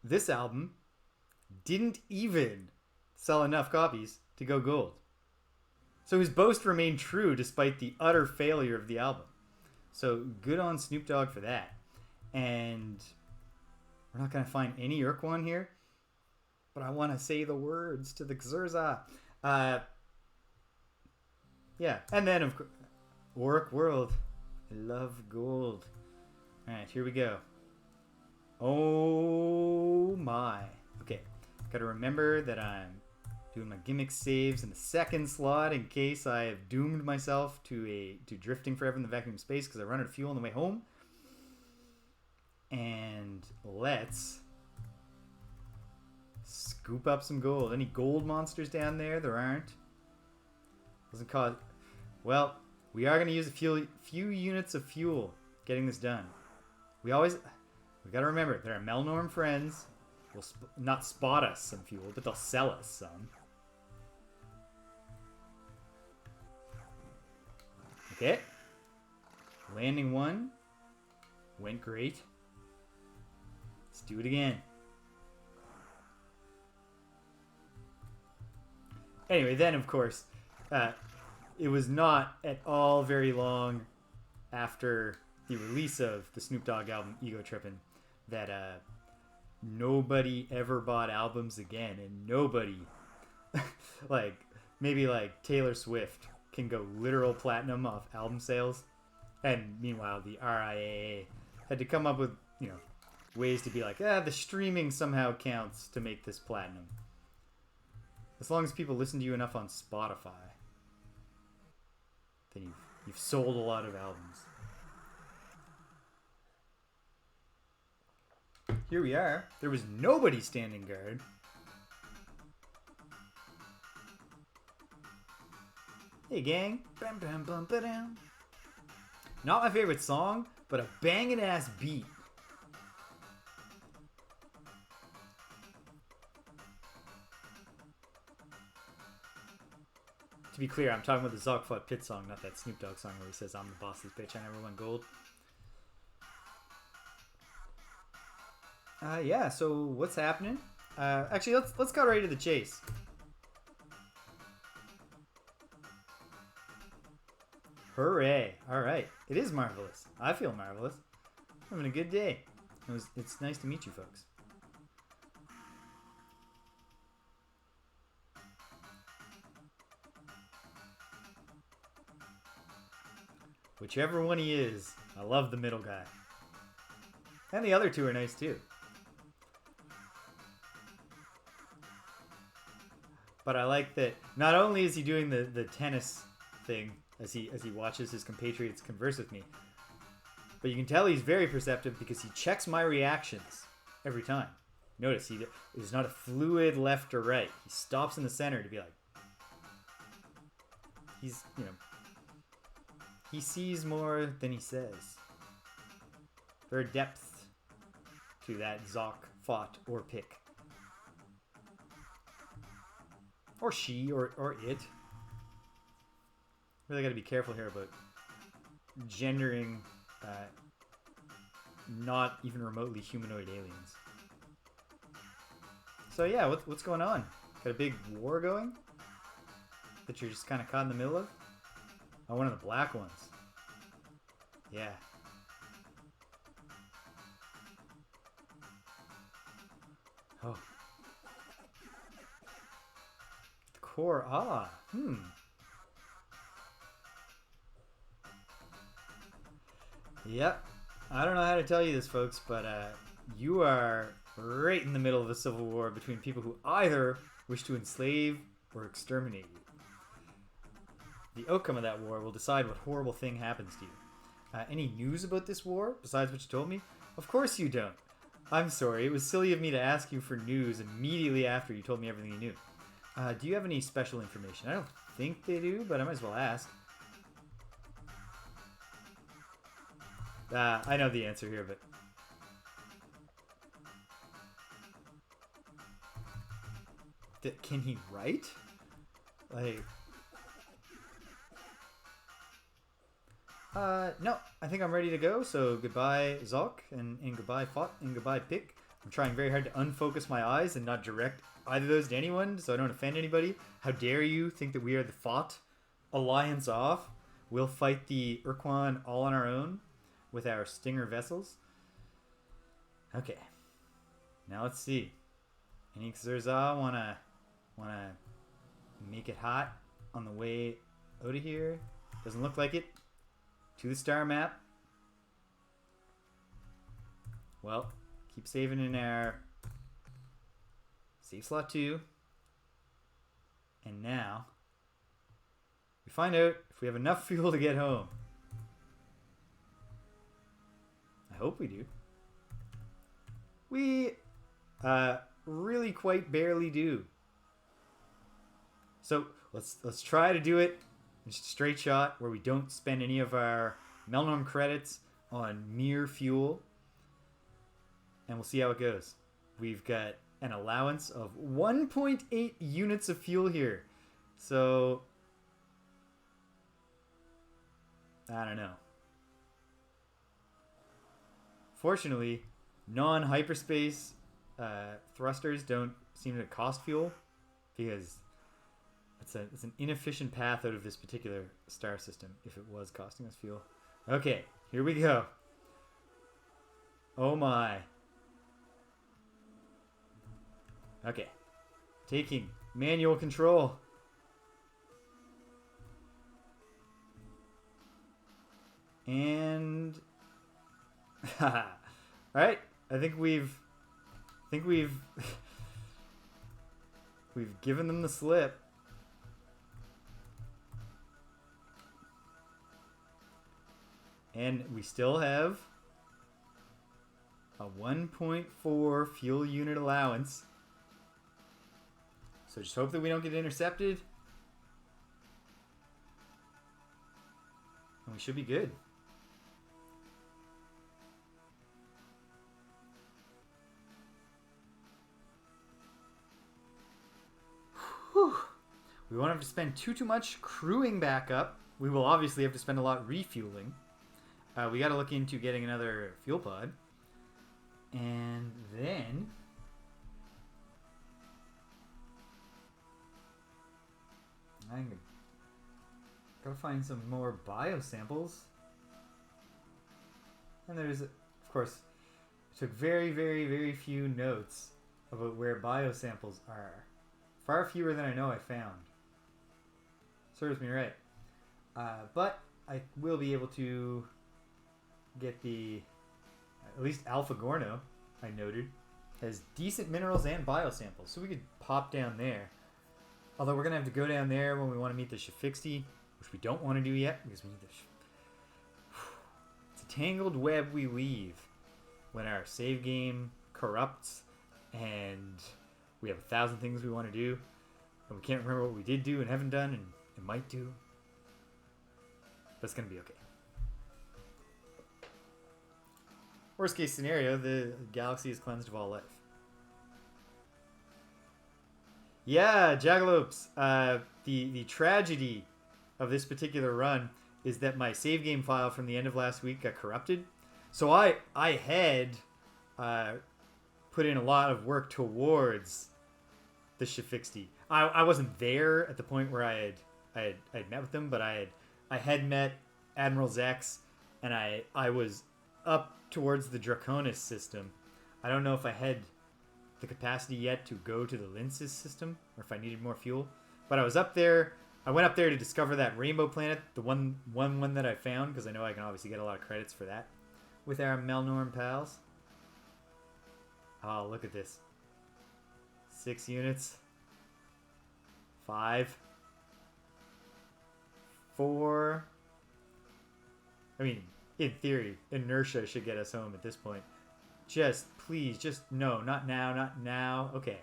this album didn't even sell enough copies to go gold. So his boast remained true despite the utter failure of the album. So good on Snoop Dogg for that. And we're not going to find any Urquan here, but I want to say the words to the Xurza. Yeah, and then of course, Work World, love gold. All right, here we go. Oh my. Okay, got to remember that I'm doing my gimmick saves in the second slot in case I have doomed myself to drifting forever in the vacuum of space because I run out of fuel on the way home. And let's scoop up some gold. Any gold monsters down there? There aren't. Doesn't cause. Well, we are going to use a few units of fuel getting this done. We got to remember there are Melnorme friends. Will not spot us some fuel, but they'll sell us some. Okay. Landing one. Went great. Let's do it again. Anyway, then of course, it was not at all very long after the release of the Snoop Dogg album Ego Trippin' that nobody ever bought albums again, and nobody like maybe like Taylor Swift can go literal platinum off album sales, and meanwhile the RIAA had to come up with ways to be like, the streaming somehow counts to make this platinum. As long as people listen to you enough on Spotify, then you've sold a lot of albums. Here we are. There was nobody standing guard. Hey gang. Bam, bam, bam, ba-dam. Not my favorite song, but a banging ass beat. To be clear, I'm talking about the Zoq-Fot-Pikian song, not that Snoop Dogg song where he says, "I'm the boss of this bitch, I never won gold." Yeah, so what's happening? Actually, let's go right to the chase. Hooray! All right, it is marvelous. I feel marvelous. I'm having a good day. It's nice to meet you folks. Whichever one he is, I love the middle guy. And the other two are nice too. But I like that not only is he doing the tennis thing as he watches his compatriots converse with me, but you can tell he's very perceptive because he checks my reactions every time. Notice he is not a fluid left or right. He stops in the center to be like, he's, you know, he sees more than he says. There's depth to that Zoq-Fot or Pik. Or she, or it. Really got to be careful here about gendering not even remotely humanoid aliens. So yeah, what's going on? Got a big war going that you're just kind of caught in the middle of? Oh, one of the black ones. Yeah. Oh. The Kohr-Ah. Yep. I don't know how to tell you this, folks, but you are right in the middle of a civil war between people who either wish to enslave or exterminate you. The outcome of that war will decide what horrible thing happens to you. Any news about this war, besides what you told me? Of course you don't. I'm sorry, it was silly of me to ask you for news immediately after you told me everything you knew. Do you have any special information? I don't think they do, but I might as well ask. I know the answer here, but... Can he write? Like... No, I think I'm ready to go, so goodbye Zoq, and goodbye Fot, and goodbye Pik. I'm trying very hard to unfocus my eyes and not direct either of those to anyone, so I don't offend anybody. How dare you think that we are the Fot alliance off? We'll fight the Urquan all on our own with our stinger vessels. Okay, now let's see. Any Xerza wanna make it hot on the way out of here? Doesn't look like it. To the star map. Well, keep saving in our save slot 2. And now we find out if we have enough fuel to get home. I hope we do. We really quite barely do. So let's try to do it in just a straight shot where we don't spend any of our Melnorme credits on mere fuel. And we'll see how it goes. We've got an allowance of 1.8 units of fuel here. So, I don't know. Fortunately, non-hyperspace thrusters don't seem to cost fuel because it's an inefficient path out of this particular star system if it was costing us fuel. Okay, here we go. Oh my. Okay. Taking manual control. And alright, I think we've we've given them the slip. And we still have a 1.4 fuel unit allowance. So just hope that we don't get intercepted. And we should be good. Whew. We won't have to spend too much crewing back up. We will obviously have to spend a lot refueling. We got to look into getting another fuel pod. And then... I'm gotta find some more biosamples. And there's, of course, I took very few notes about where biosamples are. Far fewer than I know I found. Serves me right. But I will be able to get the, at least Alpha Gorno, I noted, has decent minerals and biosamples. So we could pop down there. Although we're going to have to go down there when we want to meet the Shafixty, which we don't want to do yet because we need the... It's a tangled web we weave when our save game corrupts and we have 1,000 things we want to do and we can't remember what we did do and haven't done and it might do. But it's going to be okay. Worst case scenario, the galaxy is cleansed of all life. Yeah, Jagalopes. The tragedy of this particular run is that my save game file from the end of last week got corrupted. So I had put in a lot of work towards the Shafixty. I wasn't there at the point where I had met with them, but I had met Admiral Zex, and I was up towards the Draconis system. I don't know if I had the capacity yet to go to the Linces system, or if I needed more fuel. But I was up there. I went up there to discover that rainbow planet, the one that I found, because I know I can obviously get a lot of credits for that, with our Melnorme pals. Oh, look at this. 6 units. 5. 4. I mean, in theory, inertia should get us home at this point. Just, please, just, no, not now, not now. Okay.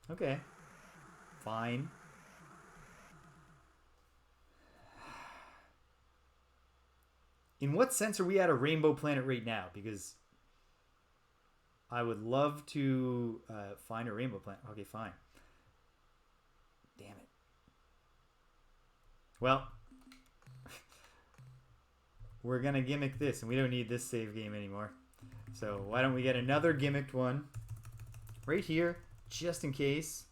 Okay. Fine. In what sense are we at a rainbow planet right now? Because I would love to find a rainbow planet. Okay, fine. Damn it. Well, we're going to gimmick this, and we don't need this save game anymore. So why don't we get another gimmicked one right here, just in case.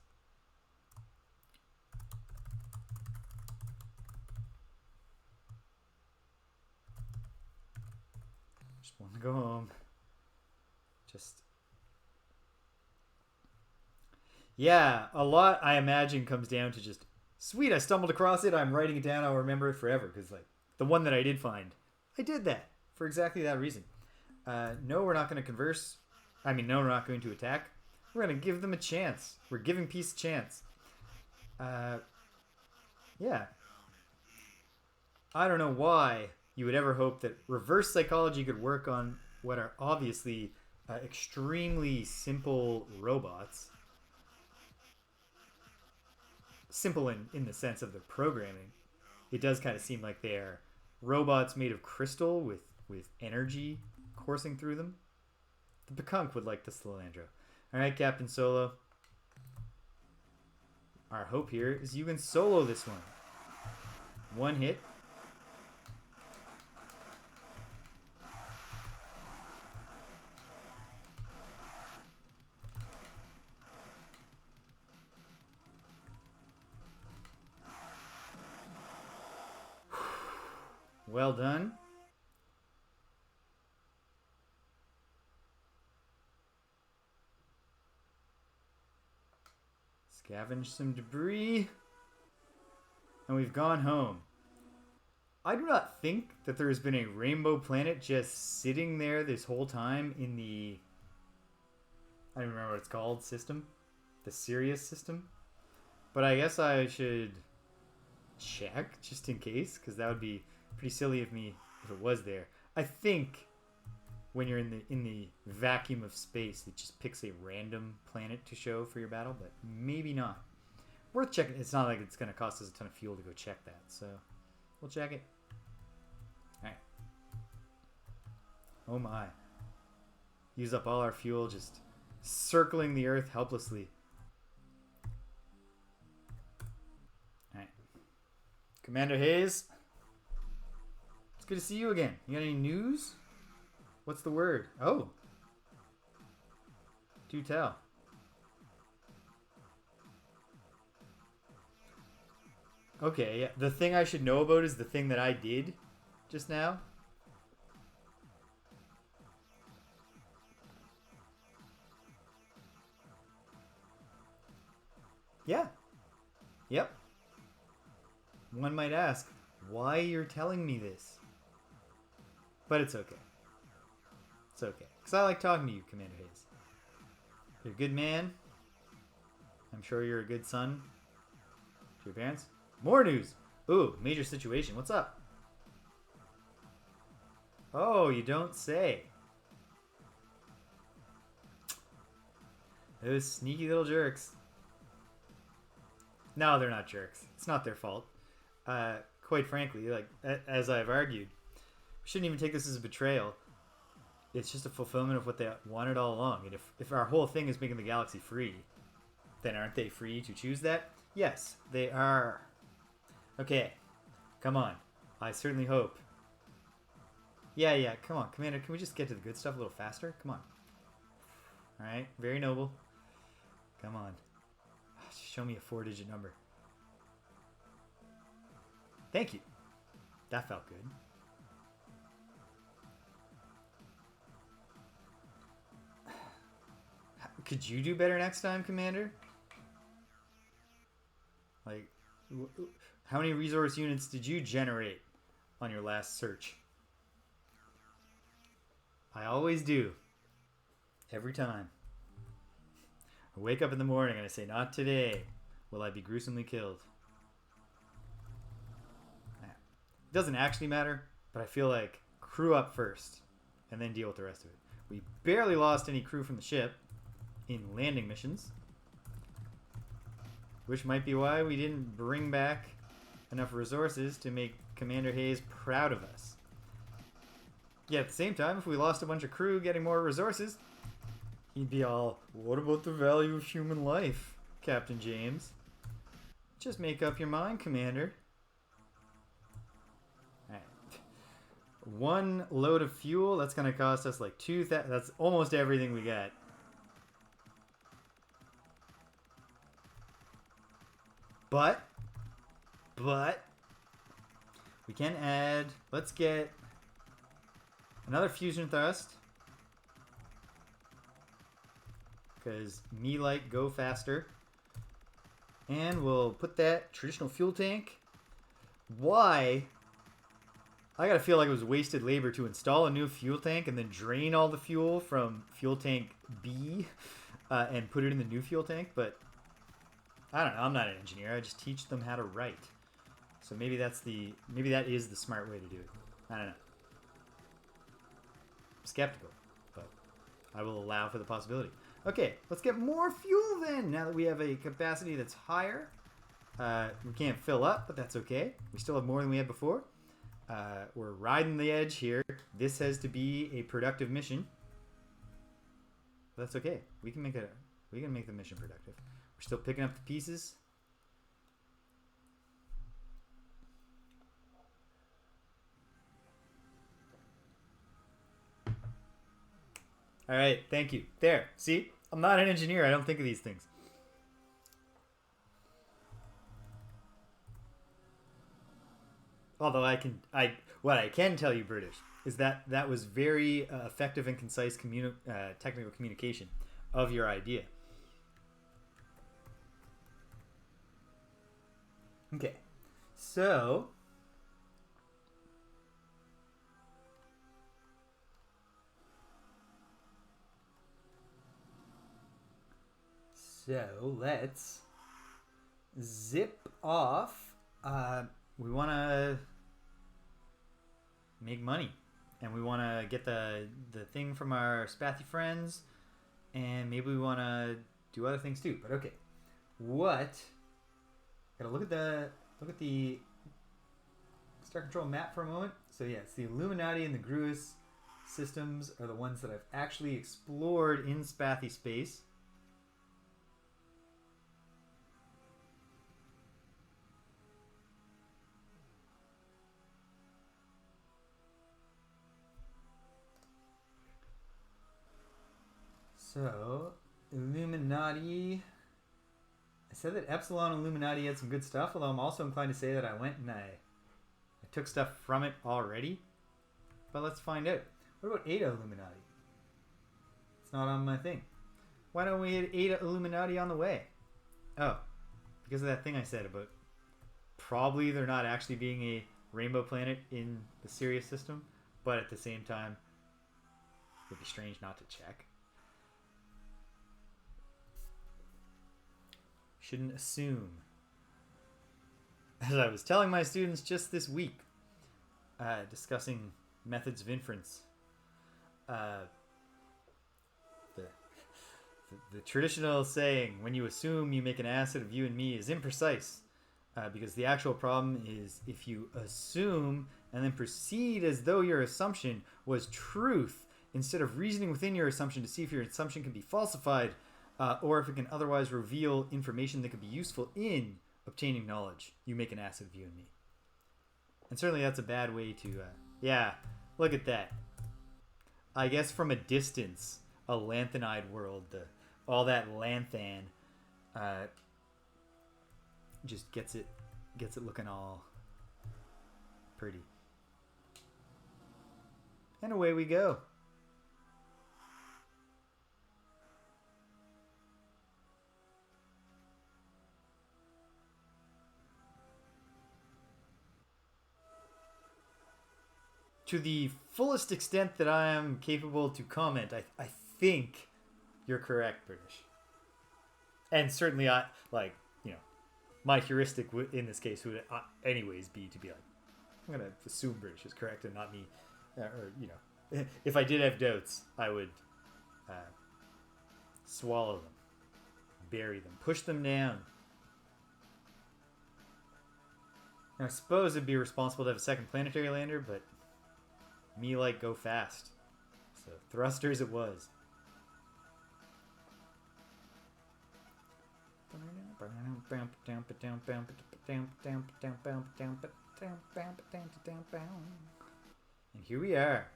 Just want to go home. Yeah, a lot, I imagine, comes down to just, sweet, I stumbled across it, I'm writing it down, I'll remember it forever. Because, like, the one that I did find, I did that for exactly that reason. No, we're not going to converse. I mean, no, we're not going to attack. We're going to give them a chance. We're giving peace a chance. Yeah. I don't know why you would ever hope that reverse psychology could work on what are obviously extremely simple robots. Simple in the sense of the programming. It does kind of seem like they're robots made of crystal with energy coursing through them. The Pkunk would like the Salandro. Alright, Captain Solo. Our hope here is you can solo this one. One hit. Well done. Scavenge some debris. And we've gone home. I do not think that there has been a rainbow planet just sitting there this whole time in the... I don't remember what it's called, system. The Sirius system. But I guess I should check just in case, because that would be pretty silly of me if it was there. I think when you're in the vacuum of space, it just picks a random planet to show for your battle, but maybe not. Worth checking. It's not like it's going to cost us a ton of fuel to go check that, so we'll check it. Alright. Oh my. Use up all our fuel just circling the Earth helplessly. Commander Hayes. It's good to see you again. You got any news? What's the word? Oh. Do tell. Okay, yeah. The thing I should know about is the thing that I did just now. Yeah. Yep. One might ask, why you're telling me this? But it's okay. It's okay. Because I like talking to you, Commander Hayes. You're a good man. I'm sure you're a good son to your parents. More news! Ooh, major situation. What's up? Oh, you don't say. Those sneaky little jerks. No, they're not jerks. It's not their fault. Quite frankly, like as I've argued, we shouldn't even take this as a betrayal. It's just a fulfillment of what they wanted all along. And if our whole thing is making the galaxy free, then aren't they free to choose that? Yes, they are. Okay, come on. I certainly hope. Yeah, come on, Commander. Can we just get to the good stuff a little faster? Come on. All right, very noble. Come on. Show me a 4-digit number. Thank you. That felt good. Could you do better next time, Commander? Like, how many resource units did you generate on your last search? I always do. Every time. I wake up in the morning and I say, not today will I be gruesomely killed. It doesn't actually matter, but I feel like crew up first and then deal with the rest of it. We barely lost any crew from the ship in landing missions, which might be why we didn't bring back enough resources to make Commander Hayes proud of us. Yet at the same time, if we lost a bunch of crew getting more resources, he'd be all, what about the value of human life, Captain James? Just make up your mind, Commander. Alright. One load of fuel, that's going to cost us like 2,000. That's almost everything we got. But, we can add, let's get another fusion thrust. Because me like go faster. And we'll put that traditional fuel tank. Why? I gotta feel like it was wasted labor to install a new fuel tank and then drain all the fuel from fuel tank B and put it in the new fuel tank, but I don't know, I'm not an engineer. I just teach them how to write. So maybe that is the smart way to do it. I don't know. I'm skeptical, but I will allow for the possibility. Okay, let's get more fuel then, now that we have a capacity that's higher. We can't fill up, but that's okay. We still have more than we had before. We're riding the edge here. This has to be a productive mission. But that's okay. We can make the mission productive. We're still picking up the pieces. All right, thank you. There, see? I'm not an engineer. I don't think of these things. Although what I can tell you, British, is that was very effective and concise technical communication of your idea. Okay, so let's zip off. We want to make money, and we want to get the thing from our spathy friends, and maybe we want to do other things too. But okay, gotta look at the Star Control map for a moment. So yeah, it's the Illuminati and the Gruis systems are the ones that I've actually explored in spathy space. So, Illuminati. I said that Epsilon Illuminati had some good stuff, although I'm also inclined to say that I went and I took stuff from it already. But let's find out. What about Eta Illuminati? It's not on my thing. Why don't we hit Eta Illuminati on the way? Oh, because of that thing I said about probably there not actually being a rainbow planet in the Sirius system, but at the same time, it would be strange not to check. Shouldn't assume. As I was telling my students just this week, discussing methods of inference, the traditional saying, when you assume you make an ass out of you and me, is imprecise. Because the actual problem is if you assume and then proceed as though your assumption was truth, instead of reasoning within your assumption to see if your assumption can be falsified, or if it can otherwise reveal information that could be useful in obtaining knowledge, you make an ass of you and me. And certainly that's a bad way to... yeah, look at that. I guess from a distance, a lanthanide world, all that lanthan just gets it looking all pretty. And away we go. To the fullest extent that I am capable to comment, I think you're correct, British. And certainly, my heuristic in this case would anyways be to be like, I'm going to assume British is correct and not me. If I did have doubts, I would swallow them, bury them, push them down. Now, I suppose it'd be responsible to have a second planetary lander, but me like go fast. So thrusters it was. And here we are.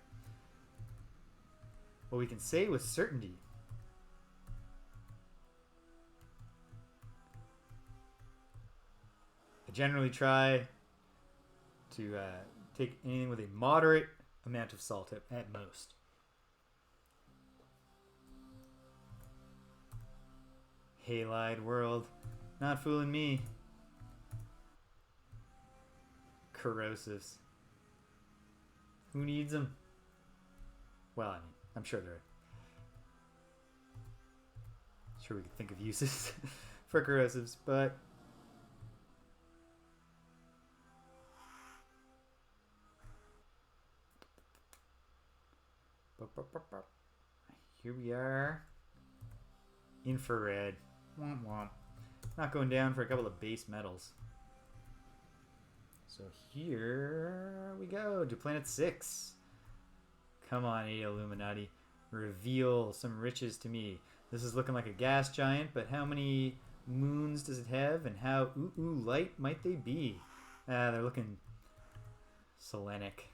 Well, we can say with certainty I generally try to take anything with a moderate amount of salt at most. Halide world. Not fooling me. Corrosives. Who needs them? Well, I mean, I'm sure they're... sure we could think of uses for corrosives, but... here we are. Infrared. Womp womp. Not going down for a couple of base metals. So here we go to planet 6. Come on, Eta Illuminati. Reveal some riches to me. This is looking like a gas giant, but how many moons does it have, and how light might they be? They're looking selenic.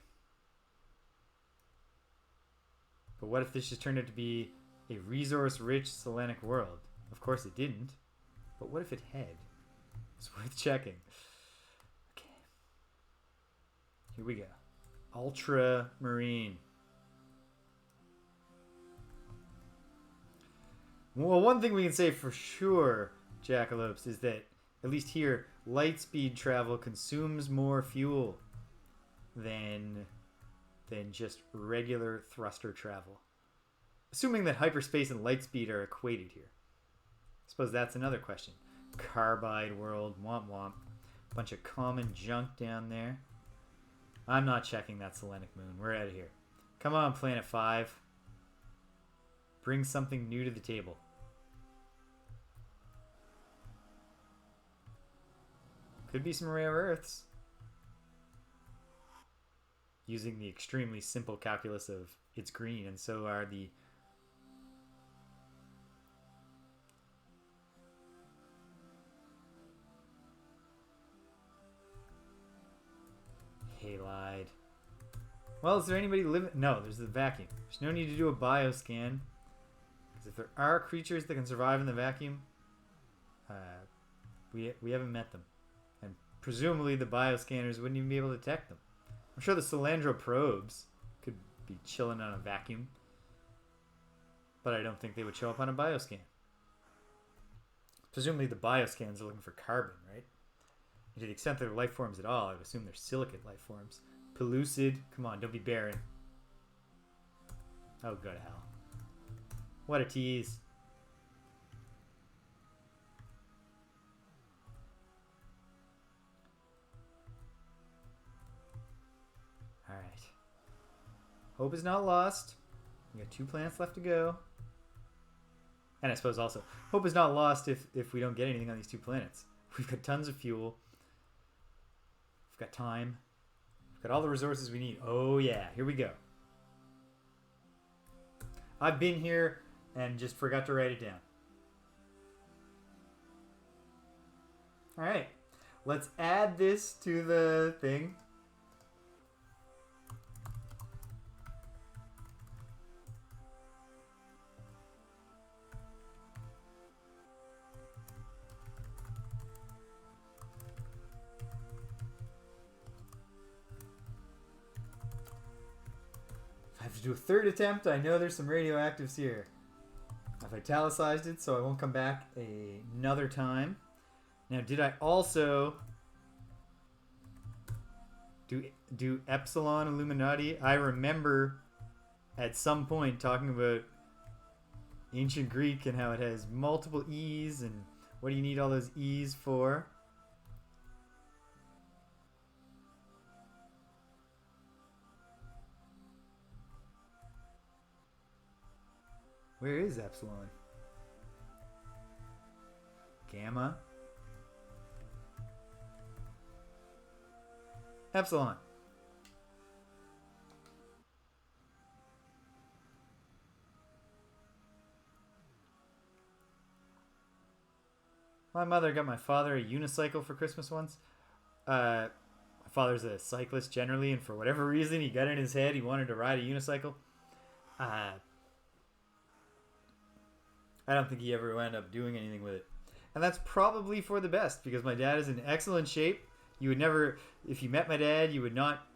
But what if this just turned out to be a resource-rich selenic world? Of course it didn't. But what if it had? It's worth checking. Okay. Here we go. Ultramarine. Well, one thing we can say for sure, Jackalopes, is that, at least here, light speed travel consumes more fuel than just regular thruster travel. Assuming that hyperspace and light speed are equated here. I suppose that's another question. Carbide world, womp womp. Bunch of common junk down there. I'm not checking that Selenic moon. We're out of here. Come on, Planet 5. Bring something new to the table. Could be some rare earths. Using the extremely simple calculus of it's green, and so are the halide. Well, is there anybody living? No, there's the vacuum. There's no need to do a bioscan because if there are creatures that can survive in the vacuum, we haven't met them. And presumably the bioscanners wouldn't even be able to detect them. I'm sure the Salandro probes could be chilling on a vacuum. But I don't think they would show up on a bioscan. Presumably the bioscans are looking for carbon, right? And to the extent they're life forms at all, I would assume they're silicate life forms. Pellucid, come on, don't be barren. Oh, go to hell. What a tease. Alright. Hope is not lost. We got 2 planets left to go. And I suppose also, hope is not lost if we don't get anything on these 2 planets. We've got tons of fuel. We've got time. We've got all the resources we need. Oh yeah, here we go. I've been here and just forgot to write it down. Alright, let's add this to the thing. I have to do a 3rd attempt. I know there's some radioactives here. I've italicized it so I won't come back another time. Now, did I also do Epsilon Illuminati? I remember at some point talking about ancient Greek and how it has multiple E's and what do you need all those E's for? Where is Epsilon? Gamma. Epsilon. My mother got my father a unicycle for Christmas once. My father's a cyclist generally, and for whatever reason, he got in his head he wanted to ride a unicycle. I don't think he ever wound up doing anything with it. And that's probably for the best, because my dad is in excellent shape. You would never, if you met my dad, you would not,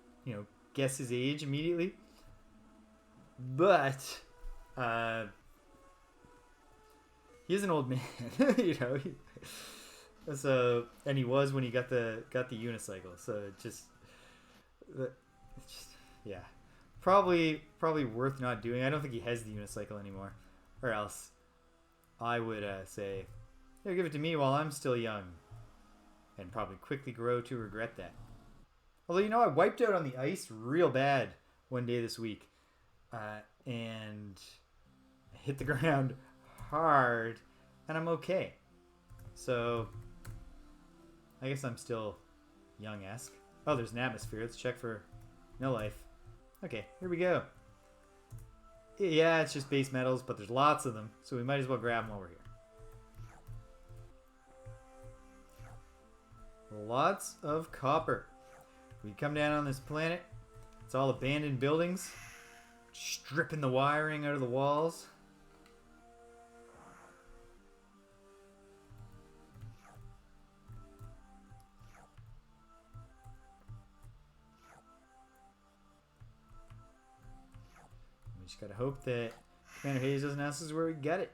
guess his age immediately. But, he is an old man, So, and he was when he got the unicycle. So yeah, probably worth not doing. I don't think he has the unicycle anymore, or else I would say, here, give it to me while I'm still young, and probably quickly grow to regret that. Although, I wiped out on the ice real bad one day this week, and I hit the ground hard, and I'm okay. So, I guess I'm still young-esque. Oh, there's an atmosphere. Let's check for no life. Okay, here we go. Yeah, it's just base metals, but there's lots of them, so we might as well grab them while we're here. Lots of copper. We come down on this planet. It's all abandoned buildings. Stripping the wiring out of the walls. We just gotta hope that Commander Hayes doesn't ask us where we get it.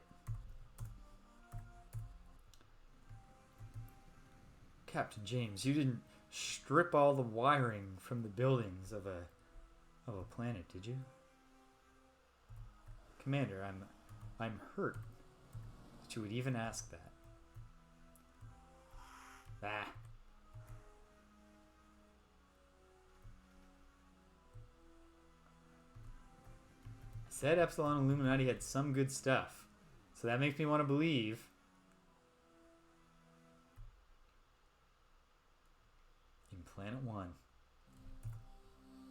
Captain James, you didn't strip all the wiring from the buildings of a planet, did you? Commander, I'm hurt that you would even ask that. Ah. I said Epsilon Illuminati had some good stuff, so that makes me want to believe in Planet 1.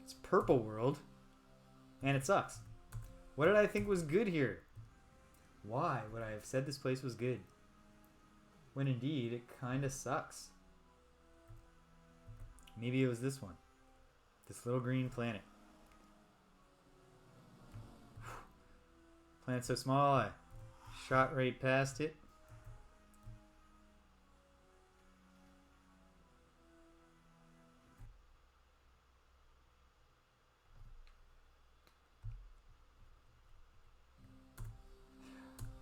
It's Purple World, and it sucks. What did I think was good here? Why would I have said this place was good, when indeed it kinda sucks? Maybe it was this one. This little green planet. Planet's so small, I Shot right past it.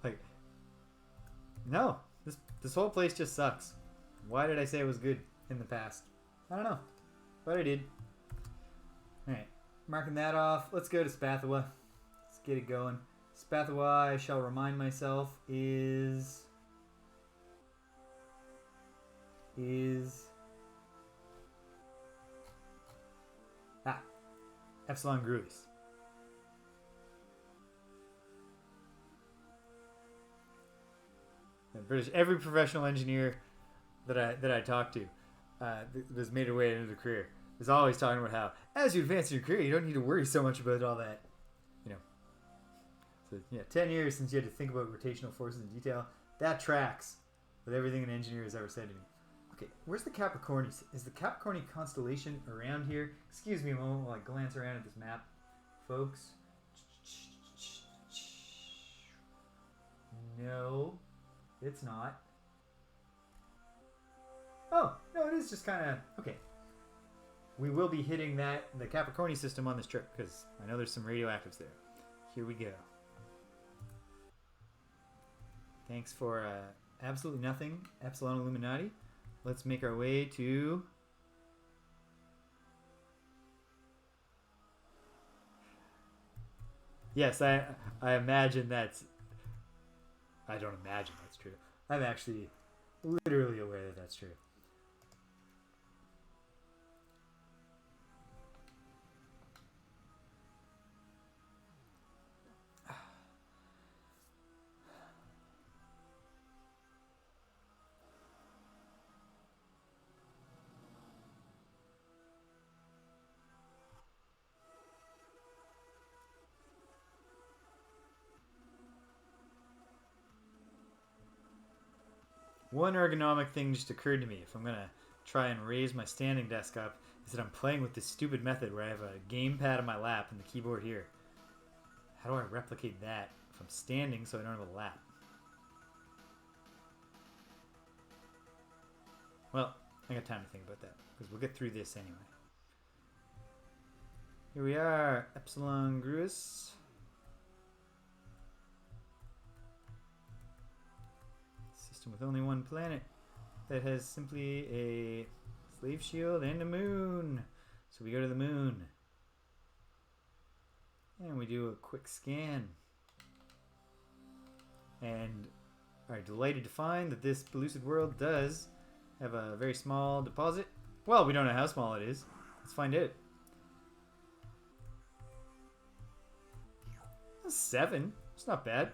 Like, no, this whole place just sucks. Why did I say it was good in the past? I don't know, but I did. Alright, marking that off. Let's go to Spathawa. Let's get it going. Spathawa, I shall remind myself, is Epsilon Gruis. British, every professional engineer that I talked to that's made their way into the career is always talking about how as you advance in your career, you don't need to worry so much about all that. You know. So yeah, 10 years since you had to think about rotational forces in detail. That tracks with everything an engineer has ever said to me. Okay, where's the Capricorni? Is the Capricorni constellation around here? Excuse me a moment while I glance around at this map, folks. No, it's not. Oh, no, it is just kind of... Okay. We will be hitting the Capricorni system on this trip, because I know there's some radioactives there. Here we go. Thanks for absolutely nothing, Epsilon Illuminati. Let's make our way to... Yes, I imagine that's... I don't imagine that's true. I'm actually literally aware that that's true. One ergonomic thing just occurred to me if I'm going to try and raise my standing desk up is that I'm playing with this stupid method where I have a gamepad on my lap and the keyboard here. How do I replicate that if I'm standing so I don't have a lap? Well, I got time to think about that because we'll get through this anyway. Here we are, Epsilon Gruis. With only one planet that has simply a slave shield and a moon. So we go to the moon and we do a quick scan and are delighted to find that this pellucid world does have a very small deposit. Well, we don't know how small it is. Let's find out. 7. It's not bad.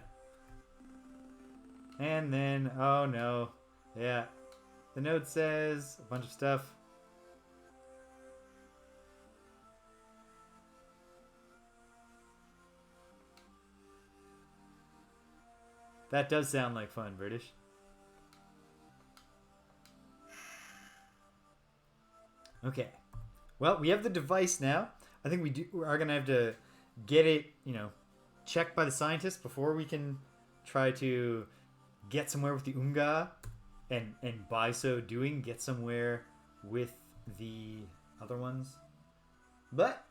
And then, oh no, yeah, the note says a bunch of stuff. That does sound like fun, British. Okay, well, we have the device now. I think we are gonna have to get it, checked by the scientists before we can try to get somewhere with the Unga, and by so doing, get somewhere with the other ones. But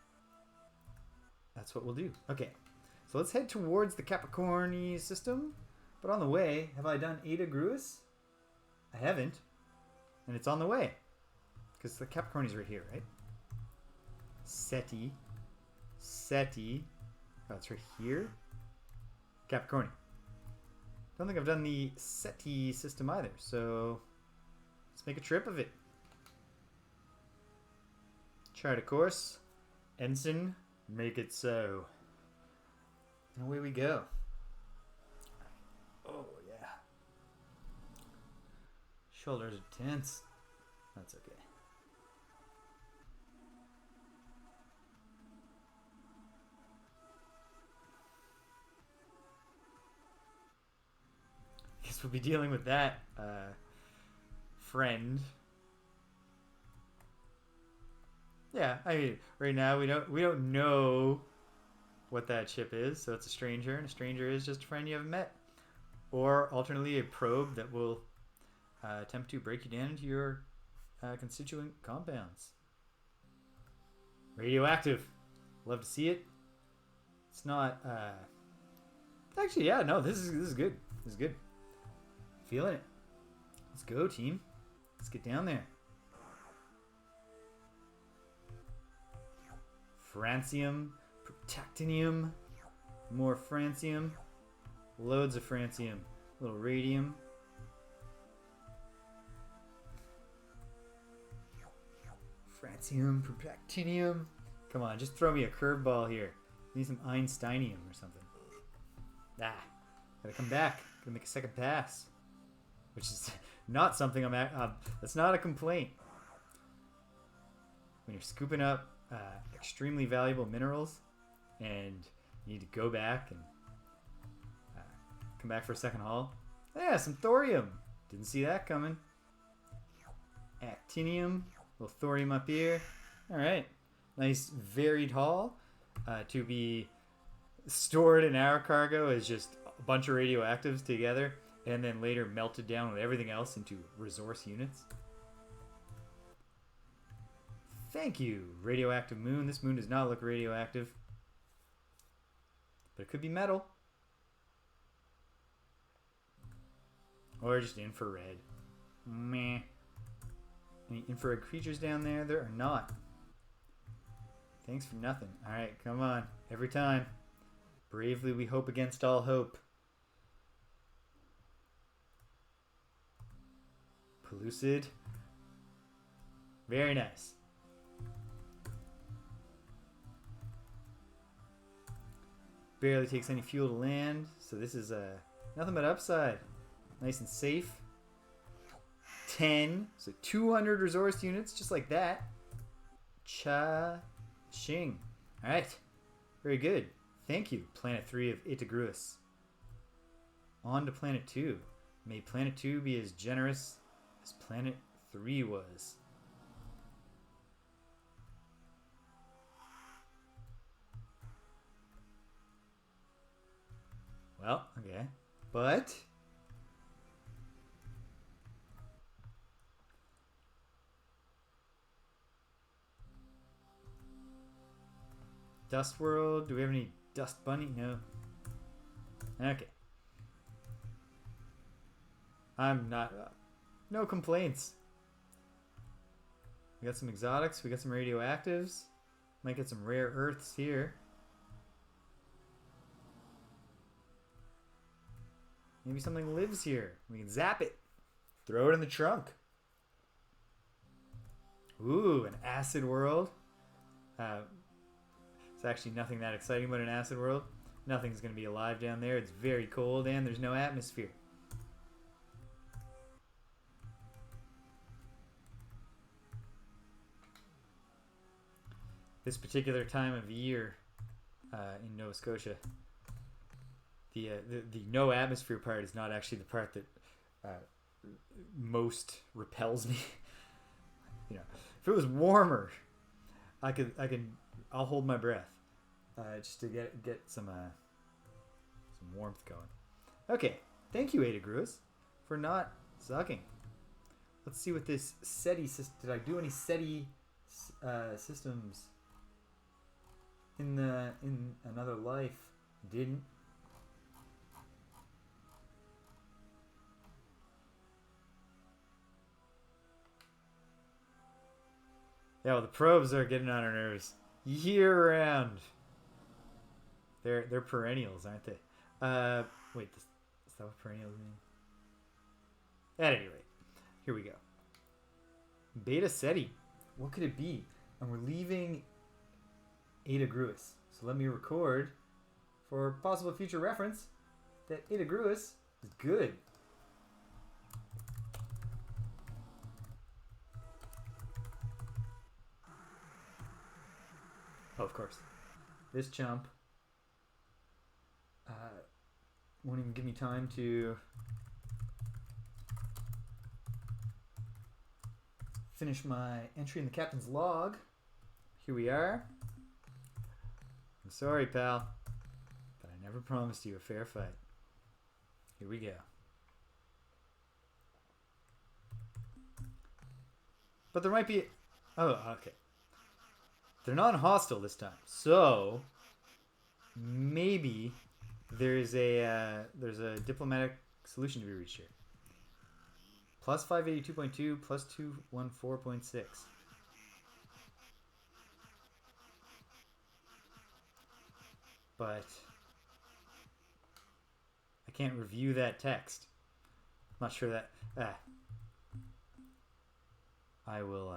that's what we'll do. Okay, so let's head towards the Capricorni system. But on the way, have I done Eta Gruis? I haven't. And it's on the way. Because the Capricorni's right here, right? Seti. Oh, it's right here. Capricorni. Don't think I've done the SETI system either, so let's make a trip of it. Chart a course. Ensign, make it so. And away we go. Oh, yeah. Shoulders are tense. That's okay. Guess we'll be dealing with that friend. Yeah, I mean, right now we don't know what that ship is, so it's a stranger, and a stranger is just a friend you haven't met. or alternately a probe that will attempt to break you down into your constituent compounds. Radioactive. Love to see it. It's not. Actually, yeah, no, this is good. This is good. Feeling it. Let's go, team. Let's get down there. Francium, protactinium, more francium, loads of francium, a little radium. Francium, protactinium. Come on, just throw me a curveball here. Need some Einsteinium or something. Ah, gotta come back. Gotta make a second pass. Which is not something I'm at. That's not a complaint. When you're scooping up extremely valuable minerals and you need to go back and come back for a second haul. Yeah, some thorium. Didn't see that coming. Actinium. A little thorium up here. Alright. Nice varied haul to be stored in our cargo as just a bunch of radioactives together and then later melted down with everything else into resource units. Thank you, radioactive moon. This moon does not look radioactive, but it could be metal or just infrared. Meh. Any infrared creatures down there? There are not. Thanks for nothing. Alright, come on. Every time. Bravely we hope against all hope. Pellucid. Very nice. Barely takes any fuel to land, so this is nothing but upside. Nice and safe. 10, so 200 resource units, just like that. Cha-ching. Alright, very good. Thank you, Planet 3 of Itagruis. On to Planet 2. May Planet 2 be as generous as Planet 3 was. Well, okay. But Dust World, do we have any Dust Bunny? No. Okay. I'm not no complaints. We got some exotics, we got some radioactives. Might get some rare earths here. Maybe something lives here. We can zap it. Throw it in the trunk. Ooh, an acid world. It's actually nothing that exciting about an acid world. Nothing's going to be alive down there. It's very cold and there's no atmosphere. This particular time of year in Nova Scotia, the no atmosphere part is not actually the part that most repels me. You know, if it was warmer, I'll hold my breath just to get some warmth going. Okay, thank you, Ataraxia, for not sucking. Let's see what this SETI system. Did I do any SETI systems in another life? Didn't. Yeah, well, the probes are getting on our nerves year round. They're perennials, aren't they? Wait, is that what perennials mean? At any rate, here we go. Beta SETI. What could it be? And we're leaving Ataraxia. So let me record for possible future reference that Ataraxia is good. Oh, of course. This chump won't even give me time to finish my entry in the captain's log. Here we are. I'm sorry, pal, but I never promised you a fair fight. Here we go. But there might be... Oh, okay. They're not hostile this time. So, maybe there's a diplomatic solution to be reached here. Plus 582.2, plus 214.6. But I can't review that text. I'm not sure that... I will...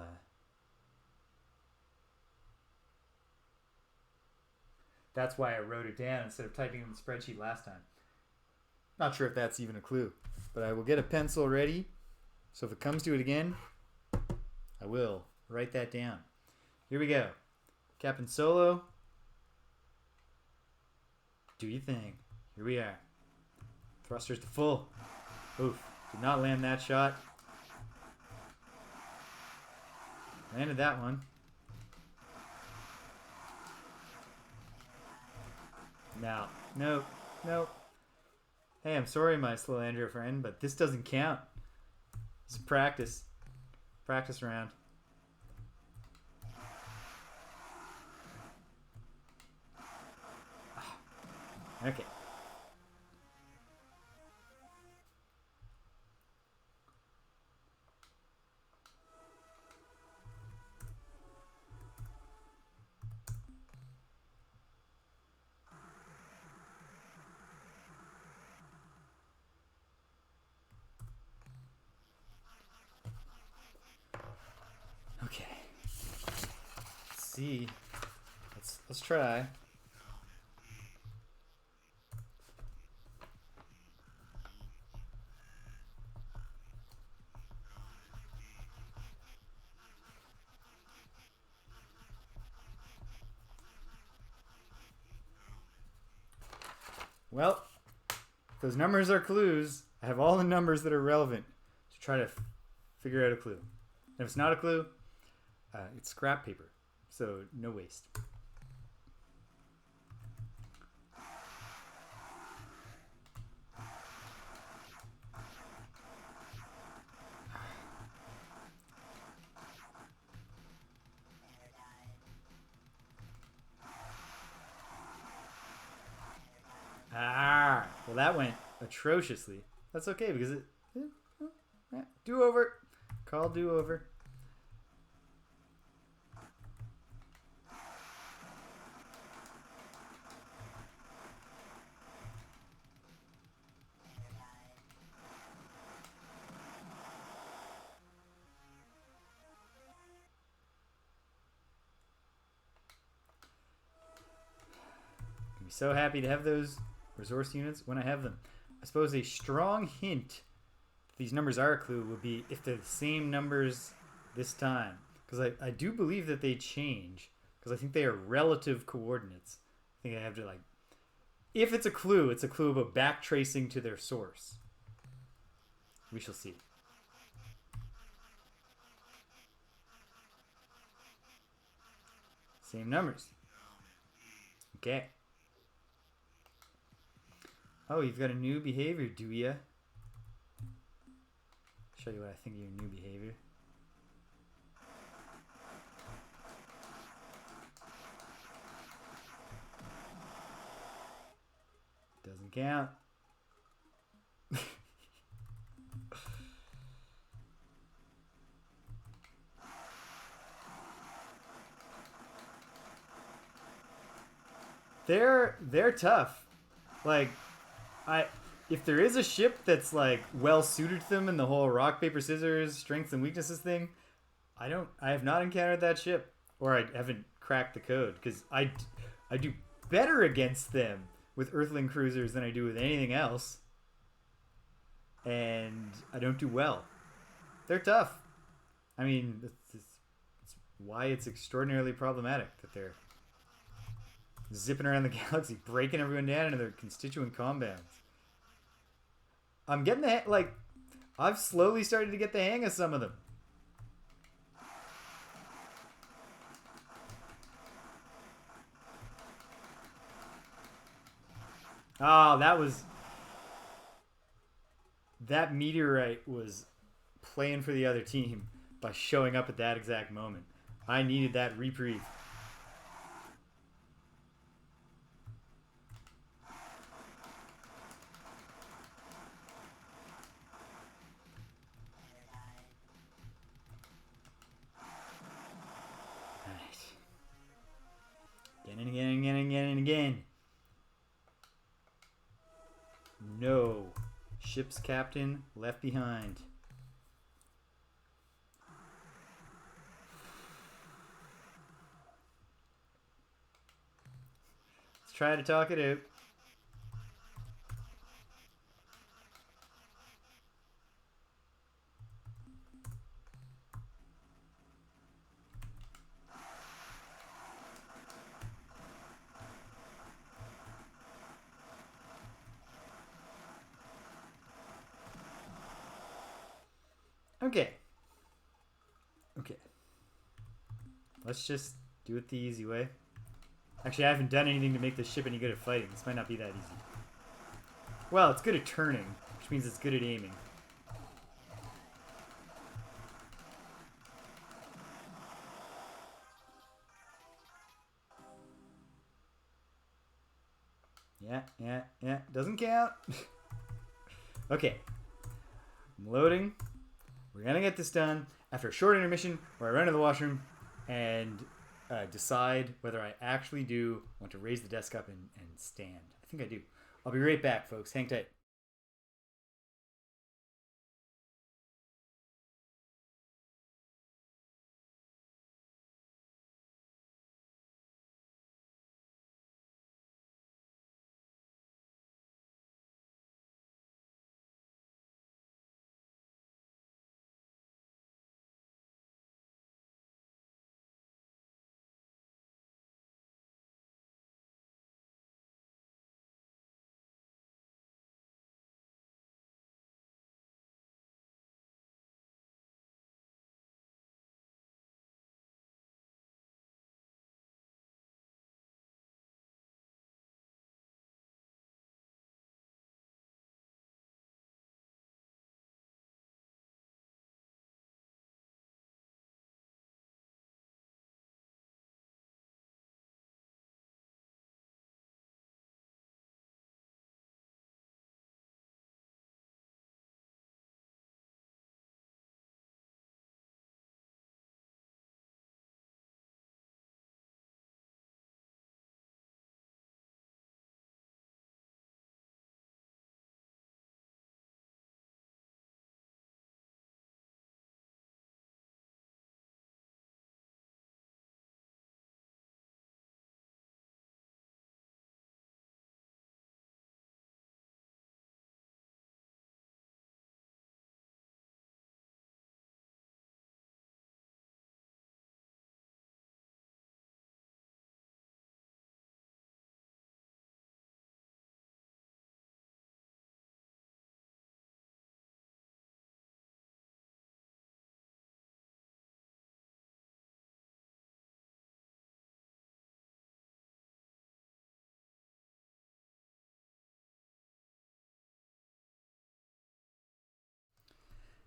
That's why I wrote it down instead of typing it in the spreadsheet last time. Not sure if that's even a clue. But I will get a pencil ready. So if it comes to it again, I will write that down. Here we go. Captain Solo. Do your thing. Here we are. Thrusters to full. Oof. Did not land that shot. Landed that one. No. Nope. Nope. Hey, I'm sorry, my slow Andrew friend, but this doesn't count. This is practice. Practice round. Okay. Okay. Let's see. Let's try. Well, if those numbers are clues, I have all the numbers that are relevant to try to figure out a clue. And if it's not a clue, it's scrap paper, so no waste. Well, that went atrociously. That's okay because it... do-over. Call do-over. I'm so happy to have those resource units when I have them. I suppose a strong hint that these numbers are a clue would be if they're the same numbers this time. Because I do believe that they change. Because I think they are relative coordinates. I think I have to like... If it's a clue about backtracing to their source. We shall see. Same numbers. Okay. Oh, you've got a new behavior, do ya? Show you what I think of your new behavior. Doesn't count. They're tough. Like, if there is a ship that's like well suited to them in the whole rock paper scissors strengths and weaknesses thing, I have not encountered that ship, or I haven't cracked the code, because I do better against them with Earthling cruisers than I do with anything else, and I don't do well. They're tough. I mean, it's why it's extraordinarily problematic that they're zipping around the galaxy, breaking everyone down into their constituent compounds. I'm getting the I've slowly started to get the hang of some of them. Oh, that was... that meteorite was playing for the other team by showing up at that exact moment. I needed that reprieve. Again and again and again and again and again. No. Ship's captain left behind. Let's try to talk it out. Okay. Let's just do it the easy way. Actually, I haven't done anything to make this ship any good at fighting. This might not be that easy. Well, it's good at turning, which means it's good at aiming. Yeah. Doesn't count. Okay. I'm loading. We're going to get this done after a short intermission where I run to the washroom and decide whether I actually do want to raise the desk up and stand. I think I do. I'll be right back, folks. Hang tight.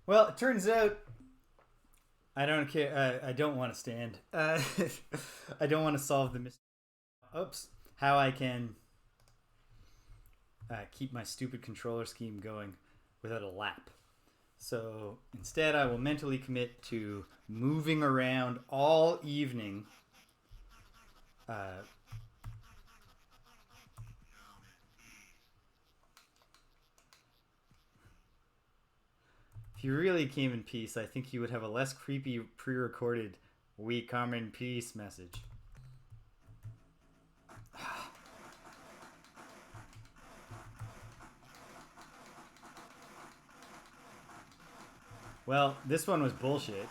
Well, it turns out I don't care. I don't want to stand. I don't want to solve the mystery. Oops. How I can keep my stupid controller scheme going without a lap. So instead, I will mentally commit to moving around all evening. If you really came in peace, I think you would have a less creepy pre-recorded "We come in peace" message. Well, this one was bullshit.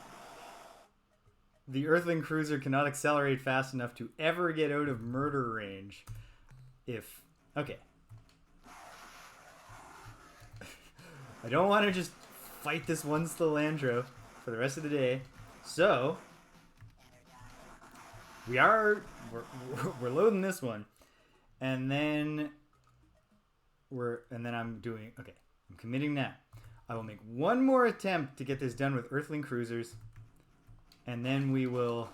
The Earthling cruiser cannot accelerate fast enough to ever get out of murder range. If... Okay. I don't want to just fight this one Stilandro for the rest of the day. So... We're loading this one. And then... I'm doing... Okay. I'm committing now. I will make one more attempt to get this done with Earthling cruisers. And then we will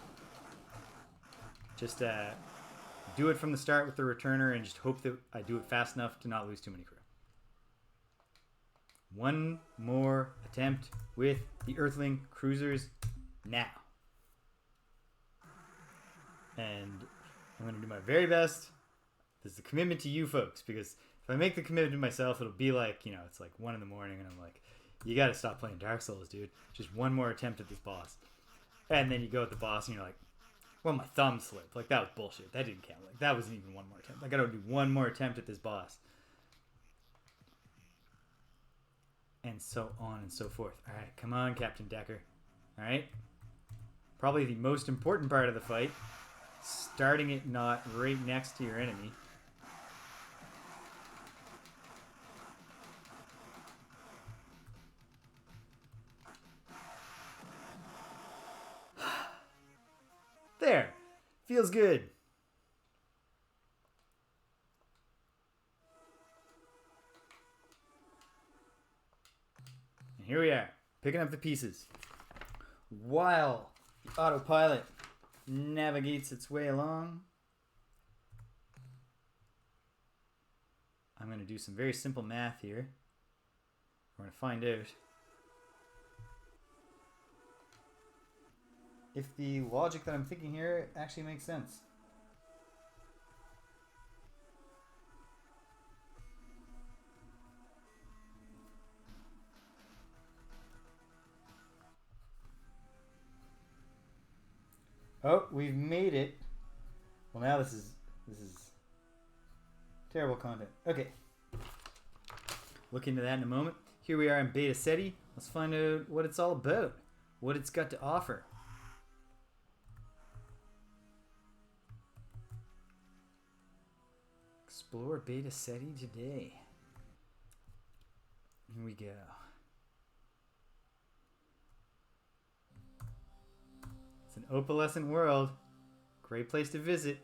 just do it from the start with the returner and just hope that I do it fast enough to not lose too many crew. One more attempt with the Earthling cruisers now. And I'm going to do my very best. This is a commitment to you folks, because if I make the commitment to myself, it'll be like, it's like 1 a.m. and I'm like, you got to stop playing Dark Souls, dude. Just one more attempt at this boss. And then you go at the boss and you're like, well, my thumb slipped. Like, that was bullshit. That didn't count. Like, that wasn't even one more attempt. I got to do one more attempt at this boss. And so on and so forth. All right, come on, Captain Decker. All right. Probably the most important part of the fight. Starting it not right next to your enemy. There. Feels good. And here we are, picking up the pieces. While the autopilot navigates its way along, I'm going to do some very simple math here. We're going to find out if the logic that I'm thinking here actually makes sense. Oh, we've made it. Well, now this is terrible content. Okay. Look into that in a moment. Here we are in Beta Ceti. Let's find out what it's all about. What it's got to offer. Explore Beta Ceti today. Here we go. It's an opalescent world. Great place to visit.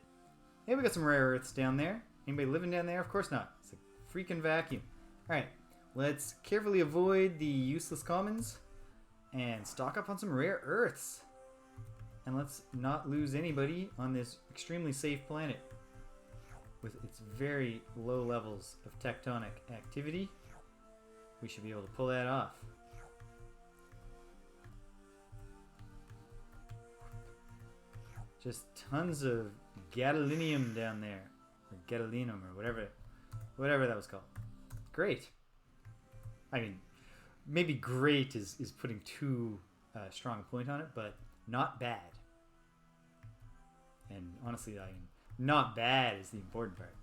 Hey, we got some rare earths down there. Anybody living down there? Of course not. It's a freaking vacuum. Alright, let's carefully avoid the useless commons and stock up on some rare earths. And let's not lose anybody on this extremely safe planet with its very low levels of tectonic activity. We should be able to pull that off. Just tons of gadolinium down there, or gadolinum, or whatever that was called. Great. I mean, maybe great is putting too strong a point on it, but not bad. And honestly, not bad is the important part.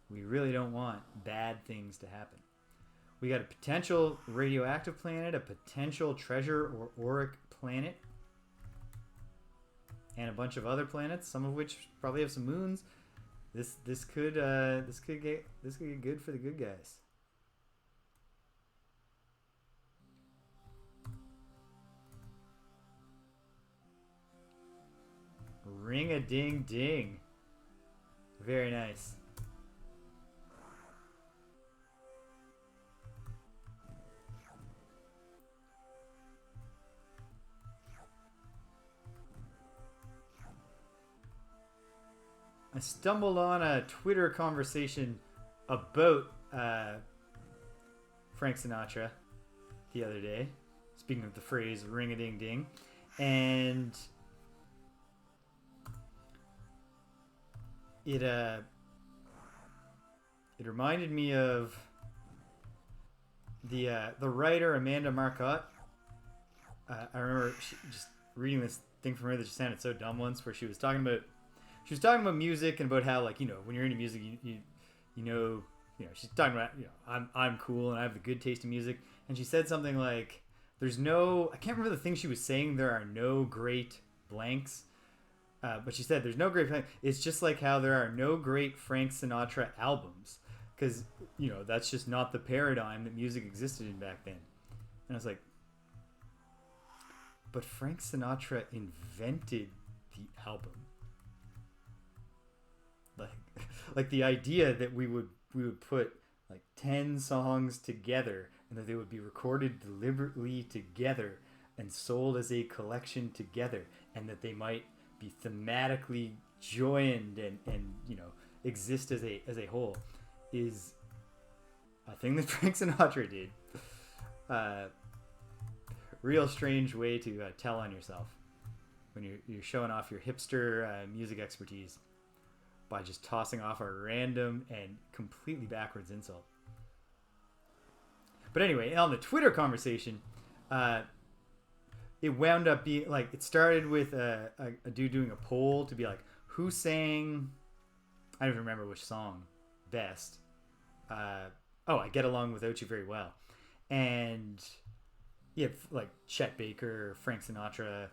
We really don't want bad things to happen. We got a potential radioactive planet, a potential treasure or auric planet, and a bunch of other planets, some of which probably have some moons. This could get good for the good guys. Ring a ding ding. Very nice. I stumbled on a Twitter conversation about Frank Sinatra the other day. Speaking of the phrase ring a ding ding. And it reminded me of the writer Amanda Marcotte. I remember just reading this thing from her that just sounded so dumb once, where she was talking about music and about how, like, when you're into music, she's talking about, I'm cool and I have the good taste in music. And she said something like, I can't remember the thing she was saying, there are no great blanks. But she said there's no great blanks. It's just like how there are no great Frank Sinatra albums. Because, that's just not the paradigm that music existed in back then. And I was like, but Frank Sinatra invented the album. Like the idea that we would put like 10 songs together and that they would be recorded deliberately together and sold as a collection together, and that they might be thematically joined and exist as a whole, is a thing that Frank Sinatra did. Real strange way to tell on yourself when you're showing off your hipster music expertise by just tossing off a random and completely backwards insult. But anyway, on the Twitter conversation, it wound up being like, it started with a dude doing a poll to be like, who sang, I don't even remember which song best. I Get Along Without You Very Well. And you have like Chet Baker, Frank Sinatra,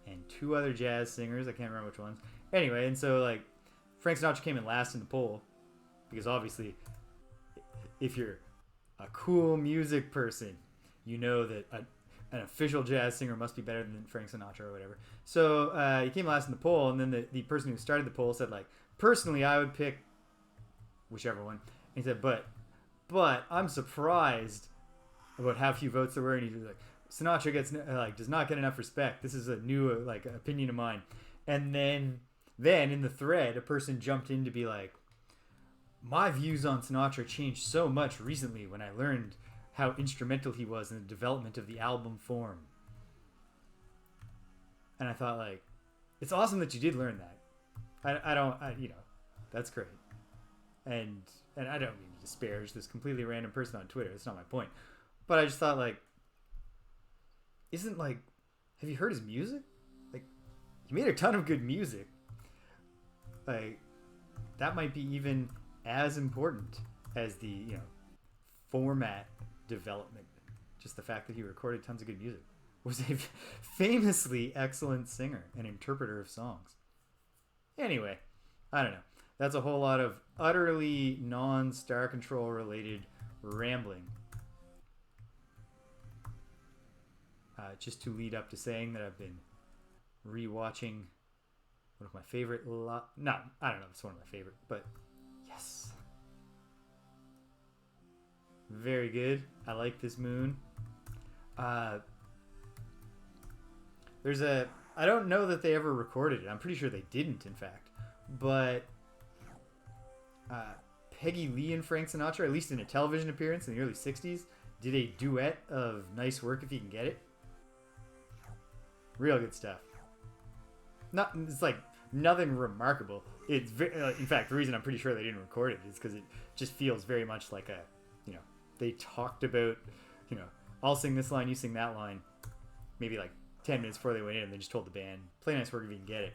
and two other jazz singers. I can't remember which ones. Anyway, and so like Frank Sinatra came in last in the poll because obviously if you're a cool music person, you know that an official jazz singer must be better than Frank Sinatra or whatever. So he came last in the poll, and then the person who started the poll said, like, personally I would pick whichever one. And he said, but I'm surprised about how few votes there were. And he was like, Sinatra does not get enough respect. This is a new opinion of mine. And then in the thread, a person jumped in to be like, my views on Sinatra changed so much recently when I learned how instrumental he was in the development of the album form. And I thought, like, it's awesome that you did learn that. That's great. And I don't mean to disparage this completely random person on Twitter. That's not my point. But I just thought, like, have you heard his music? Like, he made a ton of good music. Like, that might be even as important as the, format development. Just the fact that he recorded tons of good music. Was a famously excellent singer and interpreter of songs. Anyway, I don't know. That's a whole lot of utterly non-Star Control related rambling. Just to lead up to saying that I've been rewatching one of my favorite... I don't know if it's one of my favorite, but yes. Very good. I like this moon. I don't know that they ever recorded it. I'm pretty sure they didn't, in fact. But Peggy Lee and Frank Sinatra, at least in a television appearance in the early 60s, did a duet of Nice Work If You Can Get It. Real good stuff. It's like nothing remarkable. It's in fact, the reason I'm pretty sure they didn't record it is because it just feels very much like they talked about, I'll sing this line, you sing that line, maybe like 10 minutes before they went in, and they just told the band, play Nice Work If You Can Get It.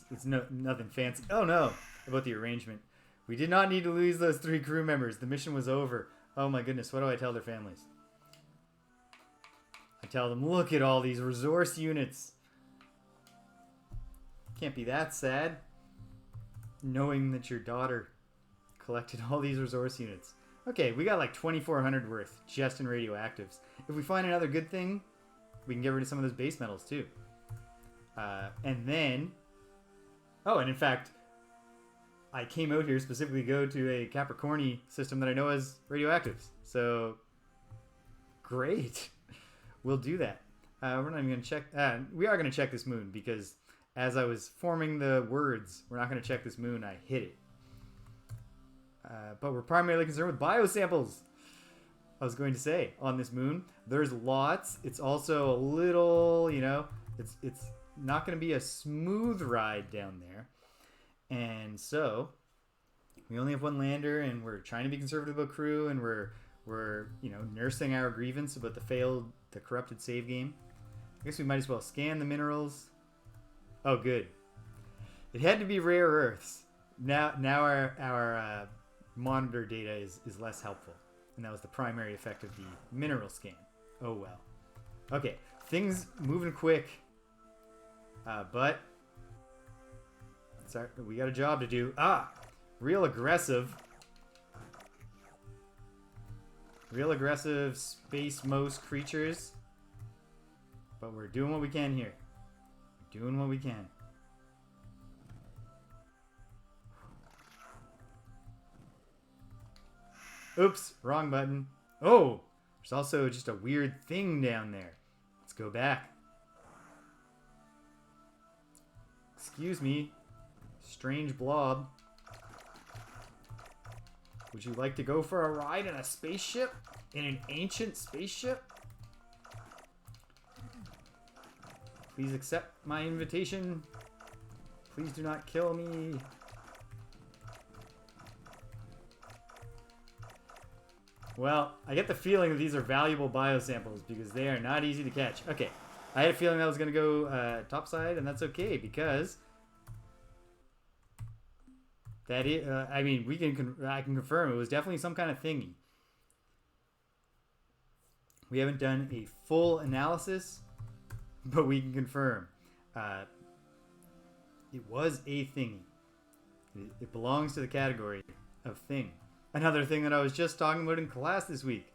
It's nothing fancy. Oh no, about the arrangement. We did not need to lose those 3 crew members. The mission was over. Oh my goodness, what do I tell their families? I tell them, look at all these resource units. Can't be that sad, knowing that your daughter collected all these resource units. Okay, we got like 2,400 worth just in radioactives. If we find another good thing, we can get rid of some of those base metals too. And then... Oh, and in fact, I came out here specifically to go to a Capricorni system that I know has radioactives. So, great. We'll do that. We're not even going to check... we are going to check this moon because as I was forming the words, we're not going to check this moon, I hit it. But we're primarily concerned with biosamples. I was going to say, on this moon, there's lots. It's also a little, it's not going to be a smooth ride down there. And so, we only have one lander, and we're trying to be conservative about crew, and we're nursing our grievance about the corrupted save game. I guess we might as well scan the minerals. Oh, good. It had to be rare earths. Now our monitor data is less helpful. And that was the primary effect of the mineral scan. Oh well. Okay, things moving quick. But sorry, we got a job to do. Real aggressive space most creatures. But we're doing what we can here. Doing what we can. Oops, wrong button. Oh, there's also just a weird thing down there. Let's go back. Excuse me, strange blob. Would you like to go for a ride in a spaceship? In an ancient spaceship? Please accept my invitation. Please do not kill me. Well, I get the feeling that these are valuable biosamples because they are not easy to catch. Okay, I had a feeling that was going to go topside, and that's okay because that is. I mean, I can confirm it was definitely some kind of thingy. We haven't done a full analysis, but we can confirm it was a thingy. It belongs to the category of thing. Another thing that I was just talking about in class this week.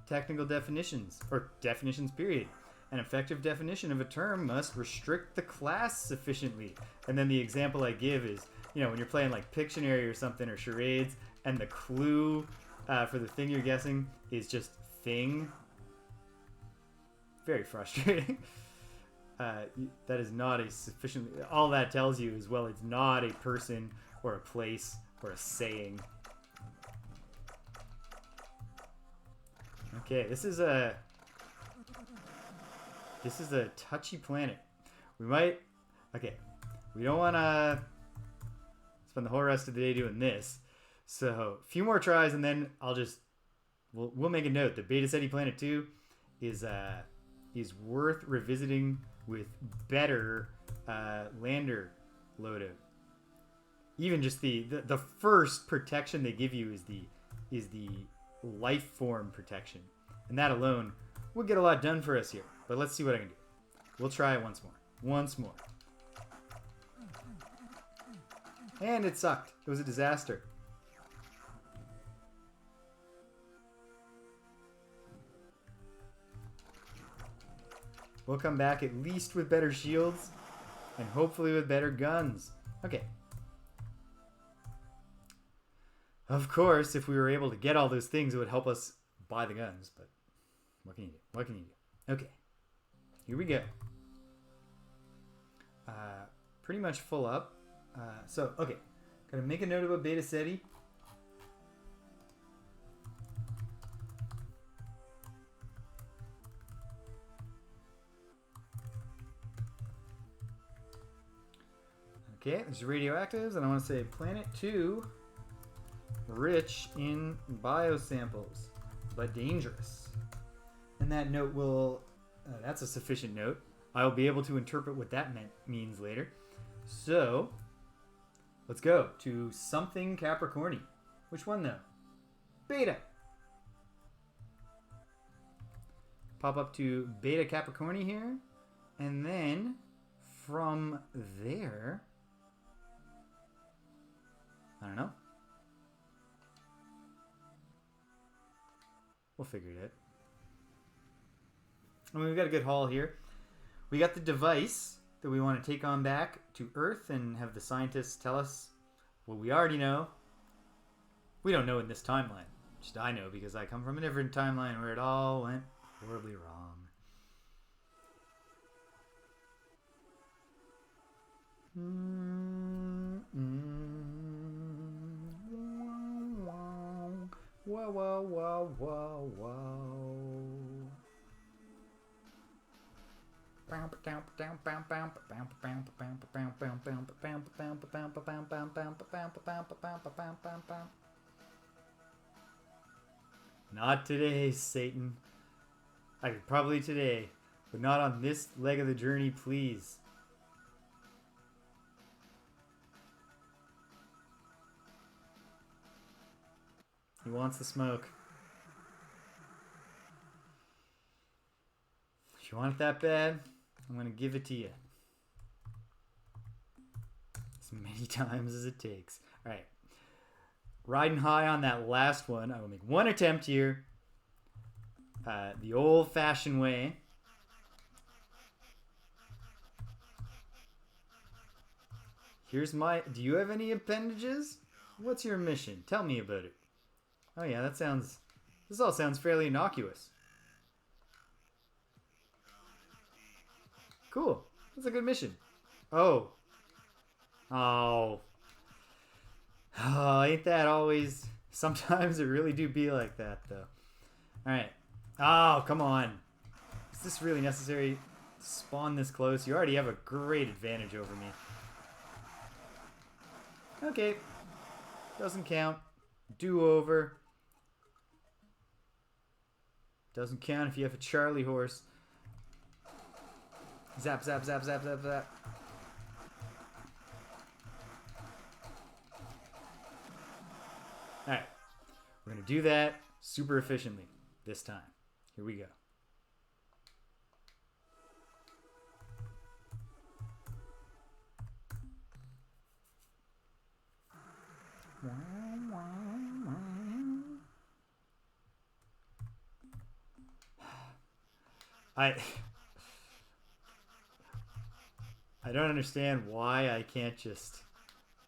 Technical definitions, or definitions period. An effective definition of a term must restrict the class sufficiently. And then the example I give is, you know, when you're playing like Pictionary or something, or charades, and the clue for the thing you're guessing is just thing. Very frustrating. That is not a sufficient... All that tells you is, well, it's not a person or a place or a saying. Okay, this is a touchy planet. We might... Okay, we don't want to spend the whole rest of the day doing this. So, a few more tries and then I'll just... We'll make a note. The Beta Ceti Planet 2 is worth revisiting with better lander loadout. Even just the first protection they give you is the life form protection, and that alone will get a lot done for us here. But let's see what I can do. We'll try it once more, and it sucked. It was a disaster. We'll come back at least with better shields and hopefully with better guns. Okay. Of course, if we were able to get all those things, it would help us buy the guns. But what can you do? What can you do? Okay. Here we go. Pretty much full up. So, okay. Gotta make a note about Beta Ceti. Okay, there's radioactives, and I want to say Planet 2, rich in biosamples, but dangerous. And that note will, that's a sufficient note. I'll be able to interpret what that means later. So, let's go to something Capricorny. Which one though? Beta. Pop up to Beta Capricorny here, and then from there, I don't know. We'll figure it out. I mean, we've got a good haul here. We got the device that we want to take on back to Earth and have the scientists tell us what we already know. We don't know in this timeline. Just I know because I come from a different timeline where it all went horribly wrong. Whoa, whoa, whoa, whoa, whoa. Not today, Satan. I could probably today, but not on this leg of the journey, please. He wants the smoke. If you want it that bad, I'm going to give it to you. As many times as it takes. Alright. Riding high on that last one. I will make one attempt here. The old-fashioned way. Here's my... Do you have any appendages? What's your mission? Tell me about it. Oh yeah, that sounds... This all sounds fairly innocuous. Cool. That's a good mission. Oh. Oh. Oh, ain't that always... Sometimes it really do be like that, though. Alright. Oh, come on. Is this really necessary? Spawn this close? You already have a great advantage over me. Okay. Doesn't count. Do-over. Doesn't count if you have a Charlie horse. Zap, zap, zap, zap, zap, zap. Alright. We're going to do that super efficiently this time. Here we go. I don't understand why I can't just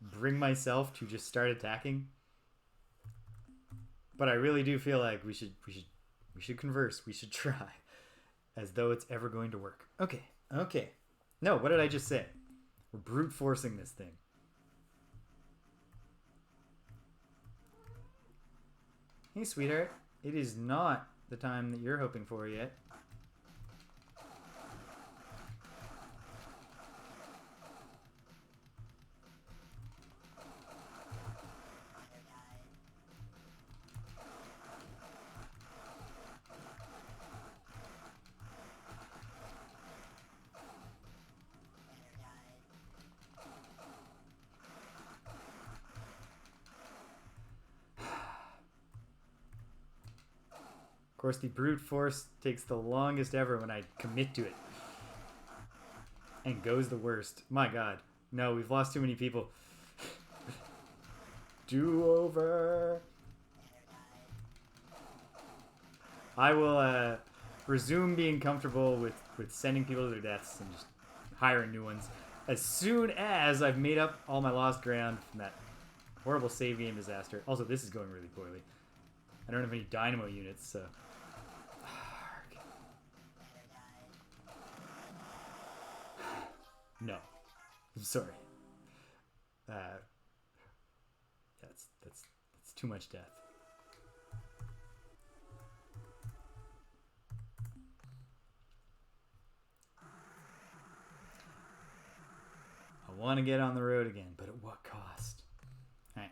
bring myself to just start attacking. But I really do feel like we should converse. We should try, as though it's ever going to work. Okay, okay. No, what did I just say? We're brute forcing this thing. Hey, sweetheart. It is not the time that you're hoping for yet. Of course, the brute force takes the longest ever when I commit to it. And goes the worst. My god. No, we've lost too many people. Do-over. I will resume being comfortable with sending people to their deaths and just hiring new ones as soon as I've made up all my lost ground from that horrible save game disaster. Also, this is going really poorly. I don't have any dynamo units, so... No. I'm sorry. That's too much death. I want to get on the road again, but at what cost? Alright.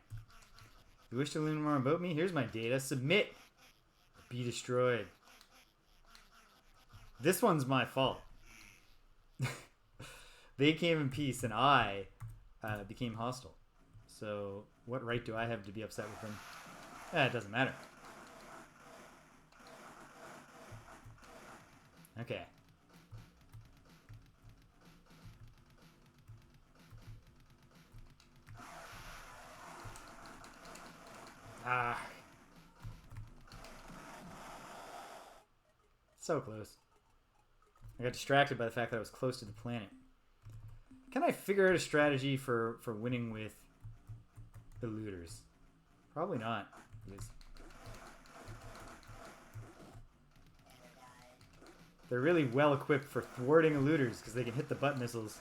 You wish to learn more about me? Here's my data. Submit! Or be destroyed. This one's my fault. They came in peace, and I became hostile. So, what right do I have to be upset with them? It doesn't matter. Okay. So close. I got distracted by the fact that I was close to the planet. Can I figure out a strategy for winning with eluders? Probably not. Because they're really well equipped for thwarting eluders because they can hit the butt missiles.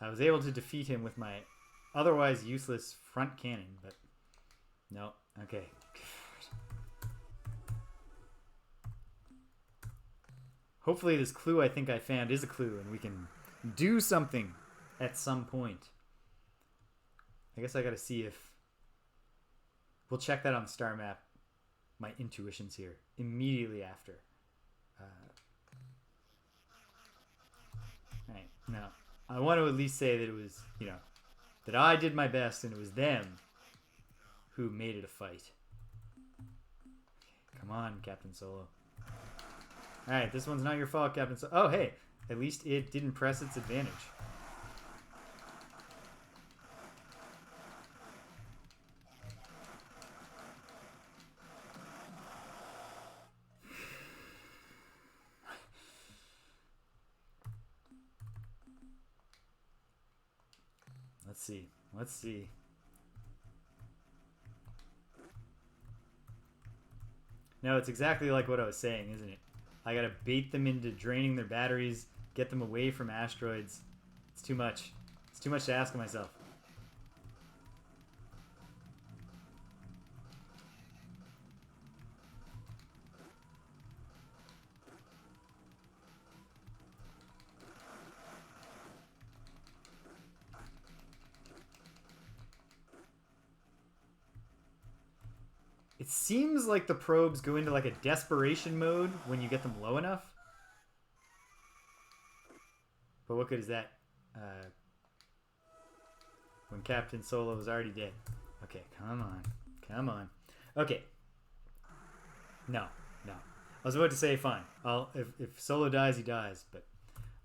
I was able to defeat him with my otherwise useless front cannon, but no. Okay. Hopefully this clue I think I found is a clue and we can do something at some point. I guess I gotta see if... We'll check that on the star map. My intuitions here. Immediately after. Alright, now, I want to at least say that it was, you know, that I did my best and it was them who made it a fight. Come on, Captain Solo. Alright, this one's not your fault, Captain Solo. Oh, hey, at least it didn't press its advantage. Let's see. No, it's exactly like what I was saying, isn't it? I gotta bait them into draining their batteries, get them away from asteroids. It's too much. It's too much to ask of myself. It seems like the probes go into like a desperation mode when you get them low enough. But what good is that? When Captain Solo is already dead. Okay, come on. Come on. Okay. No. I was about to say, fine. If Solo dies, he dies. But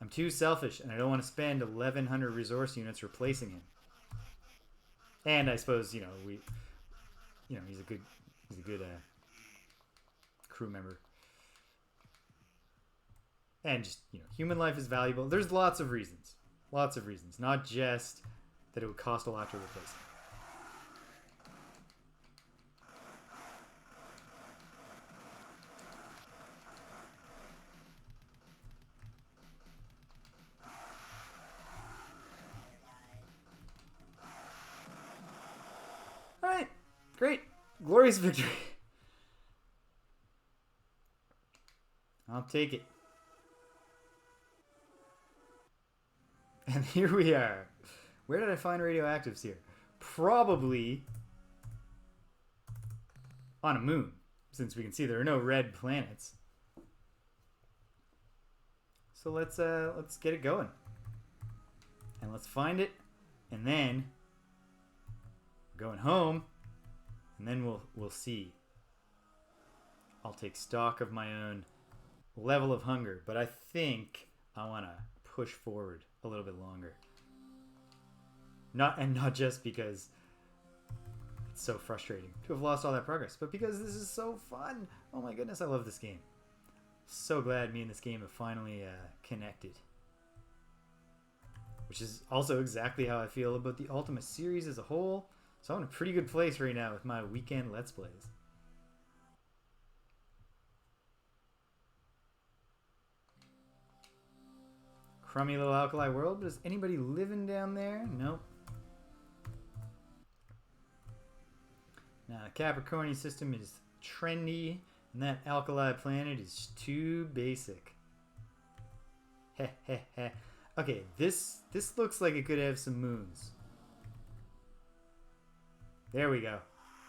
I'm too selfish, and I don't want to spend 1,100 resource units replacing him. And I suppose, he's a good crew member. And just, human life is valuable. There's lots of reasons. Not just that it would cost a lot to replace him. Alright. Great. Glorious victory. I'll take it. And here we are. Where did I find radioactives here? Probably on a moon, since we can see there are no red planets. So let's get it going. And let's find it, and then we're going home, and then we'll see. I'll take stock of my own level of hunger, but I think I want to push forward a little bit longer. Not just because it's so frustrating to have lost all that progress, but because this is so fun. Oh my goodness, I love this game. So glad me and this game have finally connected. Which is also exactly how I feel about the Ultima series as a whole. So I'm in a pretty good place right now with my weekend Let's Plays. Crummy little alkali world, but is anybody living down there? Nope. Now, the Capricorni system is trendy, and that alkali planet is too basic. Heh heh heh. Okay, this looks like it could have some moons. There we go.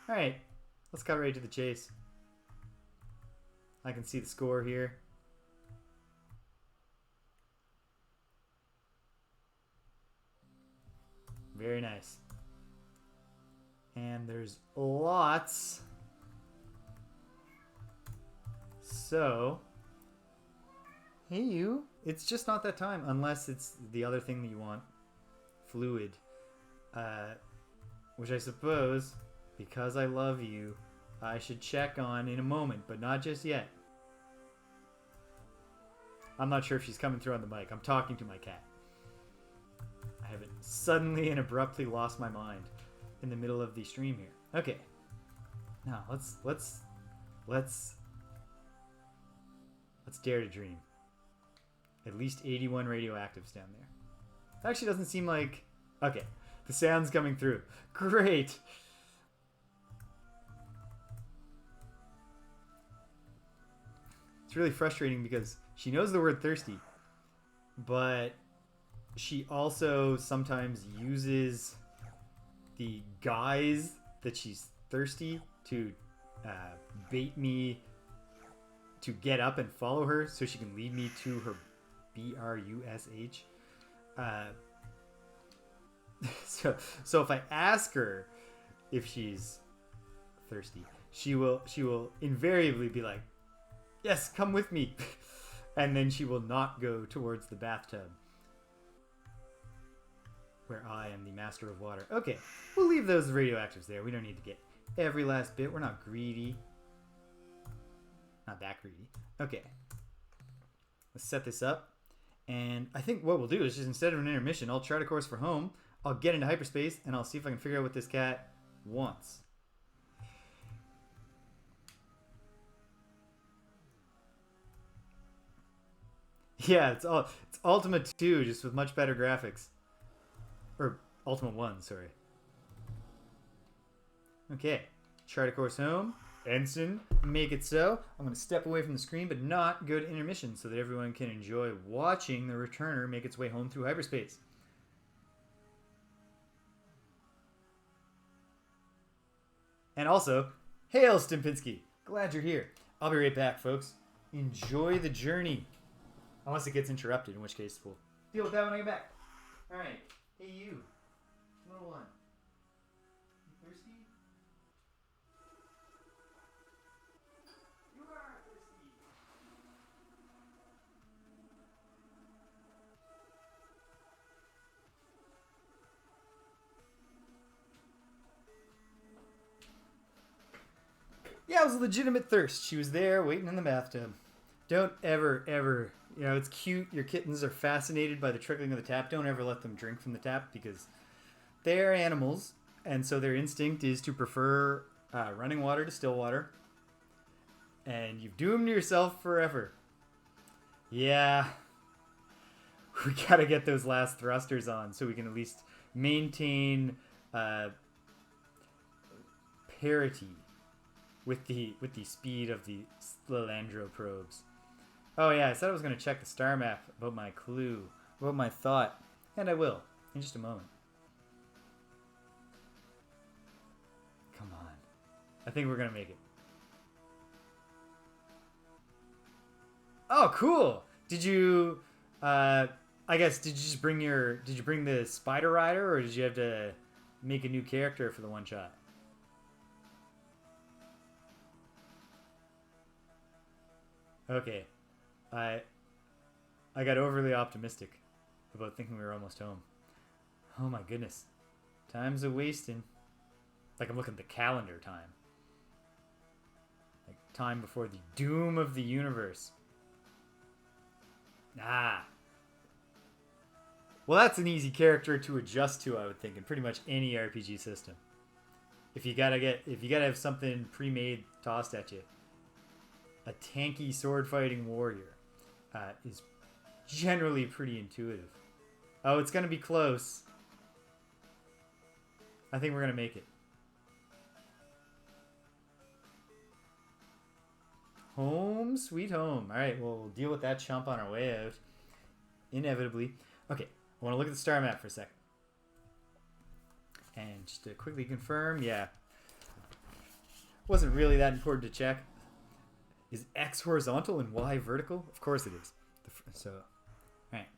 Alright, let's cut right to the chase. I can see the score here. Very nice. And there's lots. So, hey you. It's just not that time unless it's the other thing that you want. Fluid. Which I suppose, because I love you, I should check on in a moment, but not just yet. I'm not sure if she's coming through on the mic. I'm talking to my cat. I haven't suddenly and abruptly lost my mind in the middle of the stream here. Okay. Now let's dare to dream. At least 81 radioactives down there. It actually doesn't seem like... Okay. The sound's coming through. Great. It's really frustrating because she knows the word thirsty, but she also sometimes uses the guise that she's thirsty to bait me to get up and follow her so she can lead me to her BRUSH. So if I ask her if she's thirsty, she will invariably be like, "Yes, come with me," and then she will not go towards the bathtub where I am the master of water. Okay, we'll leave those radioactives there. We don't need to get every last bit. We're not greedy. Not that greedy. Okay, let's set this up. And I think what we'll do is just instead of an intermission, I'll chart a course for home. I'll get into hyperspace, and I'll see if I can figure out what this cat wants. Yeah, it's Ultima 2, just with much better graphics. Or Ultima 1, sorry. Okay. Chart a course home. Ensign, make it so. I'm going to step away from the screen, but not go to intermission so that everyone can enjoy watching the returner make its way home through hyperspace. And also, hail Stimpinski. Glad you're here. I'll be right back, folks. Enjoy the journey. Unless it gets interrupted, in which case we'll deal with that when I get back. Alright. Hey, you. Little one. You thirsty? You are thirsty. Yeah, it was a legitimate thirst. She was there waiting in the bathtub. Don't ever, it's cute. Your kittens are fascinated by the trickling of the tap. Don't ever let them drink from the tap because they're animals. And so their instinct is to prefer running water to still water. And you've doomed yourself forever. Yeah. We gotta get those last thrusters on so we can at least maintain parity with the speed of the Lilandro probes. Oh yeah, I said I was going to check the star map about my clue, about my thought, and I will in just a moment. Come on. I think we're going to make it. Oh, cool. Did you I guess did you just bring the Spider Rider, or did you have to make a new character for the one shot? Okay. I got overly optimistic about thinking we were almost home. Oh my goodness. Time's a wasting. Like I'm looking at the calendar time. Like time before the doom of the universe. Ah. Well, that's an easy character to adjust to, I would think, in pretty much any RPG system. If you gotta have something pre-made tossed at you. A tanky sword fighting warrior is generally pretty intuitive. Oh, it's going to be close. I think we're going to make it. Home, sweet home. All right, well, we'll deal with that chump on our way out. Inevitably. Okay, I want to look at the star map for a second. And just to quickly confirm, yeah. Wasn't really that important to check. Is X horizontal and Y vertical? Of course it is. So, alright.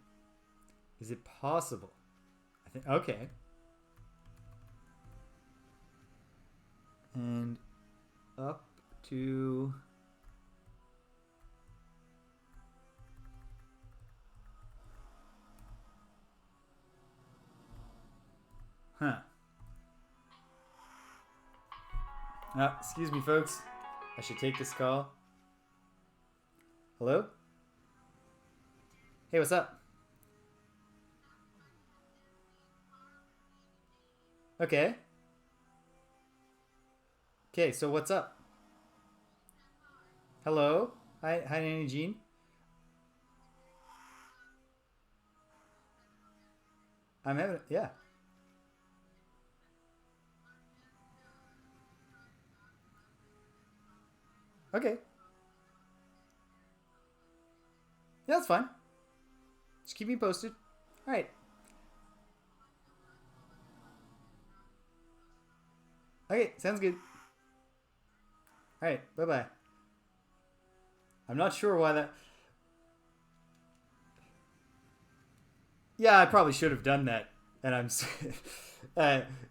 Is it possible? I think, okay. And up to... Huh. Excuse me, folks. I should take this call. Hello? Hey, what's up? Okay. Okay, so what's up? Hello? Hi, Nanny Jean. I'm having, yeah. Okay. Yeah, that's fine. Just keep me posted. All right. Okay, sounds good. All right, bye-bye. I'm not sure why that... Yeah, I probably should have done that. And I'm...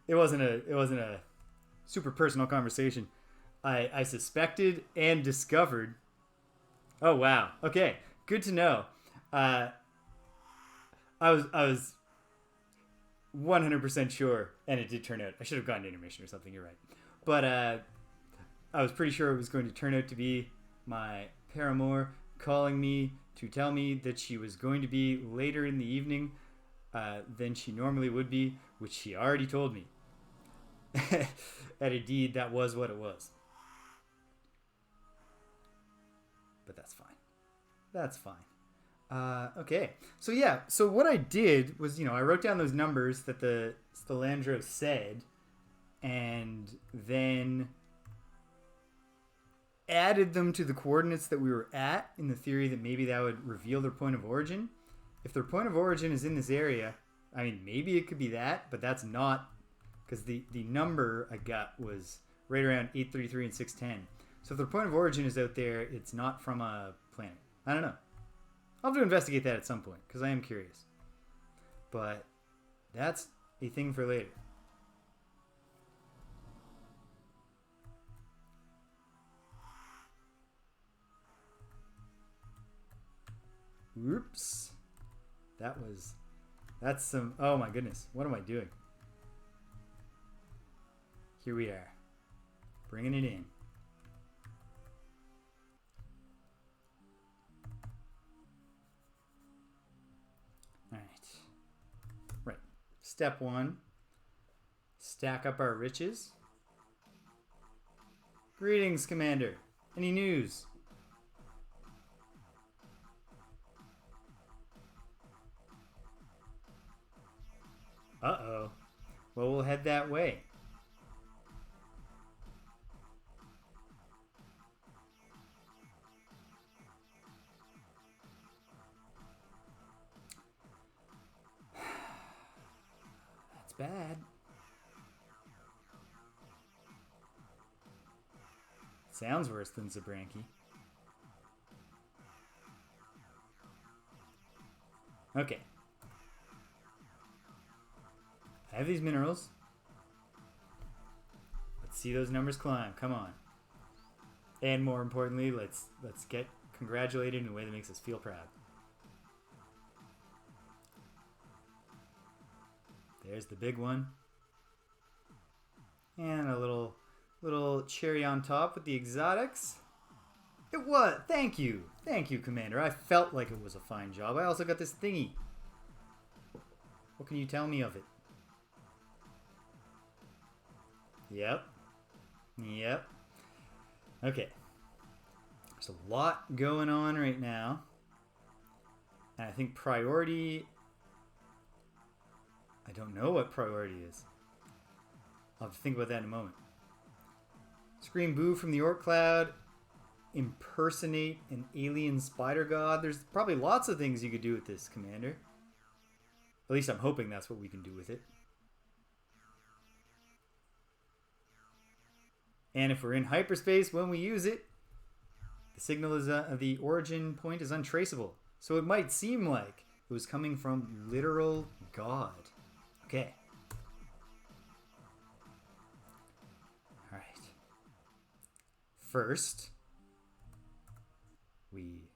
it wasn't a super personal conversation. I suspected and discovered... Oh, wow. Okay, good to know. I was 100% sure, and it did turn out. I should have gone to intermission or something. You're right, but I was pretty sure it was going to turn out to be my paramour calling me to tell me that she was going to be later in the evening than she normally would be, which she already told me. And indeed, that was what it was. But that's fine. That's fine. Okay. So yeah. So what I did was, I wrote down those numbers that the Landro said, and then added them to the coordinates that we were at in the theory that maybe that would reveal their point of origin. If their point of origin is in this area, I mean, maybe it could be that, but that's not, because the number I got was right around 833 and 610. So if their point of origin is out there, it's not from a planet. I don't know. I'll have to investigate that at some point, because I am curious. But that's a thing for later. Whoops. That's some, oh my goodness. What am I doing? Here we are. Bringing it in. All right. Right. Step 1. Stack up our riches. Greetings, Commander. Any news? Uh-oh. Well, we'll head that way. That's bad. Sounds worse than Zabranki. Okay. I have these minerals. Let's see those numbers climb. Come on. And more importantly, let's get congratulated in a way that makes us feel proud. There's the big one. And a little cherry on top with the exotics. It was. Thank you. Thank you, Commander. I felt like it was a fine job. I also got this thingy. What can you tell me of it? Yep. Okay. There's a lot going on right now. And I think priority... I don't know what priority is. I'll have to think about that in a moment. Scream boo from the Orc Cloud. Impersonate an alien spider god. There's probably lots of things you could do with this, Commander. At least I'm hoping that's what we can do with it. And if we're in hyperspace when we use it, the signal is the origin point is untraceable. So it might seem like it was coming from literal God. Okay. All right. First, we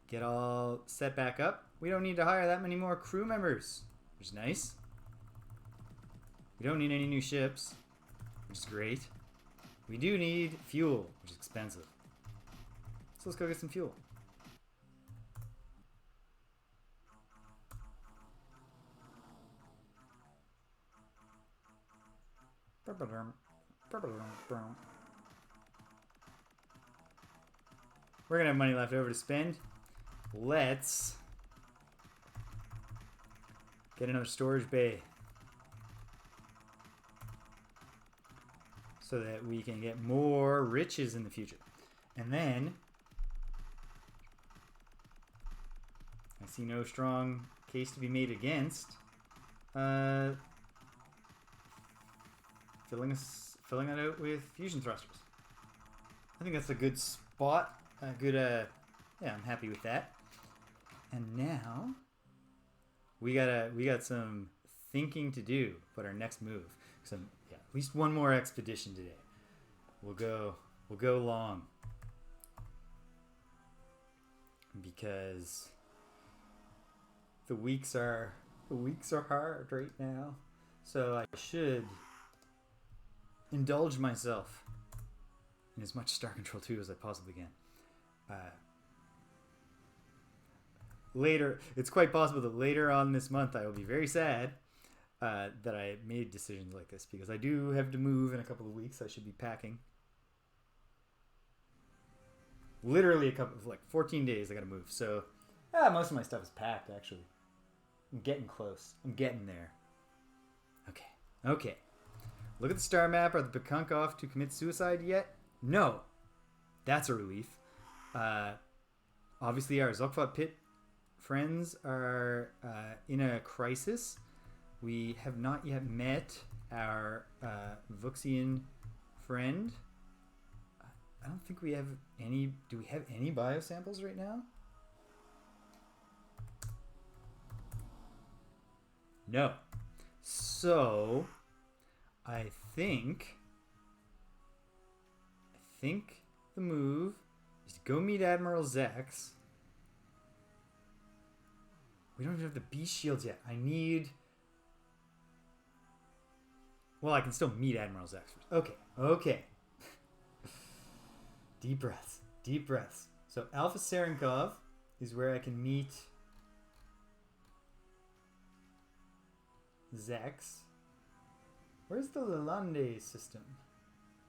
get all set back up. We don't need to hire that many more crew members, which is nice. We don't need any new ships, which is great. We do need fuel, which is expensive. So let's go get some fuel. We're gonna have money left over to spend. Let's get another storage bay so that we can get more riches in the future. And then I see no strong case to be made against filling it out with fusion thrusters. I think that's a good spot. A good yeah, I'm happy with that. And now we got some thinking to do about our next move. Yeah, at least one more expedition today. We'll go long. Because the weeks are hard right now. So I should indulge myself in as much Star Control 2 as I possibly can. Later, it's quite possible that later on this month I will be very sad that I made decisions like this, because I do have to move in a couple of weeks. I should be packing. Literally a couple of 14 days I gotta move. So Most of my stuff is packed, actually. I'm getting close. I'm getting there. Okay. Look at the star map. Are the Pkunk off to commit suicide yet? No. That's a relief. Obviously, our Zoq-Fot-Pit friends are in a crisis. We have not yet met our Vuxian friend. I don't think we have any... Do we have any biosamples right now? No. So, I think the move is to go meet Admiral Zex. We don't even have the beast shields yet. I need... Well, I can still meet Admiral Zex. Okay. Deep breaths. So Alpha Serenkov is where I can meet Zex. Where's the Lalande system?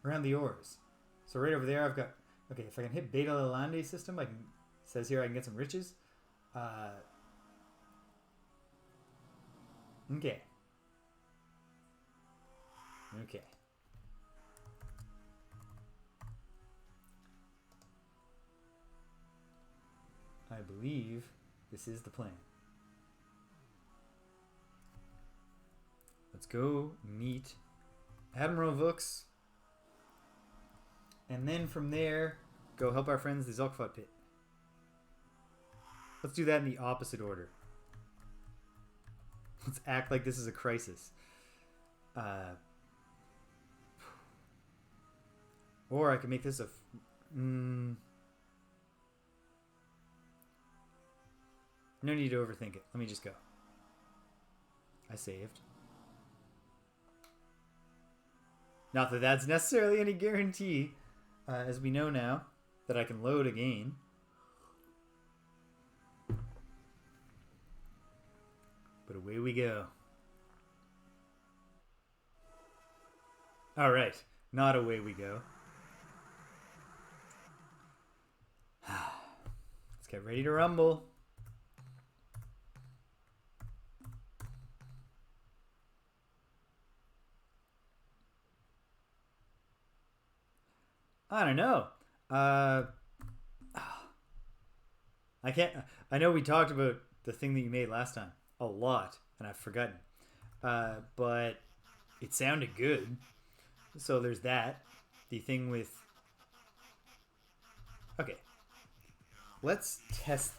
Around the ores. So right over there I've got... Okay, if I can hit Beta Lalande system, I can... It says here I can get some riches. Okay. I believe this is the plan. Let's go meet Admiral Vux. And then from there, go help our friends the Zoq-Fot-Pit. Let's do that in the opposite order. Let's act like this is a crisis. Or I can make this a... No need to overthink it. Let me just go. I saved. Not that that's necessarily any guarantee, as we know now, that I can load again. But away we go. Alright, not away we go. Let's get ready to rumble. I don't know. I can't... I know we talked about the thing that you made last time a lot, and I've forgotten. But it sounded good. So there's that. The thing with... Okay. Let's test...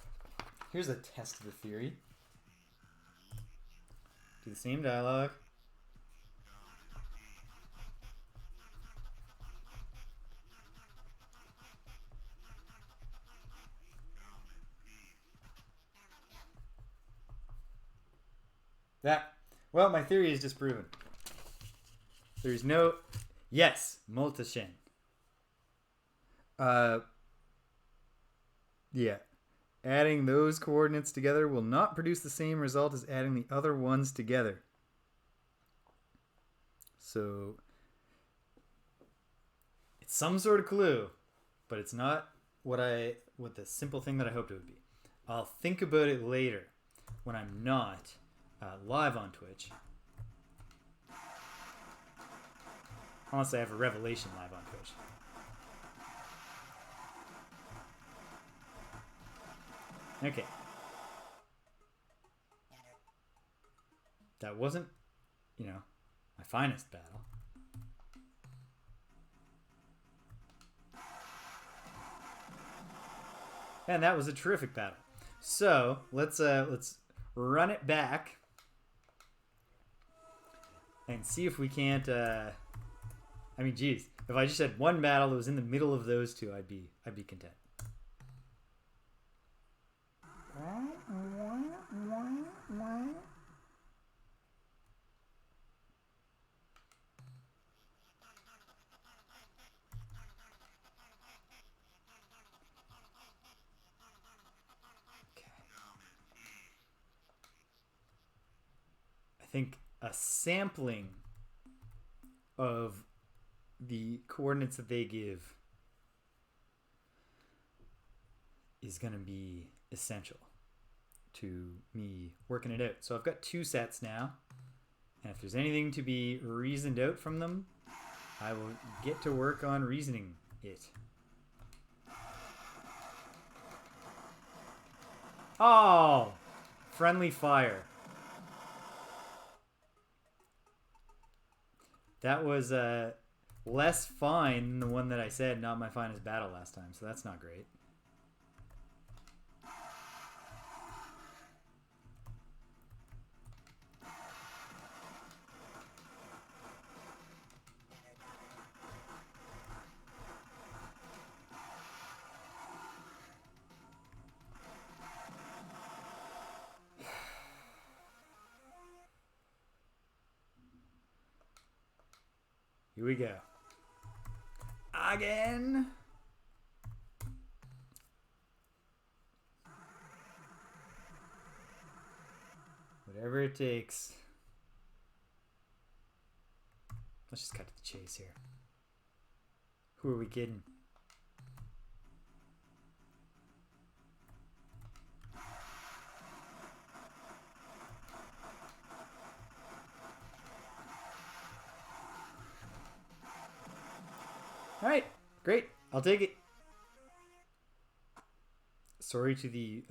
Here's a test of the theory. Do the same dialogue. That, well, my theory is disproven. There's no... Yes, Multashen. Yeah. Adding those coordinates together will not produce the same result as adding the other ones together. So, it's some sort of clue, but it's not what the simple thing that I hoped it would be. I'll think about it later when I'm not live on Twitch. Unless I have a revelation live on Twitch. Okay. That wasn't, my finest battle. And that was a terrific battle. So, let's run it back and see if we can't I mean, geez, if I just had one battle that was in the middle of those two, I'd be content. I think a sampling of the coordinates that they give is going to be essential. to me working it out. So I've got 2 sets now. And if there's anything to be reasoned out from them, I will get to work on reasoning it. Oh! Friendly fire. That was less fine than the one that I said, not my finest battle last time, so that's not great. Here we go. Again. Whatever it takes. Let's just cut to the chase here. Who are we kidding? All right, great. I'll take it. Sorry to the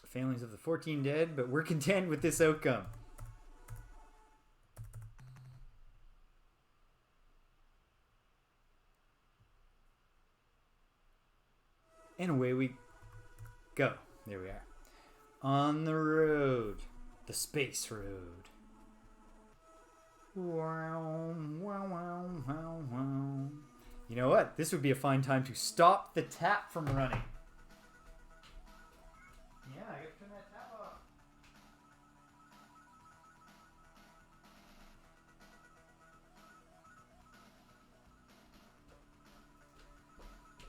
families of the 14 dead, but we're content with this outcome. And away we go. There we are. On the road. The space road. Wow, wow, wow, wow, wow. You know what? This would be a fine time to stop the tap from running. Yeah, I gotta turn that tap off.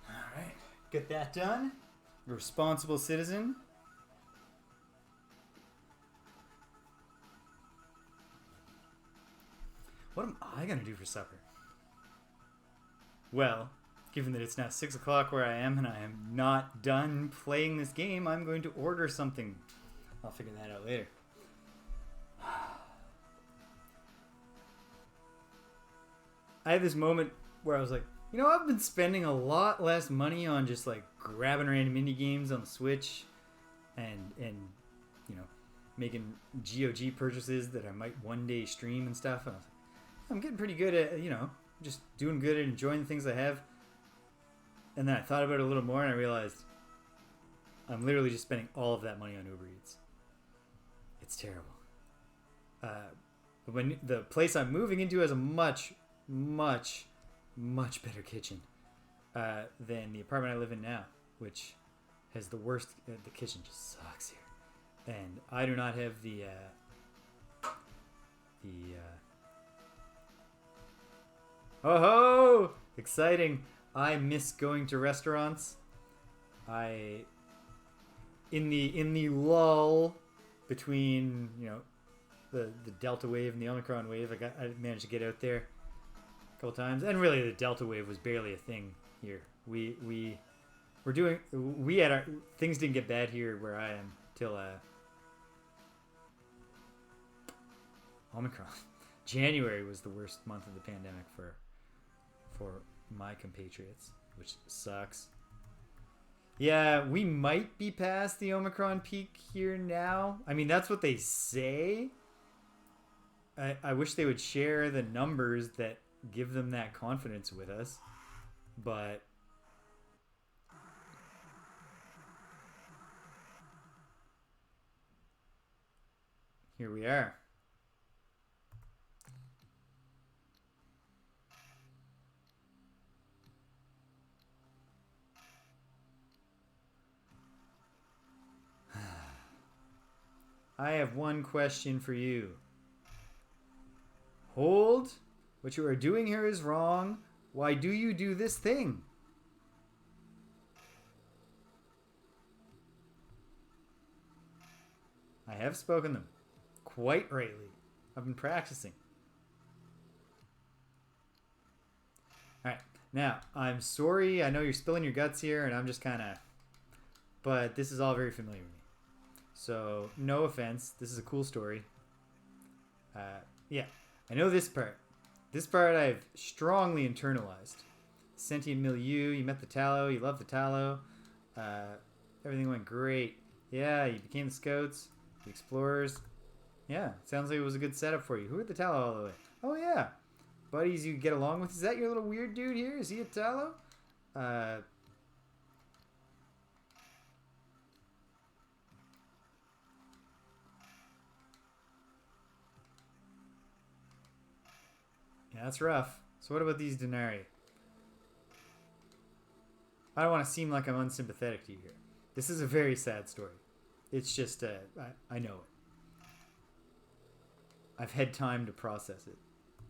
Alright, get that done. Responsible citizen. What am I gonna do for supper? Well, given that it's now 6 o'clock where I am and I am not done playing this game, I'm going to order something. I'll figure that out later. I had this moment where I was like, you know, I've been spending a lot less money on just like grabbing random indie games on the Switch and you know, making GOG purchases that I might one day stream and stuff. And I was like, I'm getting pretty good at, you know, just doing good and enjoying the things I have. And then I thought about it a little more and I realized I'm literally just spending all of that money on Uber Eats. It's terrible. When the place I'm moving into has a much better kitchen than the apartment I live in now, which has the worst. The kitchen just sucks here, and I do not have the oh ho! Exciting! I miss going to restaurants. In the lull between, you know, the Delta wave and the Omicron wave, I managed to get out there a couple times, and really the Delta wave was barely a thing here. We had our things didn't get bad here where I am till Omicron. January was the worst month of the pandemic for my compatriots, which sucks. Yeah, we might be past the Omicron peak here now. I mean, that's what they say. I wish they would share the numbers that give them that confidence with us. But here we are. I have one question for you. Hold. What you are doing here is wrong. Why do you do this thing? I have spoken them. Quite rightly. I've been practicing. Alright. Now, I'm sorry. I know you're spilling your guts here, and I'm just kind of... But this is all very familiar to me. So, no offense. This is a cool story. Yeah, I know this part. This part I've strongly internalized. Sentient milieu, you met the tallow, you loved the tallow. Everything went great. Yeah, you became the scouts, the explorers. Yeah, sounds like it was a good setup for you. Who are the tallow all the way? Oh, yeah. Buddies you get along with. Is that your little weird dude here? Is he a tallow? Yeah, that's rough. So what about these denarii? I don't want to seem like I'm unsympathetic to you here. This is a very sad story. It's just, I know it. I've had time to process it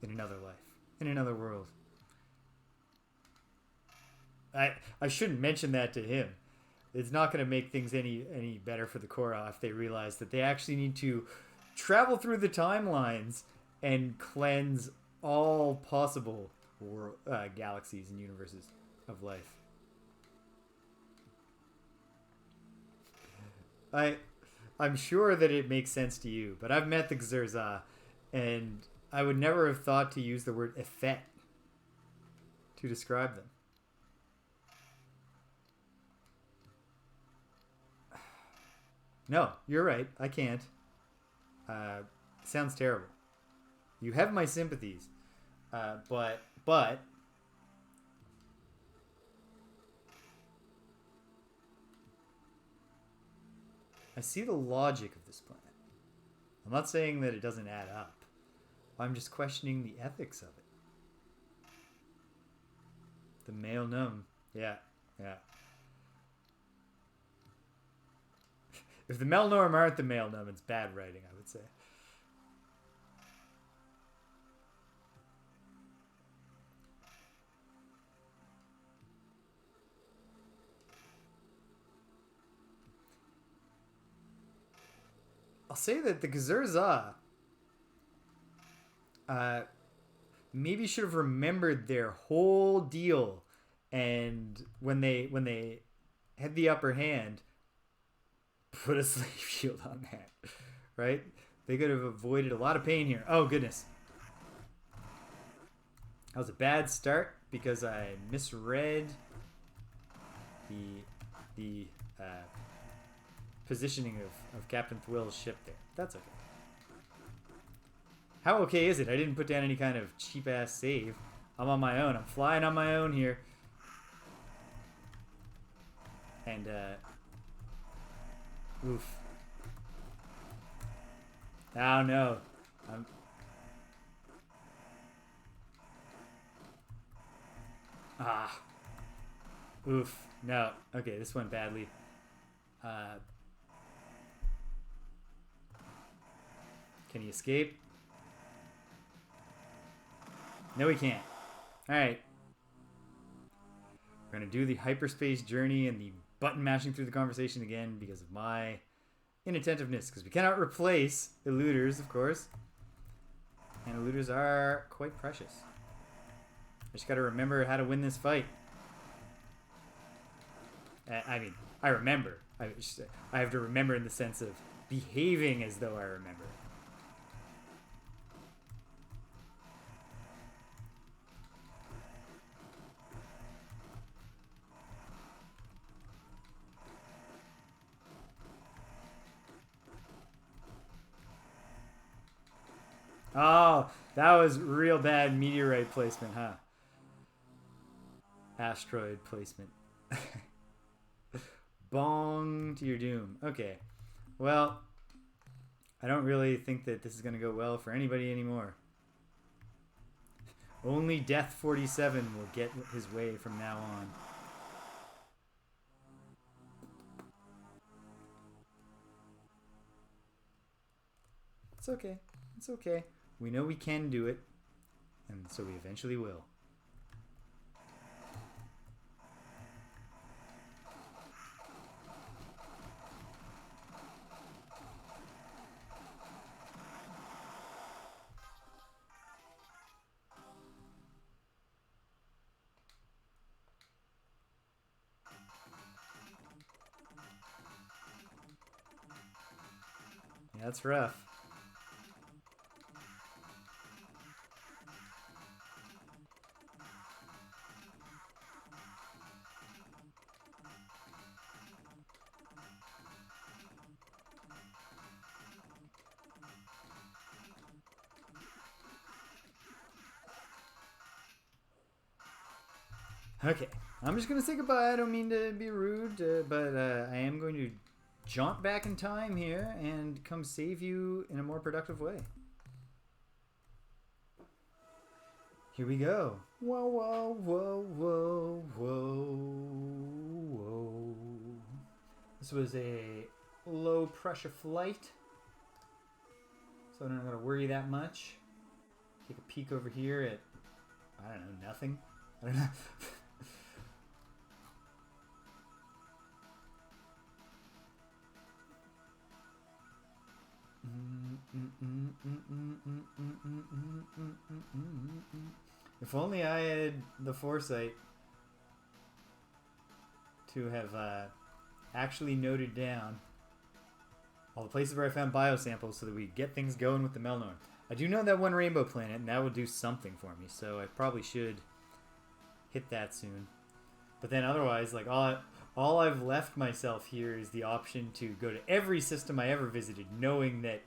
in another life, in another world. I shouldn't mention that to him. It's not going to make things any better for the Kohr-Ah if they realize that they actually need to travel through the timelines and cleanse all possible galaxies and universes of life. I'm sure that it makes sense to you, but I've met the Zoq-Fot, and I would never have thought to use the word effet to describe them. No, you're right. I can't. Sounds terrible. You have my sympathies, but I see the logic of this plan. I'm not saying that it doesn't add up. I'm just questioning the ethics of it. The Melnorme. Yeah. If the Melnorme aren't the Melnorme, it's bad writing, I would say. I'll say that the Zoq-Fot maybe should have remembered their whole deal, and when they had the upper hand, put a slave shield on that, right? They could have avoided a lot of pain here. Oh goodness, that was a bad start because I misread the positioning of Captain Thwill's ship there. That's okay. How okay is it? I didn't put down any kind of cheap-ass save. I'm on my own. I'm flying on my own here. And, oof. Oh, no. Oof. No. Okay, this went badly. Can he escape? No, he can't. Alright. We're going to do the hyperspace journey and the button mashing through the conversation again because of my inattentiveness. Because we cannot replace eluders, of course. And eluders are quite precious. I just got to remember how to win this fight. I mean, I remember. I have to remember in the sense of behaving as though I remember. Oh, that was real bad meteorite placement, huh? Asteroid placement. Bong to your doom. Okay. Well, I don't really think that this is going to go well for anybody anymore. Only Death 47 will get his way from now on. It's okay. It's okay. We know we can do it, and so we eventually will. That's rough. Okay, I'm just going to say goodbye. I don't mean to be rude, but I am going to jaunt back in time here and come save you in a more productive way. Here we go. Whoa, whoa, whoa, whoa, whoa, whoa. This was a low pressure flight, so I'm not going to worry that much. Take a peek over here at, I don't know, nothing. I don't know. If only I had the foresight to have actually noted down all the places where I found biosamples so that we get things going with the Melnorme. I do know that one rainbow planet, and that will do something for me, so I probably should hit that soon. But then otherwise, like all I've left myself here is the option to go to every system I ever visited, knowing that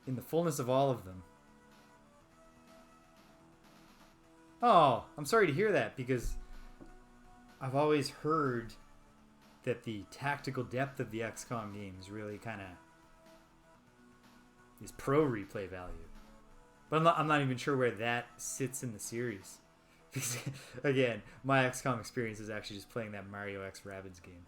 in the fullness of all of them. Oh, I'm sorry to hear that, because I've always heard that the tactical depth of the XCOM games really kind of is pro replay value. But I'm not even sure where that sits in the series. Because, again, my XCOM experience is actually just playing that Mario X Rabbids game.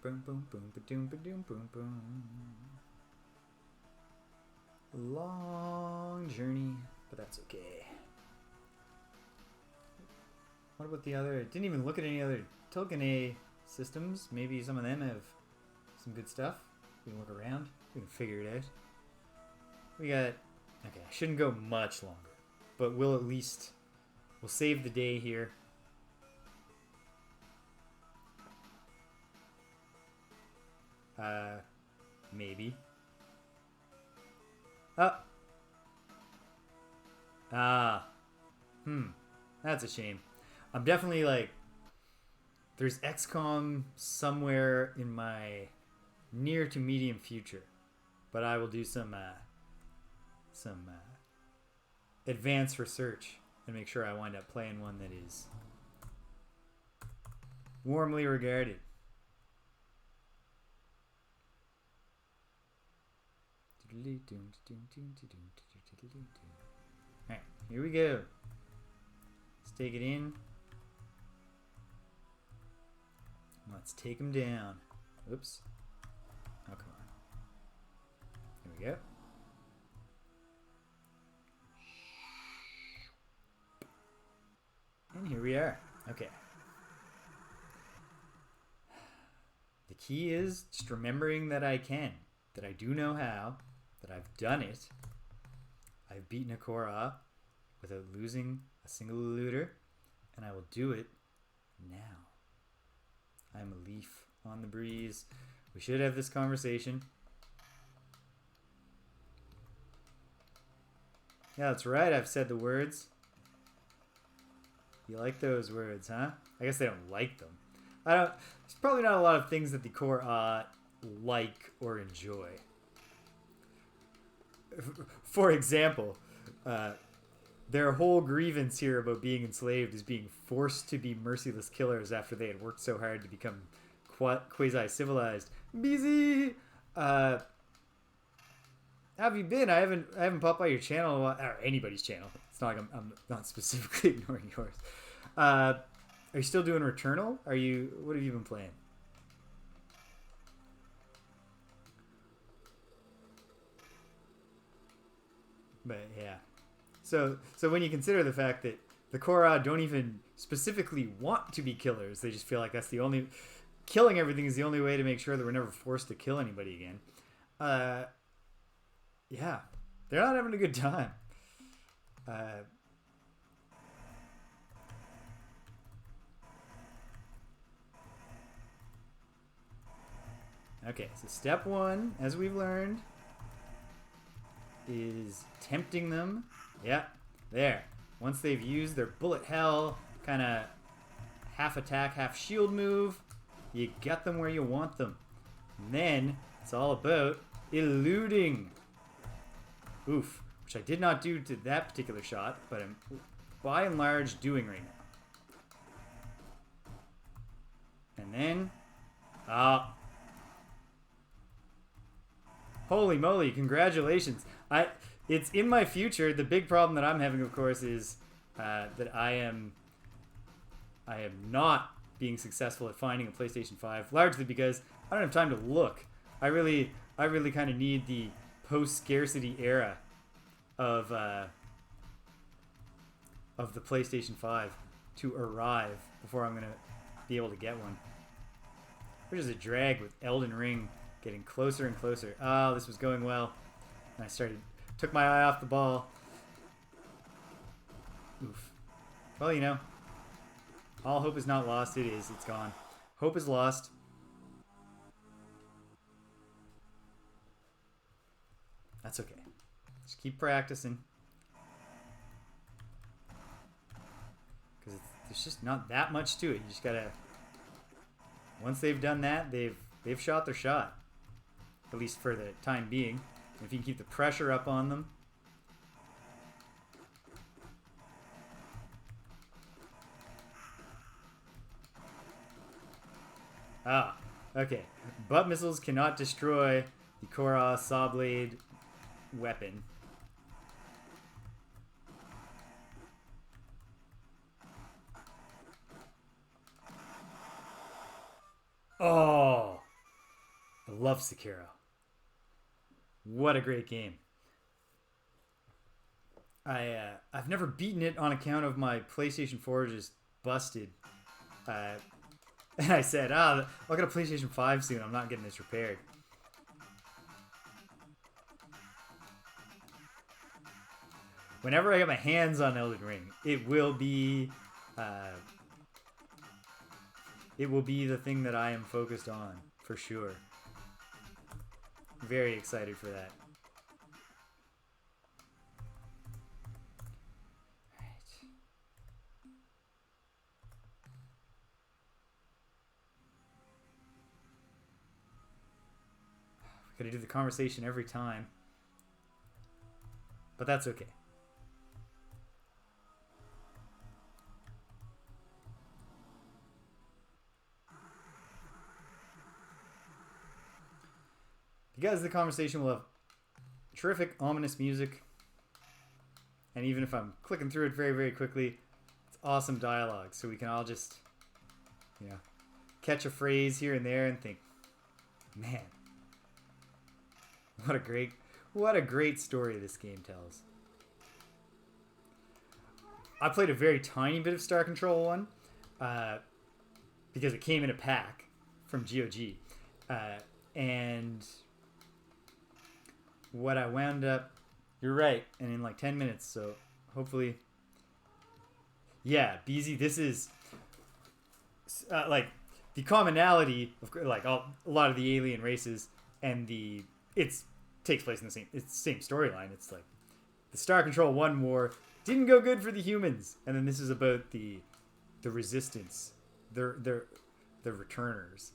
Boom, boom, boom, ba-doom, ba-doom, boom, boom. Long journey, but that's okay. What about the other? I didn't even look at any other Tucanae systems. Maybe some of them have some good stuff. We can look around. We can figure it out. We got... Okay, I shouldn't go much longer, but we'll save the day here. Maybe. That's a shame. I'm definitely like, there's XCOM somewhere in my near to medium future, but I will do some advanced research and make sure I wind up playing one that is warmly regarded. Alright, here we go. Let's take it in. Let's take him down. Oops. Oh, come on. Here we go. And here we are. Okay. The key is just remembering that I can. That I do know how. That I've done it. I've beaten a Kohr-Ah without losing a single looter. And I will do it now. I'm a leaf on the breeze. We should have this conversation. Yeah, that's right. I've said the words. You like those words, huh? I guess they don't like them. There's probably not a lot of things that the Kohr-Ah like or enjoy. For example, their whole grievance here about being enslaved is being forced to be merciless killers after they had worked so hard to become quasi-civilized. Busy! How have you been? I haven't popped by your channel, or anybody's channel. It's not like I'm not specifically ignoring yours. Are you still doing Returnal? What have you been playing? But yeah. So when you consider the fact that the Kohr-Ah don't even specifically want to be killers, they just feel like that's the only... Killing everything is the only way to make sure that we're never forced to kill anybody again. Yeah. They're not having a good time. Okay, so step one, as we've learned, is tempting them. Yeah, there. Once they've used their bullet hell, kind of half attack, half shield move, you get them where you want them. And then it's all about eluding. Oof, which I did not do to that particular shot, but I'm by and large doing right now. And then, holy moly, congratulations. It's in my future. The big problem that I'm having, of course, is that I am not being successful at finding a PlayStation 5, largely because I don't have time to look. I really kind of need the post-scarcity era of the PlayStation 5 to arrive before I'm going to be able to get one. Which is a drag with Elden Ring getting closer and closer. Oh, this was going well. And I took my eye off the ball. Oof. Well, you know, all hope is not lost. It is. It's gone. Hope is lost. That's okay. Just keep practicing. Because there's just not that much to it. You just gotta... Once they've done that, they've shot their shot. At least for the time being. And if you can keep the pressure up on them. Ah, okay. Butt missiles cannot destroy the Kohr-Ah saw blade weapon. Oh, I love Sekiro. What a great game. I've never beaten it on account of my PlayStation 4 just busted. And I said, I'll get a PlayStation 5 soon. I'm not getting this repaired. Whenever I get my hands on Elden Ring, it will be the thing that I am focused on, for sure. Very excited for that. Gotta do the conversation every time. But that's okay. Because the conversation will have terrific, ominous music. And even if I'm clicking through it very, very quickly, it's awesome dialogue. So we can all just, you know, catch a phrase here and there and think, man, what a great story this game tells. I played a very tiny bit of Star Control 1 because it came in a pack from GOG. And what I wound up... You're right, and in like 10 minutes, so hopefully... Yeah, BZ, this is... like, the commonality of like a lot of the alien races and takes place in the same storyline. It's like the Star Control 1 war didn't go good for the humans, and then this is about the resistance, the returners,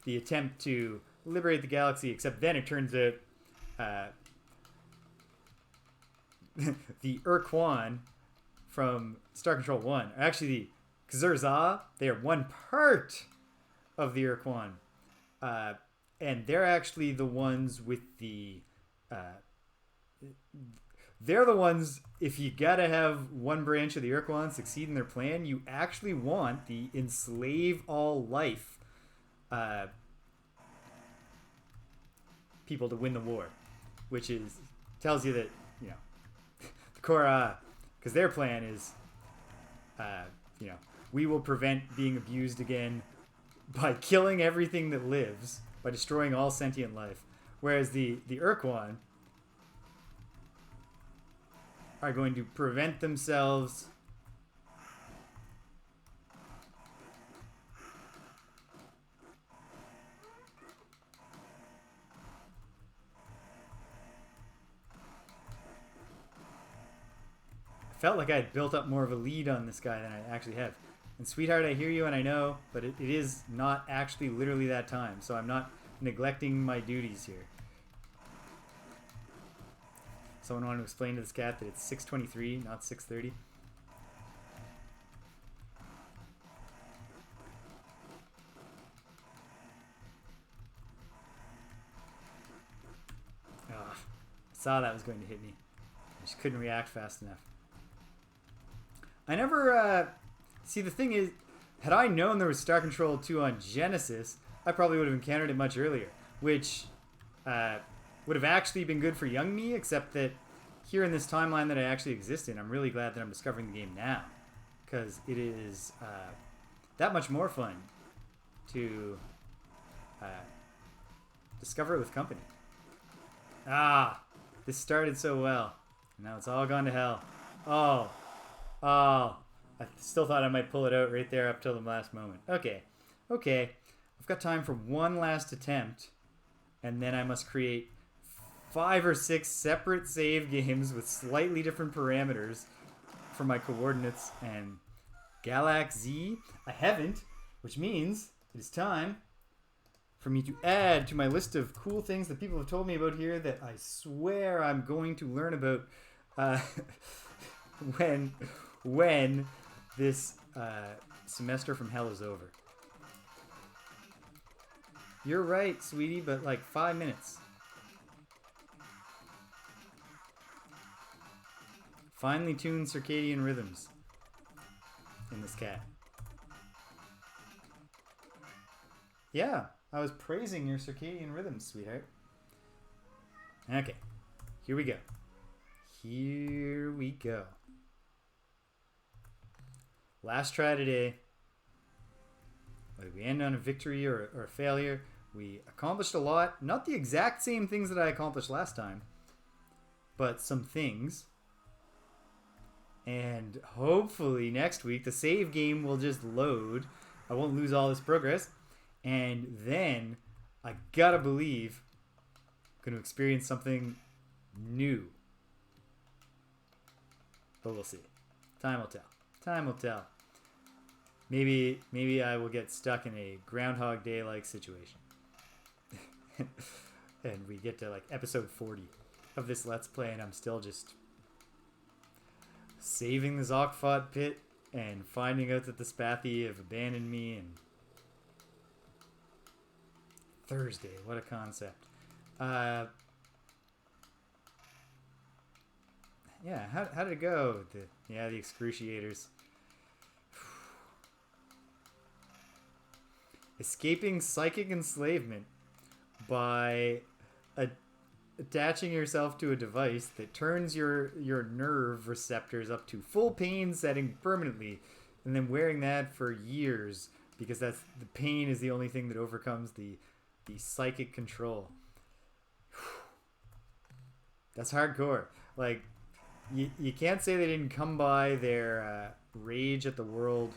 the attempt to liberate the galaxy. Except then it turns out the Urquan from Star Control 1 are actually the Kohr-Ah. They are one part of the Urquan. And they're actually the ones with the... they're the ones, if you gotta have one branch of the Urquan succeed in their plan, you actually want the enslave all life people to win the war. Which tells you that, you know, the Kohr-Ah, because their plan is, you know, we will prevent being abused again by killing everything that lives, by destroying all sentient life. Whereas the Urquan are going to prevent themselves felt like I had built up more of a lead on this guy than I actually have. And sweetheart, I hear you and I know, but it is not actually literally that time, so I'm not neglecting my duties here. Someone wanted to explain to this cat that it's 6:23, not 6:30. I saw that was going to hit me. I just couldn't react fast enough. I never... See, the thing is, had I known there was Star Control 2 on Genesis, I probably would have encountered it much earlier, which would have actually been good for young me, except that here in this timeline that I actually exist in, I'm really glad that I'm discovering the game now, because it is that much more fun to discover it with company. This started so well. Now it's all gone to hell. Oh. I still thought I might pull it out right there up till the last moment. Okay. I've got time for one last attempt, and then I must create 5 or 6 separate save games with slightly different parameters for my coordinates. And Galaxy, I haven't, which means it is time for me to add to my list of cool things that people have told me about here that I swear I'm going to learn about when this semester from hell is over. You're right, sweetie, but like 5 minutes. Finely tuned circadian rhythms in this cat. Yeah, I was praising your circadian rhythms, sweetheart. Okay, here we go. Last try today. Whether we end on a victory or a failure, we accomplished a lot. Not the exact same things that I accomplished last time, but some things. And hopefully next week the save game will just load. I won't lose all this progress. And then I gotta believe I'm gonna experience something new. But we'll see. Time will tell. Maybe I will get stuck in a Groundhog Day-like situation. And we get to like episode 40 of this Let's Play and I'm still just saving the Zoq-Fot pit and finding out that the Spathi have abandoned me. And Thursday, what a concept. Yeah, how did it go? The excruciators. Escaping psychic enslavement by attaching yourself to a device that turns your nerve receptors up to full pain setting permanently, and then wearing that for years because the pain is the only thing that overcomes the psychic control. That's hardcore. Like, you can't say they didn't come by their rage at the world.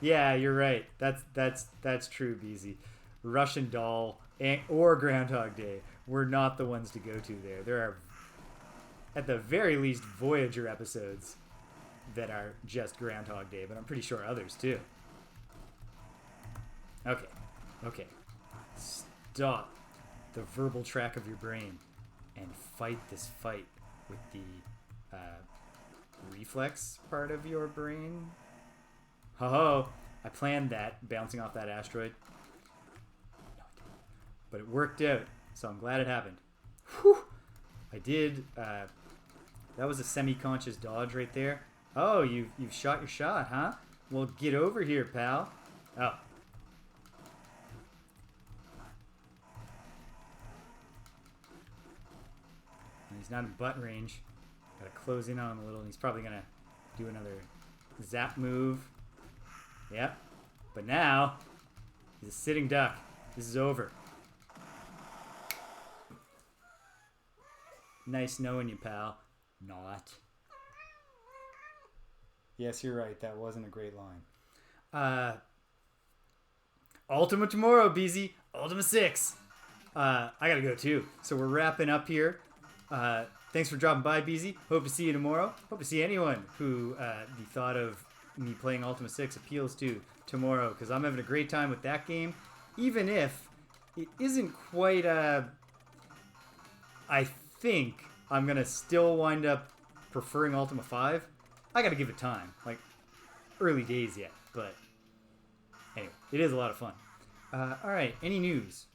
Yeah, you're right. That's true, BZ. Russian Doll or Groundhog Day were not the ones to go to there. There are, at the very least, Voyager episodes that are just Groundhog Day, but I'm pretty sure others too. Okay. Stop the verbal track of your brain and fight this fight with the reflex part of your brain. Ho-ho! I planned that, bouncing off that asteroid. No, I didn't. But it worked out, so I'm glad it happened. Whew! I did, that was a semi-conscious dodge right there. Oh, you've shot your shot, huh? Well, get over here, pal. Oh. He's not in butt range. Gotta close in on him a little, and he's probably gonna do another zap move. Yep. But now, he's a sitting duck. This is over. Nice knowing you, pal. Not. Yes, you're right. That wasn't a great line. Ultima tomorrow, BZ. Ultima 6. I gotta go too. So we're wrapping up here. Thanks for dropping by, BZ. Hope to see you tomorrow. Hope to see anyone who the thought of me playing Ultima 6 appeals to tomorrow, because I'm having a great time with that game, even if it isn't quite I think I'm going to still wind up preferring Ultima 5. I got to give it time. Like, early days yet, but anyway, it is a lot of fun. Alright, any news?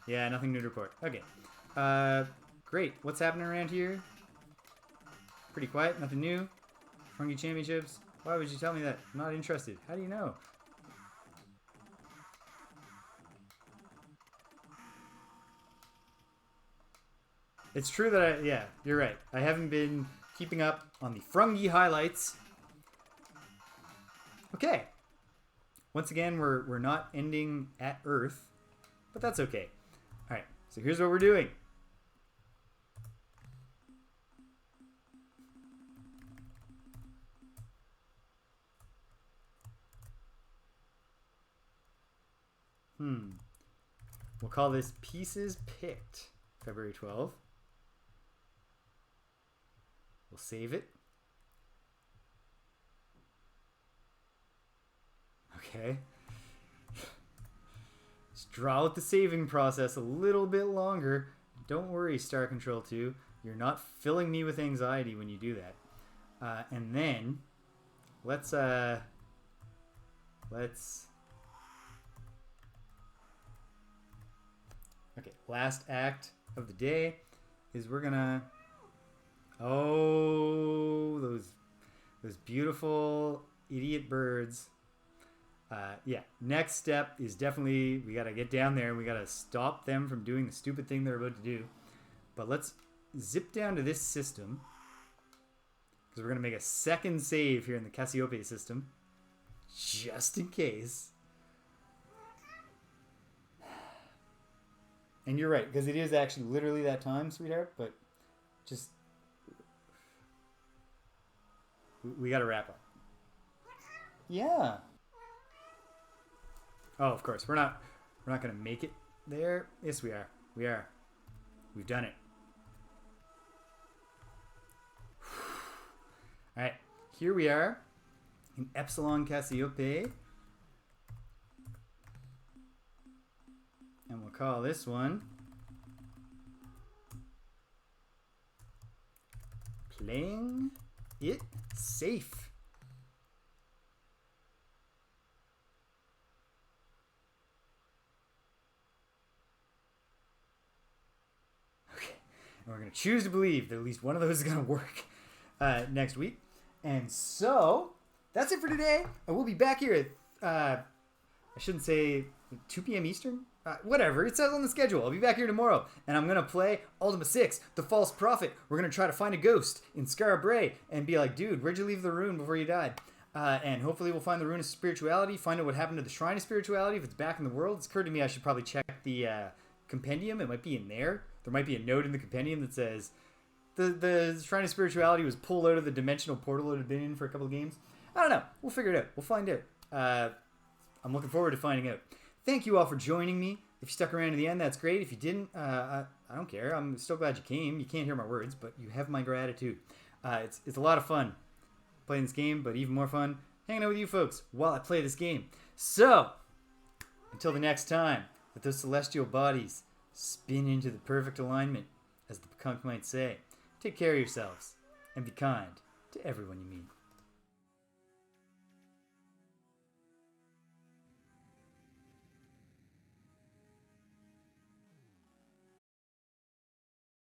Yeah, nothing new to report. Okay. Great. What's happening around here? Pretty quiet, nothing new. Pkunky Championships. Why would you tell me that? I'm not interested. How do you know? It's true that yeah, you're right. I haven't been keeping up on the Pkunky highlights. Okay. Once again, we're not ending at Earth, but that's okay. All right, so here's what we're doing. We'll call this Pieces Picked, February 12th. We'll save it. Okay. Just draw out the saving process a little bit longer. Don't worry, Star Control 2. You're not filling me with anxiety when you do that. And then let's okay, last act of the day is we're gonna those beautiful idiot birds. Yeah, next step is definitely we gotta get down there and we gotta stop them from doing the stupid thing they're about to do. But let's zip down to this system because we're gonna make a second save here in the Cassiope system just in case. And you're right, because it is actually literally that time, sweetheart, but just we gotta wrap up. Yeah. Oh, of course. We're not gonna make it there. Yes, we are. We are. We've done it. All right. Here we are in Epsilon Cassiope. And we'll call this one Playing It Safe. Okay. And we're going to choose to believe that at least one of those is going to work next week. And so that's it for today. And we'll be back here at, I shouldn't say 2 p.m. Eastern? Whatever, it says on the schedule. I'll be back here tomorrow, and I'm going to play Ultima 6, The False Prophet. We're going to try to find a ghost in Skara Brae and be like, dude, where'd you leave the rune before you died? And hopefully we'll find the rune of spirituality, find out what happened to the shrine of spirituality, if it's back in the world. It's occurred to me I should probably check the compendium. It might be in there. There might be a note in the compendium that says the shrine of spirituality was pulled out of the dimensional portal it had been in for a couple of games. I don't know. We'll figure it out. We'll find out. I'm looking forward to finding out. Thank you all for joining me. If you stuck around to the end, that's great. If you didn't, I don't care. I'm still glad you came. You can't hear my words, but you have my gratitude. It's a lot of fun playing this game, but even more fun hanging out with you folks while I play this game. So, until the next time that those celestial bodies spin into the perfect alignment, as the Pkunk might say, take care of yourselves and be kind to everyone you meet.